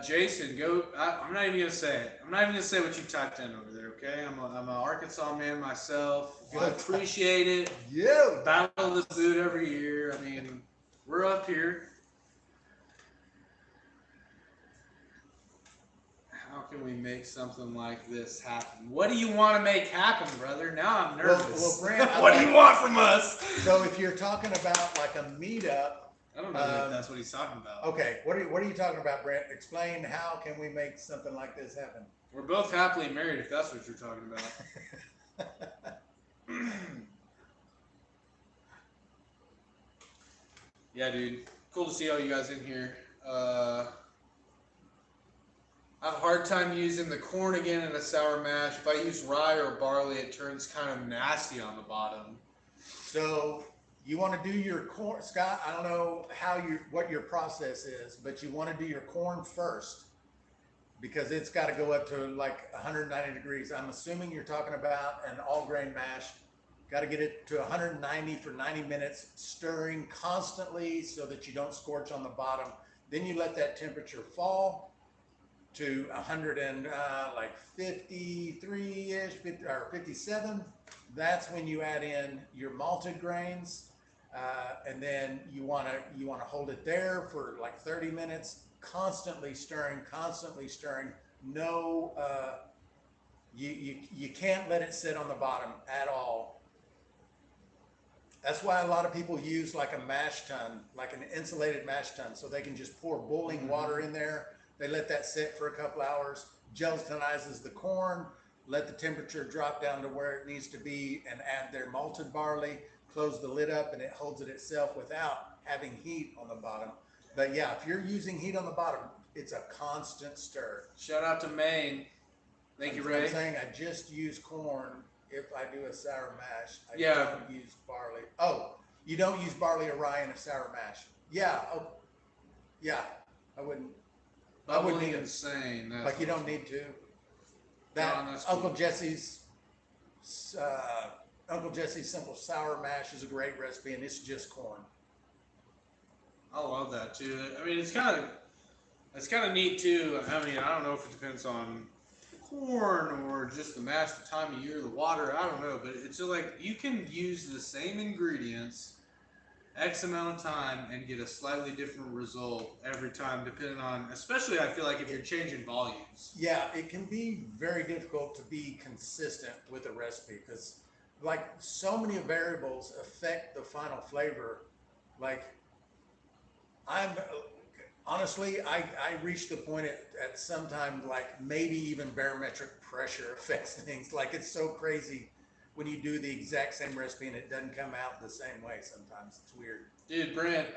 [SPEAKER 2] Jason, go. I'm not even gonna say it. I'm not even gonna say what you typed in over there. Okay, I'm an Arkansas man myself. I
[SPEAKER 1] Good.
[SPEAKER 2] appreciate it.
[SPEAKER 1] Yeah.
[SPEAKER 2] Battle of the Boot every year. I mean, we're up here. How can we make something like this happen? What do you want to make happen, brother? Now I'm nervous.
[SPEAKER 1] Well, Brant,
[SPEAKER 2] what do you want from us?
[SPEAKER 1] So if you're talking about like a meetup,
[SPEAKER 2] I don't know if that's what he's talking about.
[SPEAKER 1] okay, what are you talking about, Brent? Explain how can we make something like this happen?
[SPEAKER 2] We're both happily married, if that's what you're talking about. Yeah, dude. Cool to see all you guys in here. I have a hard time using the corn again in a sour mash. If I use rye or barley, it turns kind of nasty on the bottom.
[SPEAKER 1] So you want to do your corn, Scott? I don't know what your process is, but you want to do your corn first because it's got to go up to like 190 degrees. I'm assuming you're talking about an all grain mash. Got to get it to 190 for 90 minutes, stirring constantly so that you don't scorch on the bottom. Then you let that temperature fall to 53-ish or 57. That's when you add in your malted grains, and then you want to hold it there for like 30 minutes, constantly stirring. No, you can't let it sit on the bottom at all. That's why a lot of people use like a mash tun, like an insulated mash tun, so they can just pour boiling water in there. They let that sit for a couple hours, gelatinizes the corn, let the temperature drop down to where it needs to be, and add their malted barley, close the lid up, and it holds it itself without having heat on the bottom. But yeah, if you're using heat on the bottom, it's a constant stir.
[SPEAKER 2] Shout out to Maine. Thank you, Ray.
[SPEAKER 1] I'm saying I just use corn if I do a sour mash. I don't use barley. Oh, you don't use barley or rye in a sour mash? Yeah. Oh, yeah. I wouldn't.
[SPEAKER 2] Bubbling insane.
[SPEAKER 1] Like you don't need to.
[SPEAKER 2] That's cool.
[SPEAKER 1] Uncle Jesse's simple sour mash is a great recipe, and it's just corn.
[SPEAKER 2] I love that too. I mean, it's kind of neat too. I mean, I don't know if it depends on corn or just the mash, the time of year, the water. I don't know, but it's just like you can use the same ingredients X amount of time and get a slightly different result every time, depending on, especially I feel like if you're changing volumes.
[SPEAKER 1] Yeah, it can be very difficult to be consistent with a recipe because like so many variables affect the final flavor. Like I reached the point at some time, like maybe even barometric pressure affects things. Like it's so crazy when you do the exact same recipe and it doesn't come out the same way sometimes. It's weird.
[SPEAKER 2] Dude, Brent,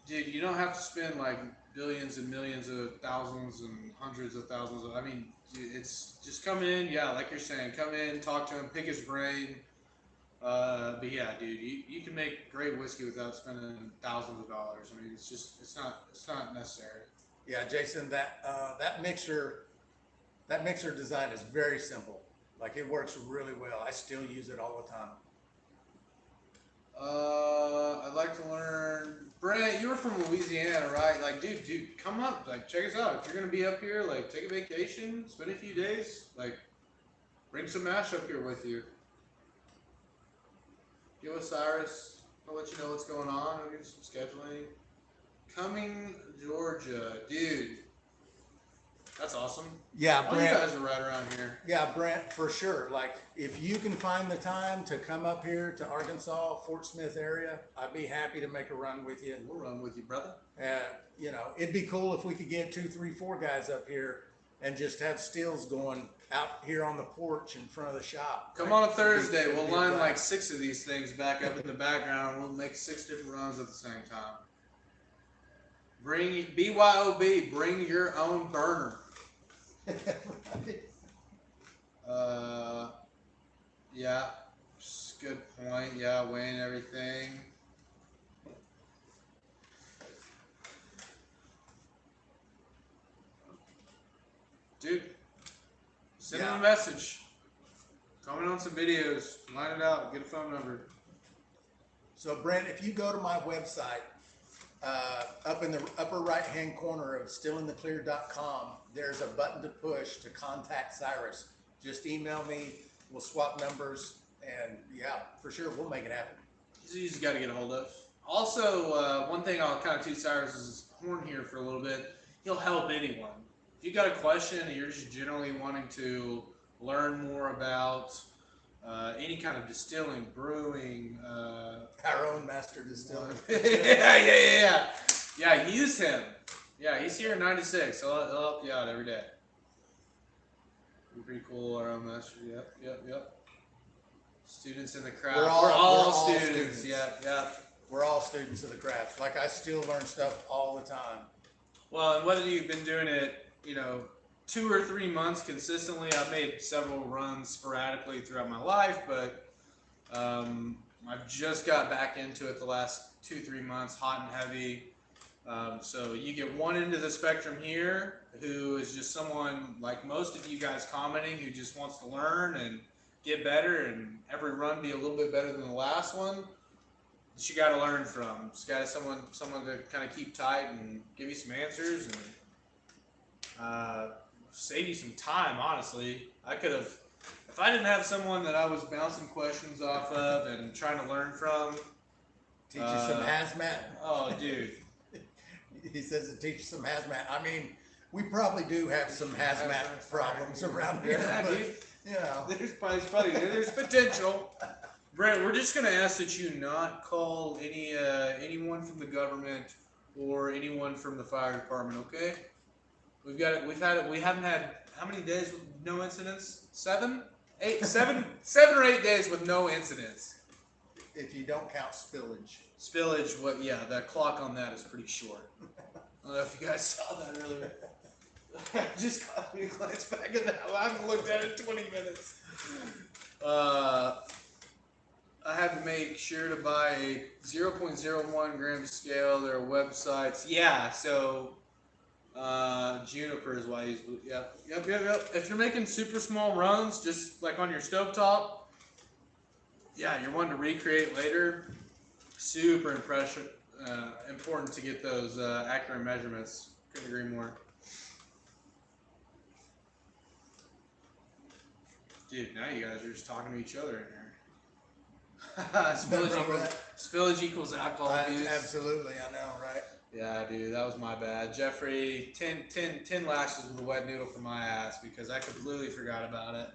[SPEAKER 2] you don't have to spend like billions and millions of thousands and hundreds of thousands of, I mean, dude, it's just come in, yeah, like you're saying, come in, talk to him, pick his brain. But yeah, dude, you can make great whiskey without spending thousands of dollars. I mean, it's not necessary.
[SPEAKER 1] Yeah, Jason, that mixer design is very simple. Like it works really well. I still use it all the time.
[SPEAKER 2] I'd like to learn. Brent, you were from Louisiana, right? Like, dude, come up. Like, check us out. If you're gonna be up here, like, take a vacation, spend a few days. Like, bring some mash up here with you. Give us Cyrus. I'll let you know what's going on. I'll give you some scheduling. Cumming, Georgia, dude. That's awesome.
[SPEAKER 1] Yeah,
[SPEAKER 2] All you
[SPEAKER 1] Brent.
[SPEAKER 2] guys are right around here.
[SPEAKER 1] Yeah, Brent, for sure. Like, if you can find the time to come up here to Arkansas, Fort Smith area, I'd be happy to make a run with you.
[SPEAKER 2] We'll run with you, brother.
[SPEAKER 1] You know, it'd be cool if we could get 2, 3, 4 guys up here and just have stills going out here on the porch in front of the shop.
[SPEAKER 2] Come
[SPEAKER 1] right?
[SPEAKER 2] on a Thursday.
[SPEAKER 1] It'd be
[SPEAKER 2] We'll
[SPEAKER 1] a
[SPEAKER 2] line
[SPEAKER 1] blast.
[SPEAKER 2] like 6 of these things back up in the background. We'll make 6 different runs at the same time. Bring BYOB. Bring your own burner. Yeah, good point. Yeah, weighing everything. Dude, send him a message. Comment on some videos. Line it out. Get a phone number.
[SPEAKER 1] So, Brent, if you go to my website, up in the upper right-hand corner of stillingtheclear.com, there's a button to push to contact Cyrus. Just email me. We'll swap numbers, and yeah, for sure, we'll make it happen.
[SPEAKER 2] He's an easy guy to get a hold of. Also, one thing I'll kind of toot Cyrus's horn here for a little bit. He'll help anyone. If you got a question and you're just generally wanting to learn more about any kind of distilling, brewing,
[SPEAKER 1] Our own master distiller.
[SPEAKER 2] Yeah, use him. Yeah, he's here at 96. He'll help you out every day. Pretty cool. Our own master. Yep. Students in the craft.
[SPEAKER 1] We're all
[SPEAKER 2] students.
[SPEAKER 1] students.
[SPEAKER 2] Yep.
[SPEAKER 1] We're all students of the craft. Like, I still learn stuff all the time.
[SPEAKER 2] Well, and whether you've been doing it, 2 or 3 months consistently, I've made several runs sporadically throughout my life, but I've just got back into it the last 2-3 months, hot and heavy. So you get one end of the spectrum here, who is just someone like most of you guys commenting, who just wants to learn and get better, and every run be a little bit better than the last one. That you got to learn from. Just got someone to kind of keep tight and give you some answers and save you some time. Honestly, I could have, if I didn't have someone that I was bouncing questions off of and trying to learn from.
[SPEAKER 1] Teach you some hazmat.
[SPEAKER 2] Oh, dude.
[SPEAKER 1] He says it teaches some hazmat. I mean, we probably do have some hazmat problems around here,
[SPEAKER 2] Yeah,
[SPEAKER 1] but,
[SPEAKER 2] dude.
[SPEAKER 1] There's
[SPEAKER 2] There's potential. Brent, we're just gonna ask that you not call anyone from the government or anyone from the fire department, okay? We haven't had how many days with no incidents? 7 or 8 days with no incidents.
[SPEAKER 1] if you don't count spillage.
[SPEAKER 2] Spillage, the clock on that is pretty short. I don't know if you guys saw that earlier. I just caught me a glance back at that. I haven't looked at it in 20 minutes. I had to make sure to buy a 0.01 gram scale. There are websites. Yeah, so Juniper is why I use. Yep. If you're making super small runs, just like on your stovetop, you're one to recreate later. Super important to get those accurate measurements. Couldn't agree more. Dude, now you guys are just talking to each other in here. Spillage equals alcohol abuse.
[SPEAKER 1] Absolutely, I know, right?
[SPEAKER 2] Yeah, dude, that was my bad. Jeffrey, 10 lashes with a wet noodle for my ass because I completely forgot about it.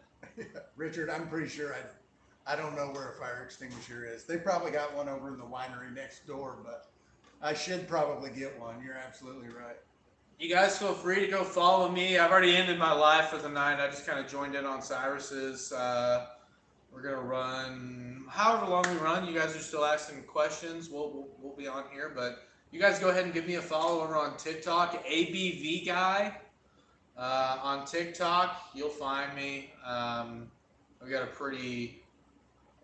[SPEAKER 1] Richard, I'm pretty sure I don't know where a fire extinguisher is. They probably got one over in the winery next door, but I should probably get one. You're absolutely right.
[SPEAKER 2] You guys feel free to go follow me. I've already ended my live for the night. I just kind of joined in on Cyrus's. We're gonna run however long we run. You guys are still asking questions. We'll be on here, but you guys go ahead and give me a follow over on TikTok, ABV Guy. On TikTok, you'll find me. I've got a pretty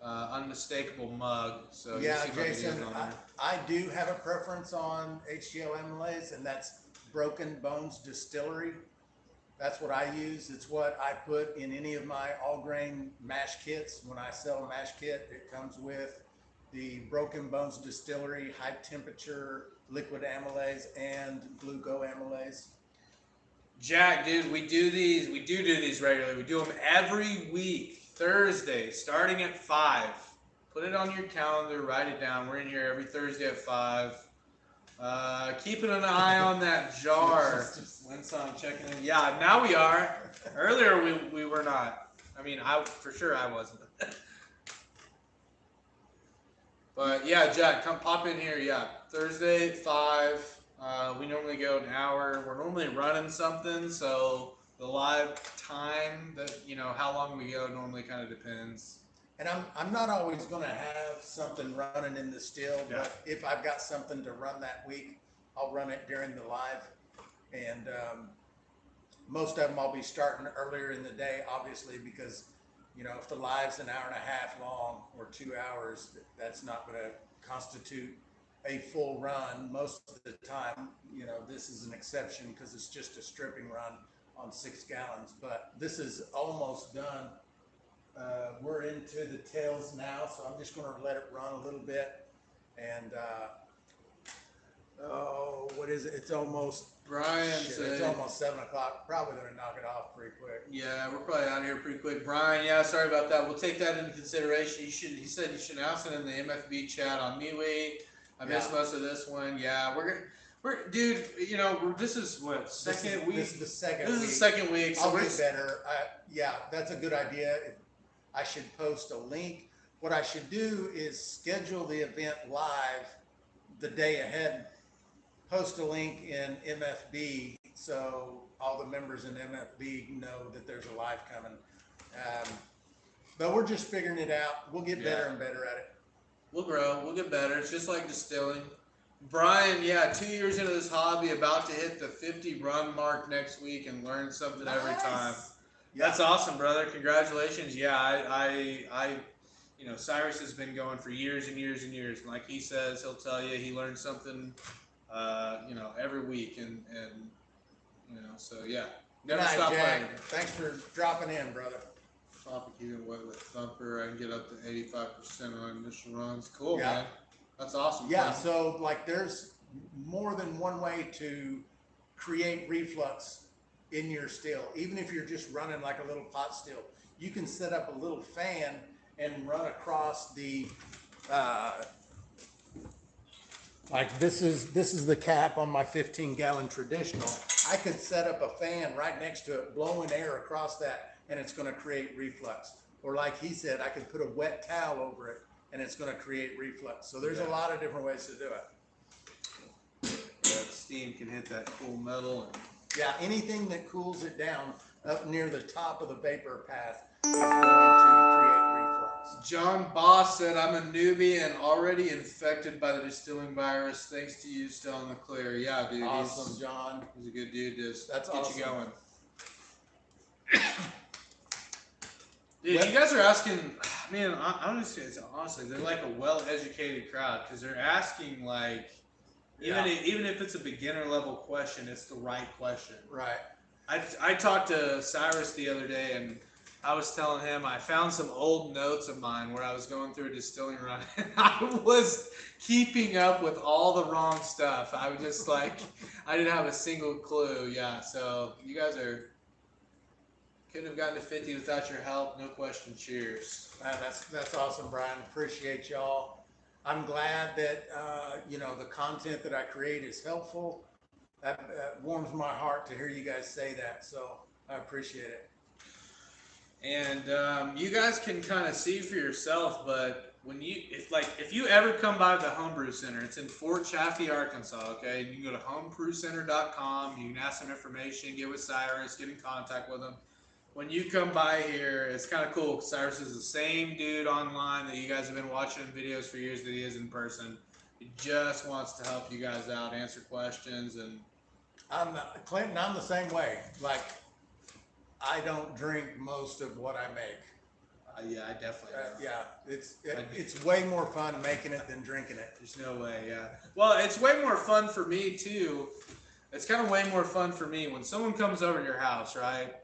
[SPEAKER 2] unmistakable mug. So
[SPEAKER 1] Yeah,
[SPEAKER 2] you'll see my
[SPEAKER 1] Jason,
[SPEAKER 2] videos on there.
[SPEAKER 1] I do have a preference on HGL MLAs, and that's Broken Bones Distillery. That's what I use. It's what I put in any of my all grain mash kits. When I sell a mash kit, it comes with the Broken Bones Distillery high temperature liquid amylase and glucoamylase.
[SPEAKER 2] Jack, dude, we do these regularly. We do them every week, Thursday, starting at 5. Put it on your calendar, write it down. We're in here every Thursday at 5. Keeping an eye on that jar. Winston checking in. Yeah, now we are. Earlier we were not. I mean, for sure I wasn't. But yeah, Jack, come pop in here. Yeah, Thursday at 5. We normally go an hour. We're normally running something, so the live time that how long we go normally kind of depends.
[SPEAKER 1] And I'm not always going to have something running in the still, but if I've got something to run that week, I'll run it during the live. And most of them I'll be starting earlier in the day, obviously, because if the live's an hour and a half long or 2 hours, that's not going to constitute a full run. Most of the time, this is an exception because it's just a stripping run on 6 gallons. But this is almost done. We're into the tails now, so I'm just going to let it run a little bit. And what is it? It's almost it's almost 7 o'clock. Probably going to knock it off pretty quick.
[SPEAKER 2] Yeah, we're probably out of here pretty quick. Brian, yeah, sorry about that. We'll take that into consideration. He said you should announce it in the MFB chat on MeWe. I missed most of this one. Yeah, dude. This is what second week.
[SPEAKER 1] This is the second
[SPEAKER 2] week.
[SPEAKER 1] This is
[SPEAKER 2] the second week. So
[SPEAKER 1] I'll get better. Yeah, that's a good idea. I should post a link. What I should do is schedule the event live the day ahead. Post a link in MFB so all the members in MFB know that there's a live coming. But we're just figuring it out. We'll get better and better at it.
[SPEAKER 2] We'll grow. We'll get better. It's just like distilling. Brian, 2 years into this hobby, about to hit the 50 run mark next week and learn something every time. Yeah. That's awesome, brother. Congratulations. Yeah, I Cyrus has been going for years and years and years. And like he says, he'll tell you he learns something, every week. And so yeah. Never stop learning.
[SPEAKER 1] Thanks for dropping in, brother.
[SPEAKER 2] Topic even wet with thumper. I can get up to 85% on initial runs. Cool, man. That's awesome.
[SPEAKER 1] Yeah, so there's more than one way to create reflux in your still. Even if you're just running like a little pot still, you can set up a little fan and run across the like this is the cap on my 15-gallon traditional. I could set up a fan right next to it, blowing air across that, and it's going to create reflux. Or like he said, I could put a wet towel over it and it's going to create reflux. So there's a lot of different ways to do it.
[SPEAKER 2] Yeah, steam can hit that cool metal.
[SPEAKER 1] Yeah, anything that cools it down up near the top of the vapor path is going to create reflux.
[SPEAKER 2] John Boss said, I'm a newbie and already infected by the distilling virus. Thanks to you, still in the clear. Yeah, dude.
[SPEAKER 1] Awesome, John.
[SPEAKER 2] He's a good dude.
[SPEAKER 1] That's
[SPEAKER 2] get
[SPEAKER 1] awesome.
[SPEAKER 2] You going. Dude, you guys are asking, man, honestly, they're like a well-educated crowd because they're asking even if it's a beginner level question, it's the right question.
[SPEAKER 1] Right.
[SPEAKER 2] I talked to Cyrus the other day and I was telling him I found some old notes of mine where I was going through a distilling run and I was keeping up with all the wrong stuff. I was just I didn't have a single clue. Yeah, so you guys couldn't have gotten to 50 without your help. No question. Cheers.
[SPEAKER 1] That's awesome, Brian. Appreciate y'all. I'm glad that the content that I create is helpful. That warms my heart to hear you guys say that. So I appreciate it.
[SPEAKER 2] And you guys can kind of see for yourself, but if you ever come by the Homebrew Center, it's in Fort Chaffee, Arkansas. Okay, you can go to homebrewcenter.com. You can ask some information, get with Cyrus, get in contact with him. When you come by here, it's kind of cool. Cyrus is the same dude online that you guys have been watching videos for years that he is in person. He just wants to help you guys out, answer questions, and
[SPEAKER 1] Clinton, I'm the same way. I don't drink most of what I make.
[SPEAKER 2] Yeah, I definitely don't.
[SPEAKER 1] It's way more fun making it than drinking it.
[SPEAKER 2] There's no way, yeah. Well, it's way more fun for me too. it's kind of way more fun for me when someone comes over to your house, right?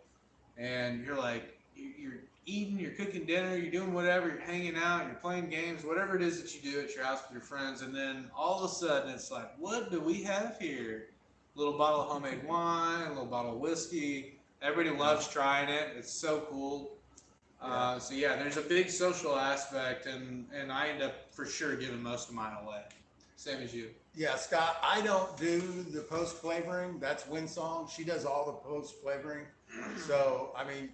[SPEAKER 2] And you're like, you're eating, you're cooking dinner, you're doing whatever, you're hanging out, you're playing games, whatever it is that you do at your house with your friends, and then all of a sudden it's like, what do we have here? A little bottle of homemade wine, a little bottle of whiskey. Everybody loves trying it. It's so cool. So yeah, there's a big social aspect, and I end up for sure giving most of mine away. Same as you.
[SPEAKER 1] Yeah, Scott, I don't do the post flavoring. That's Winsong. She does all the post flavoring. So, I mean,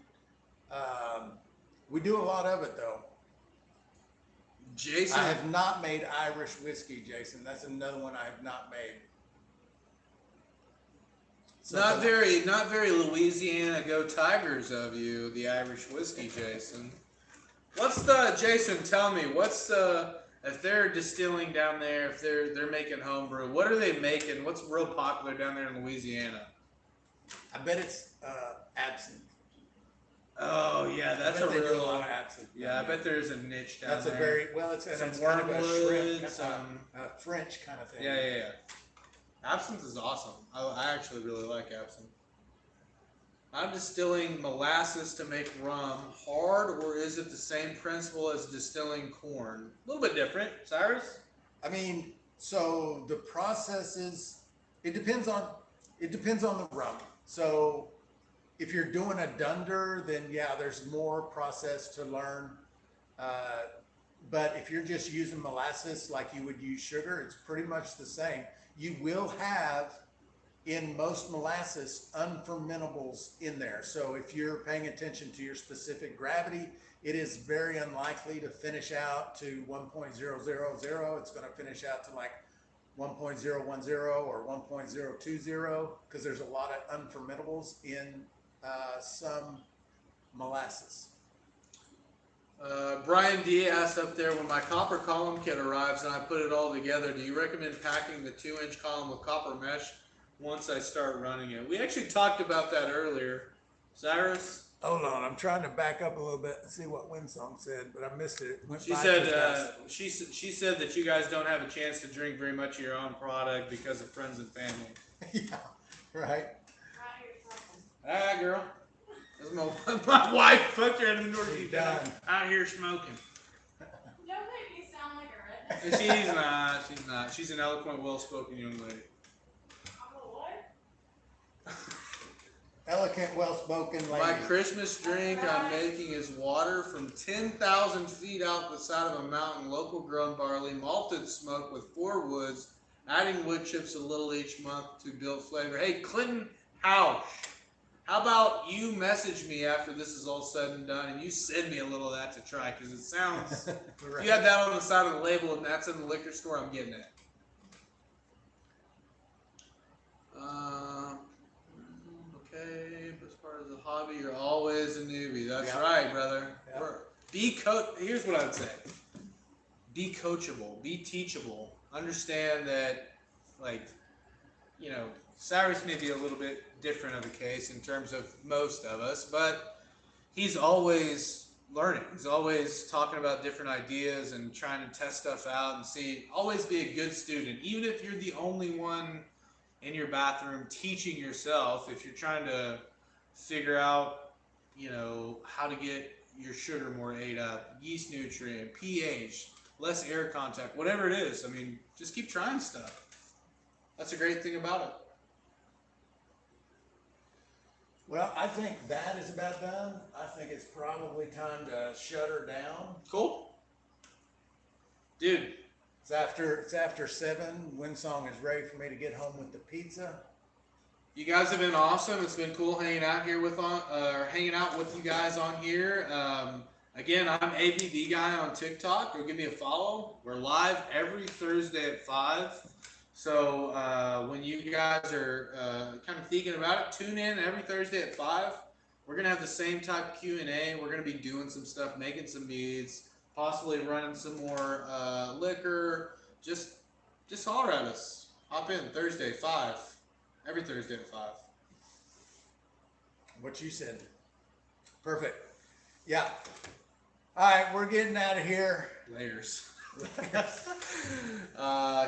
[SPEAKER 1] we do a lot of it though.
[SPEAKER 2] Jason,
[SPEAKER 1] I have not made Irish whiskey, Jason. That's another one I have not made.
[SPEAKER 2] not very Louisiana Go Tigers of you, the Irish whiskey, Jason. Jason? Tell me, if they're distilling down there, if they're making homebrew, what are they making? What's real popular down there in Louisiana?
[SPEAKER 1] I bet it's absinthe.
[SPEAKER 2] Oh yeah, that's
[SPEAKER 1] I bet
[SPEAKER 2] a
[SPEAKER 1] they do a
[SPEAKER 2] real.
[SPEAKER 1] lot of absinthe.
[SPEAKER 2] Yeah, I bet there's a niche down
[SPEAKER 1] That's
[SPEAKER 2] there.
[SPEAKER 1] a very well. It's
[SPEAKER 2] Some
[SPEAKER 1] it's kind of a
[SPEAKER 2] wormwood,
[SPEAKER 1] shrimp,
[SPEAKER 2] some.
[SPEAKER 1] French kind of thing.
[SPEAKER 2] Yeah. Absinthe is awesome. I actually really like absinthe. I'm distilling molasses to make rum. Hard, or is it the same principle as distilling corn? A little bit different. Cyrus?
[SPEAKER 1] I mean, so the process is it depends on the rum. So if you're doing a dunder, then yeah, there's more process to learn. But if you're just using molasses like you would use sugar, it's pretty much the same. You will have in most molasses unfermentables in there. So if you're paying attention to your specific gravity, it is very unlikely to finish out to 1.000. It's going to finish out to like 1.010 or 1.020 because there's a lot of unfermentables in some molasses.
[SPEAKER 2] Brian D asked up there, when my copper column kit arrives and I put it all together, do you recommend packing the 2-inch column with copper mesh once I start running it? We actually talked about that earlier. Cyrus?
[SPEAKER 1] Hold on, I'm trying to back up a little bit and see what Winsong said, but I missed it.
[SPEAKER 2] She said she said that you guys don't have a chance to drink very much of your own product because of friends and family.
[SPEAKER 1] Yeah, right.
[SPEAKER 2] Ah, girl. That's my wife. Fuck her out of the door. She's
[SPEAKER 1] done.
[SPEAKER 2] Out here smoking.
[SPEAKER 4] Don't make me sound like a
[SPEAKER 2] And
[SPEAKER 4] redneck.
[SPEAKER 2] she's not. She's not. She's an eloquent, well-spoken young lady.
[SPEAKER 4] I'm a what?
[SPEAKER 1] Elegant, well-spoken lady.
[SPEAKER 2] My Christmas drink I'm making is water from 10,000 feet out the side of a mountain, local grown barley, malted smoke with 4 woods, adding wood chips a little each month to build flavor. Hey, Clinton House. How about you message me after this is all said and done, and you send me a little of that to try, because it sounds.
[SPEAKER 1] Right.
[SPEAKER 2] If you have that on the side of the label and that's in the liquor store, I'm getting it. Okay, best part of the hobby, you're always a newbie. That's
[SPEAKER 1] Yeah.
[SPEAKER 2] right, brother.
[SPEAKER 1] Yeah.
[SPEAKER 2] Here's what I would say. Be coachable, be teachable. Understand that, like, Cyrus may be a little bit different of a case in terms of most of us, but he's always learning. He's always talking about different ideas and trying to test stuff out and see. Always be a good student, even if you're the only one in your bathroom teaching yourself. If you're trying to figure out, how to get your sugar more ate up, yeast nutrient, pH, less air contact, whatever it is. I mean, just keep trying stuff. That's a great thing about it.
[SPEAKER 1] Well, I think that is about done. I think it's probably time to shut her down.
[SPEAKER 2] Cool. Dude,
[SPEAKER 1] It's after 7. Winsong is ready for me to get home with the pizza.
[SPEAKER 2] you guys have been awesome. It's been cool hanging out here hanging out with you guys on here. Again, I'm ABB Guy on TikTok. Go give me a follow. We're live every Thursday at 5. So when you guys are kind of thinking about it, tune in every Thursday at 5. We're gonna have the same type of Q&A. We're gonna be doing some stuff, making some meads, possibly running some more liquor. Just holler at us. Hop in Thursday 5. Every Thursday at 5.
[SPEAKER 1] What you said. Perfect. Yeah. All right, we're getting out of here.
[SPEAKER 2] Layers.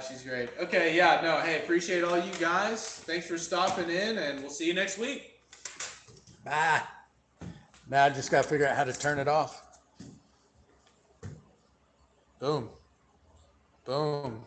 [SPEAKER 2] She's great. Okay, yeah, no, hey, appreciate all you guys. Thanks for stopping in, and we'll see you next week.
[SPEAKER 1] Bye. Now I just got to figure out how to turn it off. Boom. Boom.